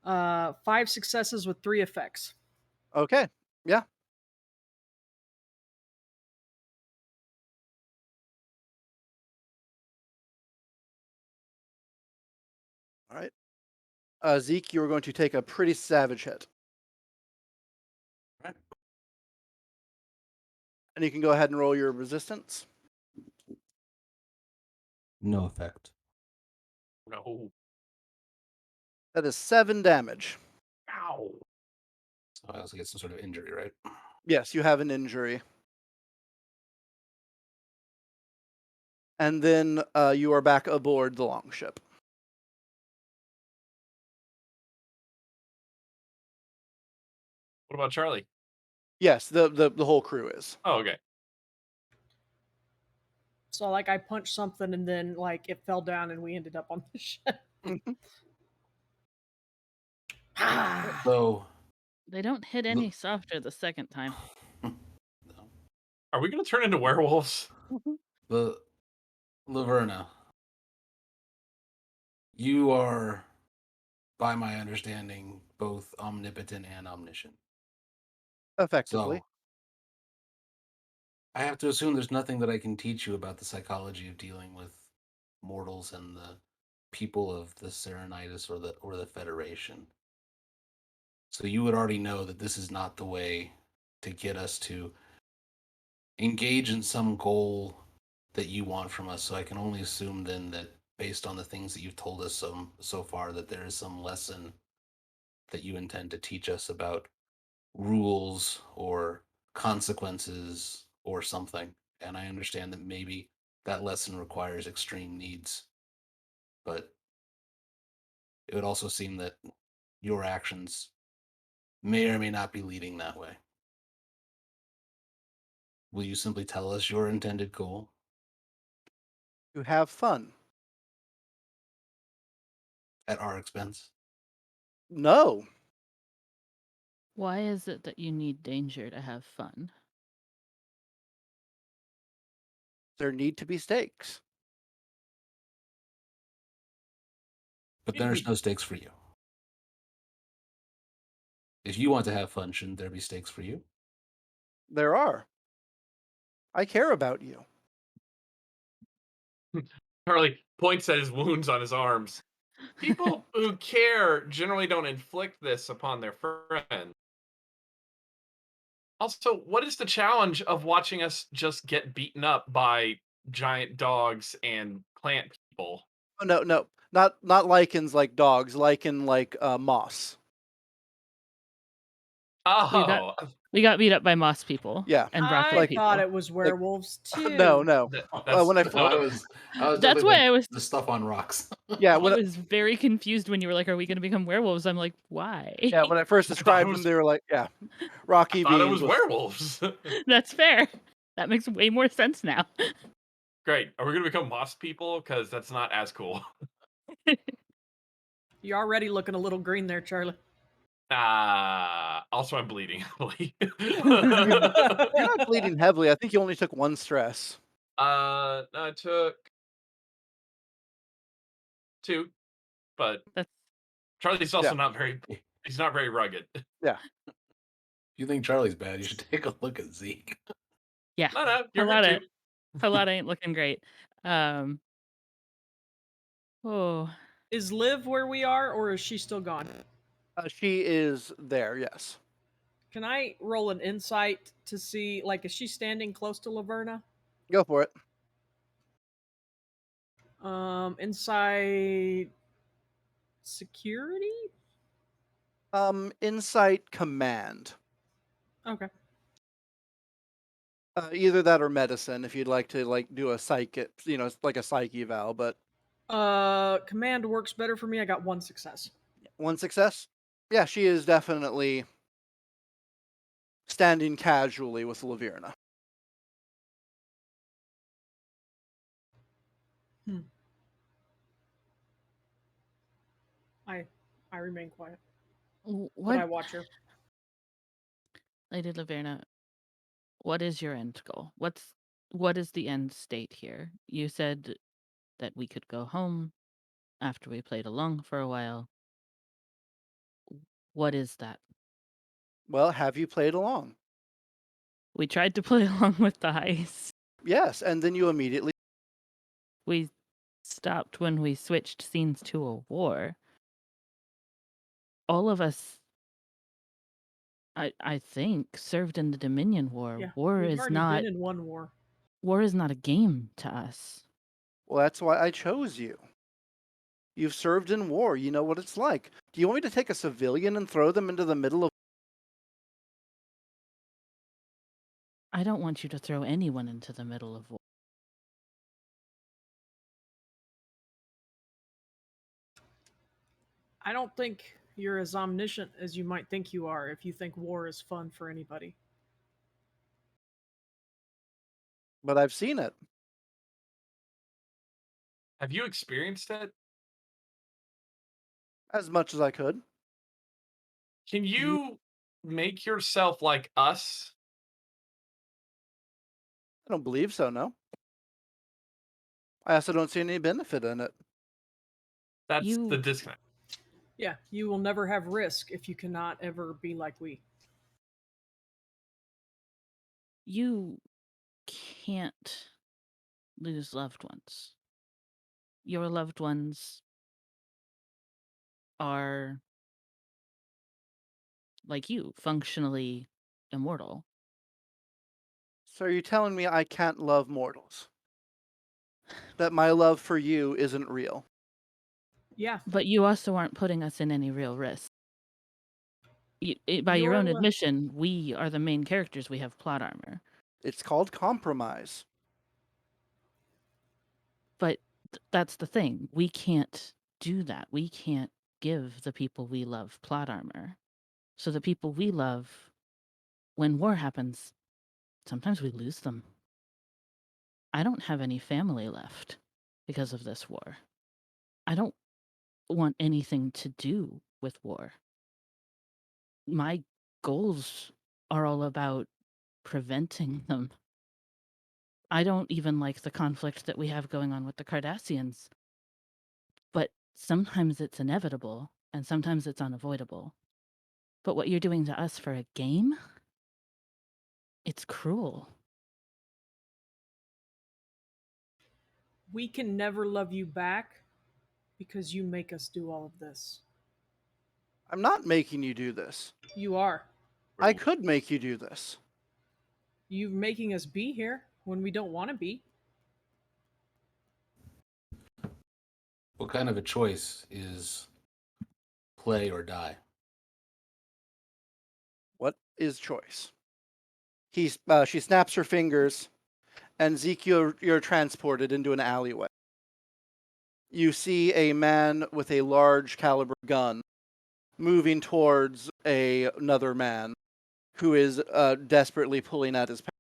5 successes with 3 effects. Okay. Yeah. All right. Zeke, you are going to take a pretty savage hit. Right. And you can go ahead and roll your resistance. No effect. No. That is 7 damage. Ow. So I also get some sort of injury, right? Yes, you have an injury. And then you are back aboard the longship. What about Charlie? Yes, the whole crew is. Oh, okay. So like I punched something and then like it fell down and we ended up on the ship. So They don't hit any softer the second time. Are we going to turn into werewolves? the Laverna, you are, by my understanding, both omnipotent and omniscient. Effectively. So I have to assume there's nothing that I can teach you about the psychology of dealing with mortals and the people of the Serenitis or the Federation. So you would already know that this is not the way to get us to engage in some goal that you want from us. So I can only assume then that based on the things that you've told us so far, that there is some lesson that you intend to teach us about rules or consequences or something. And I understand that maybe that lesson requires extreme needs, but it would also seem that your actions may or may not be leading that way. Will you simply tell us your intended goal? To have fun. At our expense? No. Why is it that you need danger to have fun? There need to be stakes. But there's no stakes for you. If you want to have fun, shouldn't there be stakes for you? There are. I care about you. Charlie points at his wounds on his arms. People who care generally don't inflict this upon their friends. Also, what is the challenge of watching us just get beaten up by giant dogs and plant people? Oh, no. Not lichens like dogs, lichen like moss. Oh, We got beat up by moss people. Yeah. And I rocket people. thought it was werewolves too. No. that's When I No, I was That's why I was the stuff on rocks. yeah, I when was very confused when you were like, "Are we going to become werewolves?" I'm like, "Why?" yeah, when I first described them, they were like, yeah, rocky I thought it beans. was werewolves. That's fair. That makes way more sense now. Great. Are we going to become moss people? Because that's not as cool. You're already looking a little green there, Charlie. Also, I'm bleeding heavily. You're not bleeding heavily. I think you only took 1 stress. I took 2, but That's Charlie's also Yeah. not very. He's not very rugged. Yeah. If you think Charlie's bad, you should take a look at Zeke. yeah. No, you're good too. Halada ain't looking great. Oh, Is Liv where we are, or is she still gone? She is there, yes. Can I roll an insight to see, like, is she standing close to Laverna? Go for it. Insight security? Insight command. Okay. Either that or medicine if you'd like to do a psych, it's like a psych eval, but Command works better for me. I got 1 success. 1 success? Yeah, she is definitely standing casually with Laverna. I remain quiet. what, But I watch her. Lady Laverna? What is your end goal? What is the end state here? You said that we could go home after we played along for a while. What is that? Well, have you played along? We tried to play along with the heist. Yes, and then you immediately. We stopped when we switched scenes to a war. All of us, I think, served in the Dominion War. Yeah, War we've is already not been in one war. a game to us. Well, that's why I chose you. You've served in war. You know what it's like. Do you want me to take a civilian and throw them into the middle of... I don't want you to throw anyone into the middle of war. I don't think you're as omniscient as you might think you are if you think war is fun for anybody. But I've seen it. Have you experienced it? As much as I could. Can you make yourself like us? I don't believe so, no. I also don't see any benefit in it. That's the disconnect. Yeah, you will never have risk if you cannot ever be like we. You can't lose loved ones. Your loved ones are, like you, functionally immortal. So are you telling me I can't love mortals? That my love for you isn't real? Yeah. But you also aren't putting us in any real risk. By your own admission, we are the main characters. We have plot armor. It's called compromise. But that's the thing. We can't do that. We can't give the people we love plot armor. So the people we love, when war happens, sometimes we lose them. I don't have any family left because of this war. I don't want anything to do with war. My goals are all about preventing them. I don't even like the conflict that we have going on with the Cardassians. But sometimes it's inevitable, and sometimes it's unavoidable. But what you're doing to us for a game? It's cruel. We can never love you back because you make us do all of this. I'm not making you do this. You are. I could make you do this. You making us be here when we don't want to be. What kind of a choice is play or die? What is choice? She snaps her fingers, and Zeke, you're transported into an alleyway. You see a man with a large caliber gun moving towards another man who is desperately pulling at his pants,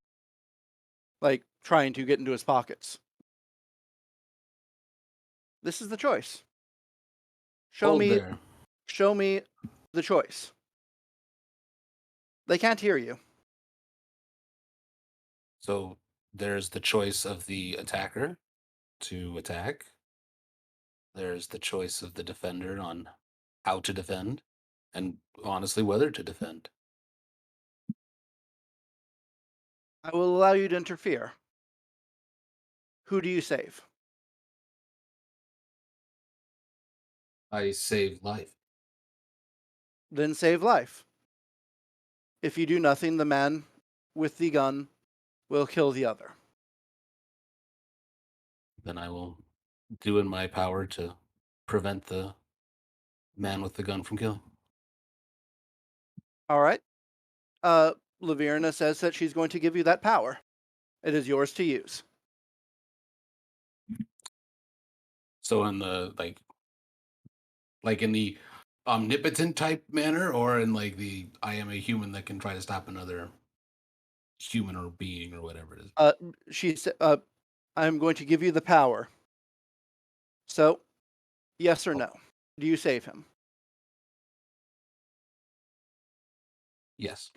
like trying to get into his pockets. This is the choice. Show me the choice. They can't hear you. So there's the choice of the attacker to attack. There's the choice of the defender on how to defend, and honestly, whether to defend. I will allow you to interfere. Who do you save? I save life. Then save life. If you do nothing, the man with the gun will kill the other. Then I will do in my power to prevent the man with the gun from killing. All right. Laverna says that she's going to give you that power. It is yours to use. So in the like in the omnipotent type manner, or in like the I am a human that can try to stop another human or being or whatever it is. She said, I'm going to give you the power. So, yes or no? Do you save him? Yes.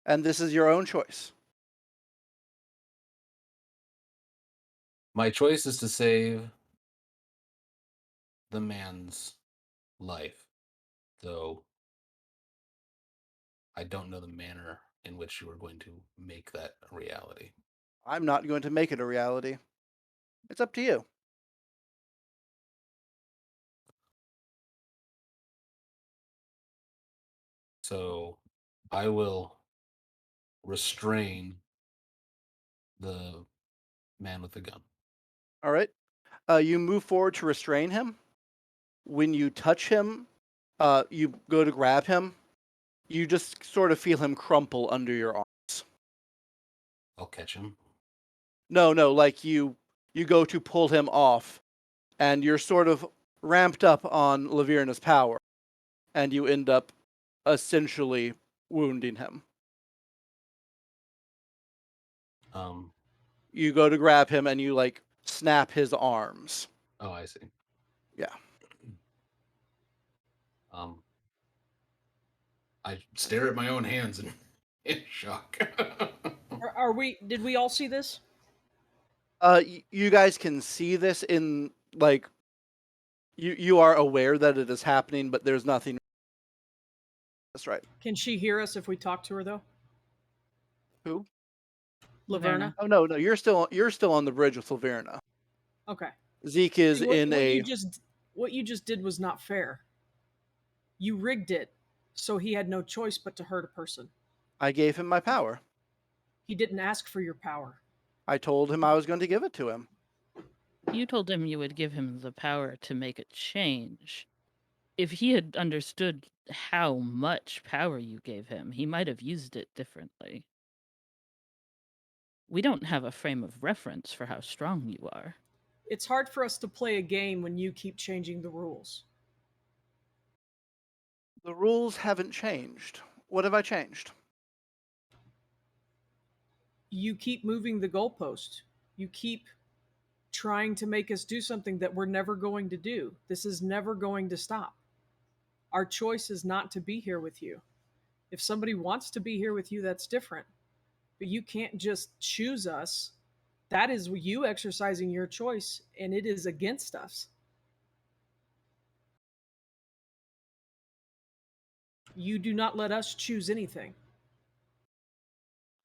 And this is your own choice. My choice is to save the man's life, though I don't know the manner in which you are going to make that a reality. I'm not going to make it a reality. It's up to you. So I will restrain the man with the gun. All right. You move forward to restrain him. When you touch him, you go to grab him. You just sort of feel him crumple under your arms. I'll catch him. No, like you go to pull him off, and you're sort of ramped up on Laverna's power, and you end up essentially wounding him. You go to grab him, and you like snap his arms. Oh, I see. Yeah. I stare at my own hands in shock. Are we? Did we all see this? You guys can see this in like you are aware that it is happening, but there's nothing. That's right. Can she hear us if we talk to her though? Who? Laverna. Oh no, you're still on the bridge with Laverna. Okay. Zeke is See, what, in what a. what you just did was not fair. You rigged it so he had no choice but to hurt a person. I gave him my power. He didn't ask for your power. I told him I was going to give it to him. You told him you would give him the power to make a change. If he had understood how much power you gave him, he might have used it differently. We don't have a frame of reference for how strong you are. It's hard for us to play a game when you keep changing the rules. The rules haven't changed. What have I changed? You keep moving the goalpost. You keep trying to make us do something that we're never going to do. This is never going to stop. Our choice is not to be here with you. If somebody wants to be here with you, that's different. But you can't just choose us. That is you exercising your choice, and it is against us. You do not let us choose anything.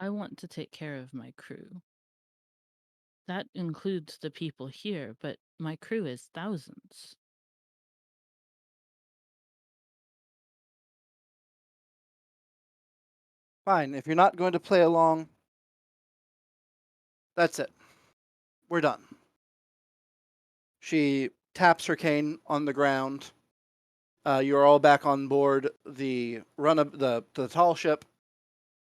I want to take care of my crew. That includes the people here, but my crew is thousands. Fine, if you're not going to play along, that's it. We're done. She taps her cane on the ground. You're all back on board the the tall ship,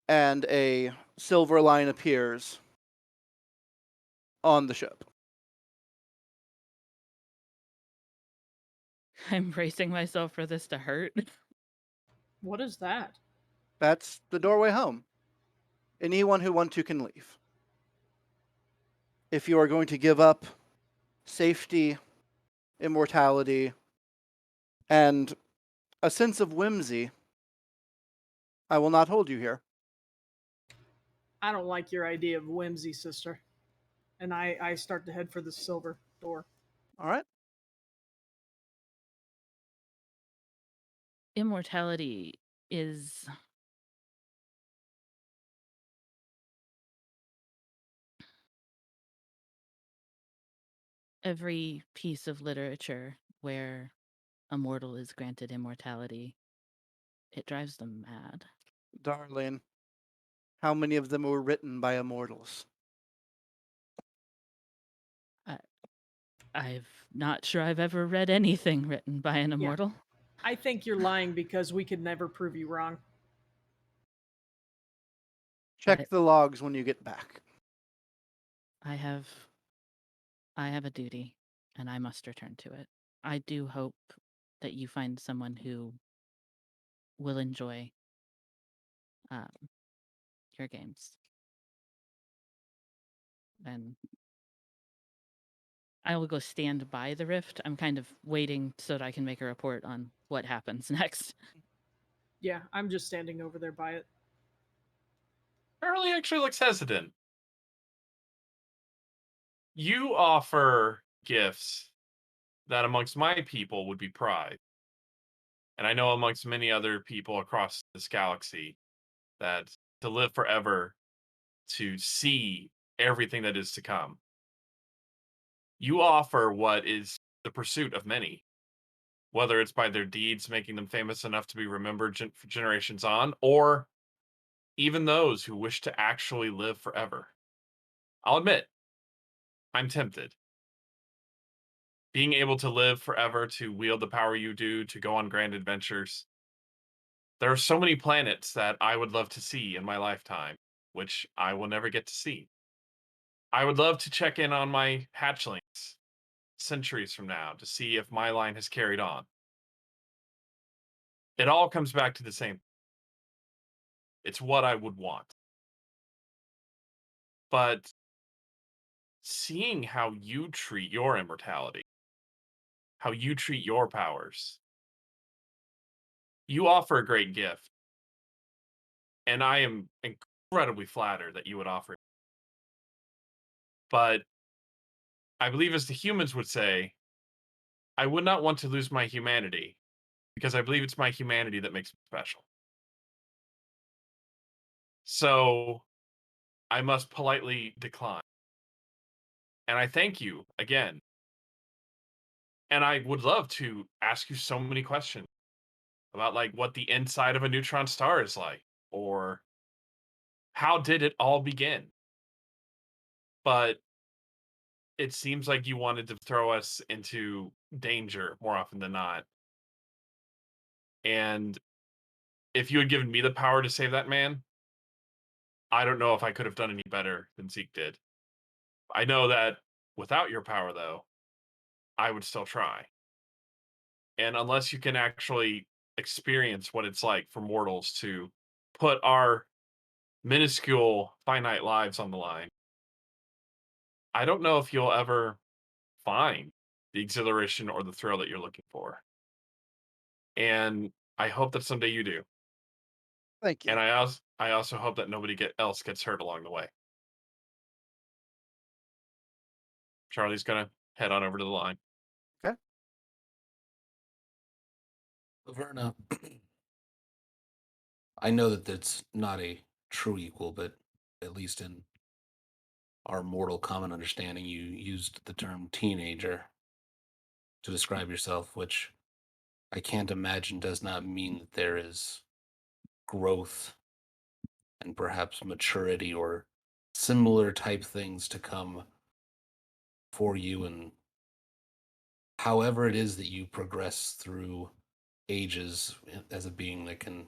and a silver line appears on the ship. I'm bracing myself for this to hurt. What is that? That's the doorway home. Anyone who wants to can leave. If you are going to give up safety, immortality, and a sense of whimsy, I will not hold you here. I don't like your idea of whimsy, sister. And I start to head for the silver door. All right. Immortality is every piece of literature where a mortal is granted immortality. It drives them mad. Darling, how many of them were written by immortals? I'm not sure I've ever read anything written by an immortal. I think you're lying because we could never prove you wrong. Check the logs when you get back. I have a duty, and I must return to it. I do hope that you find someone who will enjoy your games. And I will go stand by the rift. I'm kind of waiting so that I can make a report on what happens next. Yeah, I'm just standing over there by it. Charlie actually looks hesitant. You offer gifts that amongst my people would be pride. And I know amongst many other people across this galaxy that to live forever, to see everything that is to come. You offer what is the pursuit of many. whether it's by their deeds making them famous enough to be remembered for generations on, or even those who wish to actually live forever. I'll admit, I'm tempted. Being able to live forever, to wield the power you do, to go on grand adventures. There are so many planets that I would love to see in my lifetime, which I will never get to see. I would love to check in on my hatchlings centuries from now to see if my line has carried on. It all comes back to the same. It's what I would want. But seeing how you treat your immortality, how you treat your powers, you offer a great gift. And I am incredibly flattered that you would offer it. But I believe, as the humans would say, I would not want to lose my humanity, because I believe it's my humanity that makes me special. So I must politely decline. And I thank you again. And I would love to ask you so many questions about, like, what the inside of a neutron star is like, or how did it all begin? But it seems like you wanted to throw us into danger more often than not. And if you had given me the power to save that man, I don't know if I could have done any better than Zeke did. I know that without your power, though, I would still try. And unless you can actually experience what it's like for mortals to put our minuscule, finite lives on the line, I don't know if you'll ever find the exhilaration or the thrill that you're looking for. And I hope that someday you do. Thank you. And I also hope that nobody else gets hurt along the way. Charlie's gonna head on over to the line. Okay. Laverna, I know that that's not a true equal, but at least in our mortal common understanding, you used the term teenager to describe yourself, which I can't imagine does not mean that there is growth and perhaps maturity or similar type things to come for you, and however it is that you progress through ages as a being that can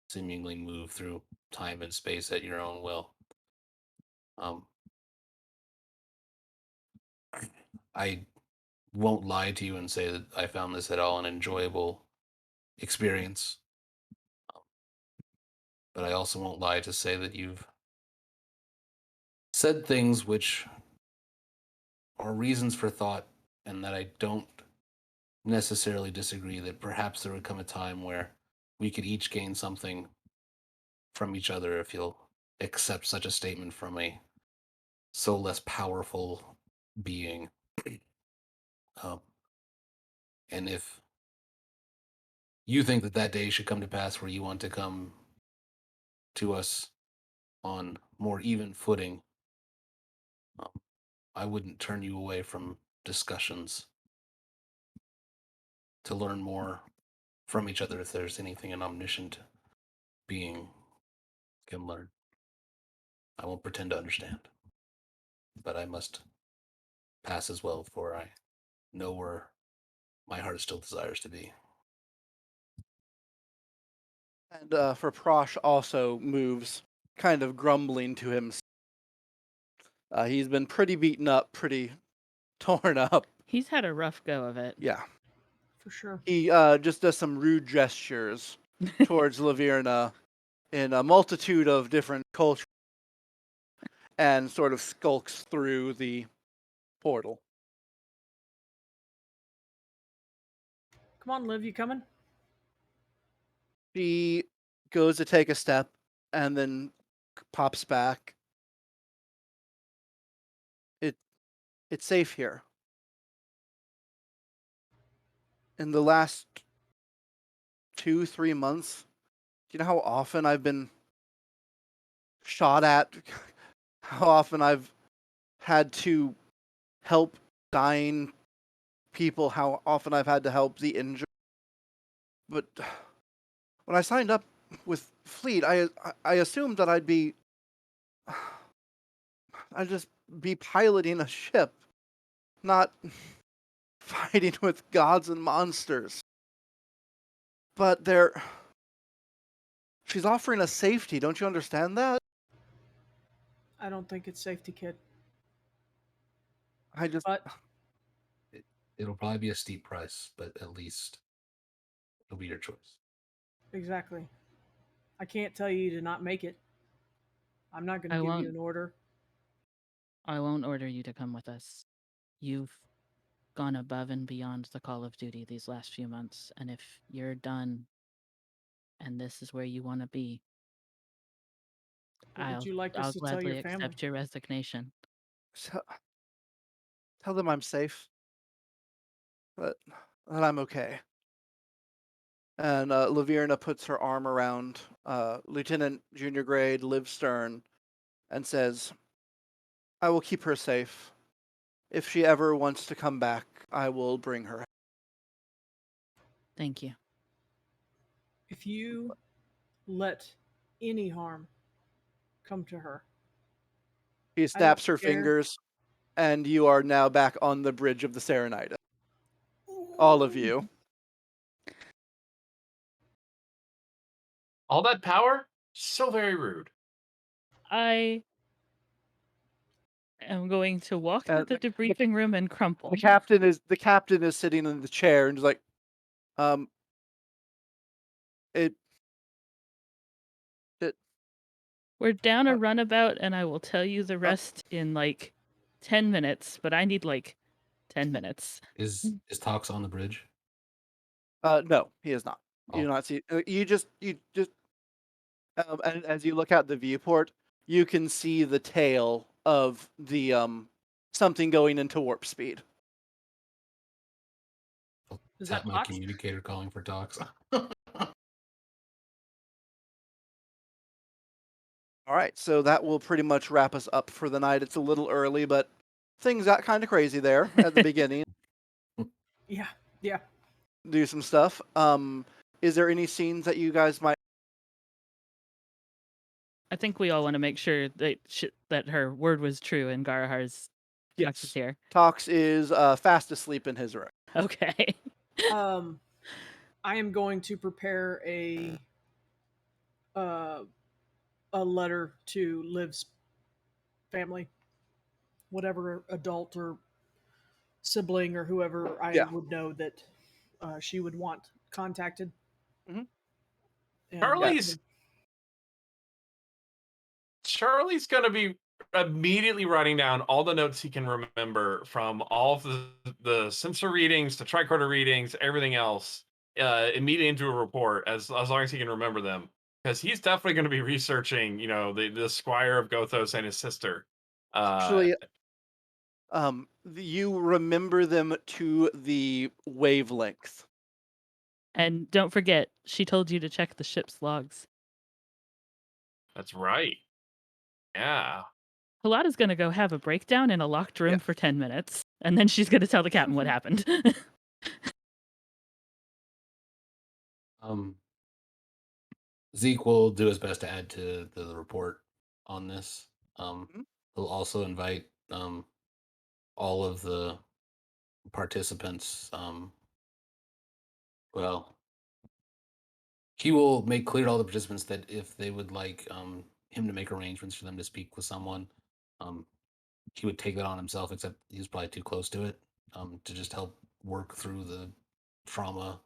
seemingly move through time and space at your own will. I won't lie to you and say that I found this at all an enjoyable experience, but I also won't lie to say that you've said things which are reasons for thought, and that I don't necessarily disagree that perhaps there would come a time where we could each gain something from each other, if you'll accept such a statement from a so less powerful being. um, and if you think that that day should come to pass where you want to come to us on more even footing, um, I wouldn't turn you away from discussions to learn more from each other if there's anything an omniscient being can learn. I won't pretend to understand, but I must pass as well, for I know where my heart still desires to be. And for Prosh also moves, kind of grumbling to him. He's been pretty beaten up, pretty torn up. He's had a rough go of it. Yeah. For sure. He just does some rude gestures towards Laverna in a multitude of different cultures and sort of skulks through the portal. Come on, Liv, you coming? She goes to take a step and then pops back. It's safe here. In the last 2-3 months, do you know how often I've been shot at? How often I've had to help dying people? How often I've had to help the injured? But when I signed up with Fleet, I assumed that I'd just be piloting a ship, not fighting with gods and monsters. But she's offering us safety. Don't you understand that? I don't think it's safety, kid. But It'll probably be a steep price, but at least it'll be your choice. Exactly. I can't tell you to not make it. I'm not going to give you an order. I won't order you to come with us. You've gone above and beyond the call of duty these last few months, and if you're done and this is where you want to be, What would you like us to tell gladly your family? accept your resignation. Tell them I'm safe, but that I'm okay. And Laverna puts her arm around Lieutenant Junior Grade Liv Stern and says, I will keep her safe. If she ever wants to come back, I will bring her. Thank you. If you let any harm come to her, She snaps her fingers, and you are now back on the bridge of the Serenita. All of you. All that power? So very rude. I am going to walk to the debriefing room and crumple. The captain is sitting in the chair and is like, We're down a runabout, and I will tell you the rest in like 10 minutes, but I need like 10 minutes. Is Toxx on the bridge? No, he is not. You do not see. You just. And as you look out the viewport, you can see the tail of the something going into warp speed. Is that my communicator calling for Toxx? All right, so that will pretty much wrap us up for the night. It's a little early, but things got kind of crazy there at the beginning. Yeah. Do some stuff. Is there any scenes that you guys might? I think we all want to make sure that her word was true and Garahar's Toxx is here. Toxx is fast asleep in his room. Okay. I am going to prepare a letter to Liv's family, whatever adult or sibling or whoever I would know that she would want contacted. Mm-hmm. Charlie's going to be immediately writing down all the notes he can remember from all of the sensor readings, the tricorder readings, everything else, immediately into a report as long as he can remember them. Because he's definitely going to be researching, the Squire of Gothos and his sister. Actually, you remember them to the wavelength. And don't forget, she told you to check the ship's logs. That's right. Yeah. Halada's going to go have a breakdown in a locked room for 10 minutes, and then she's going to tell the captain what happened. Zeke will do his best to add to the report on this. He'll also invite all of the participants. He will make clear to all the participants that if they would like him to make arrangements for them to speak with someone, he would take that on himself, except he's probably too close to it, to just help work through the trauma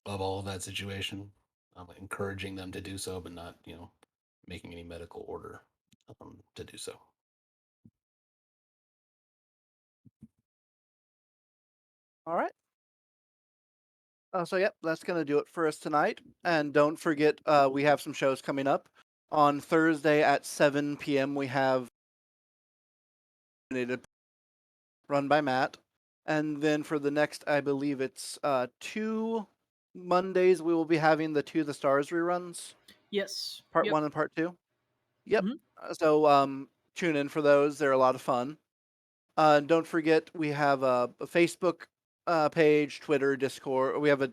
of all of that situation, encouraging them to do so, but not, making any medical order to do so. All right. So, yep, that's going to do it for us tonight. And don't forget, we have some shows coming up. On Thursday at 7 p.m., we have run by Matt. And then for the next, I believe it's 2 Mondays, we will be having the To the Stars reruns. Yes. Part 1 and Part 2. Yep. So tune in for those. They're a lot of fun. Don't forget, we have a Facebook page, Twitter, Discord. We have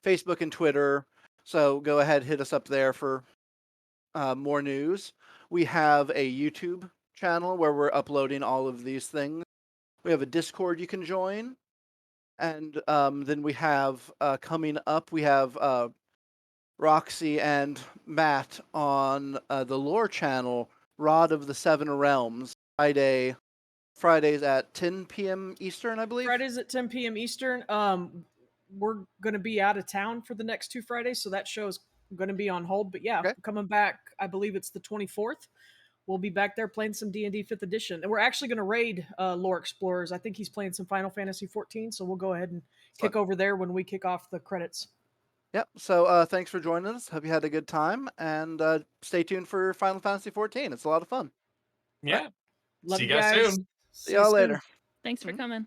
Facebook and Twitter. So go ahead, hit us up there for more news. We have a YouTube channel where we're uploading all of these things. We have a Discord you can join. And then we have coming up, we have Roxy and Matt on the Lore channel, Rod of the Seven Realms, Fridays at 10 p.m. Eastern, I believe. Fridays at 10 p.m. Eastern. We're going to be out of town for the next 2 Fridays, so that show's going to be on hold. But yeah, Okay. coming back, I believe it's the 24th. We'll be back there playing some D&D 5th edition. And we're actually going to raid Lore Explorers. I think he's playing some Final Fantasy 14, so we'll go ahead and kick over there when we kick off the credits. Yep. So thanks for joining us. Hope you had a good time, and stay tuned for Final Fantasy 14. It's a lot of fun. Yeah. Love See you you guys soon. See y'all later. Thanks for coming.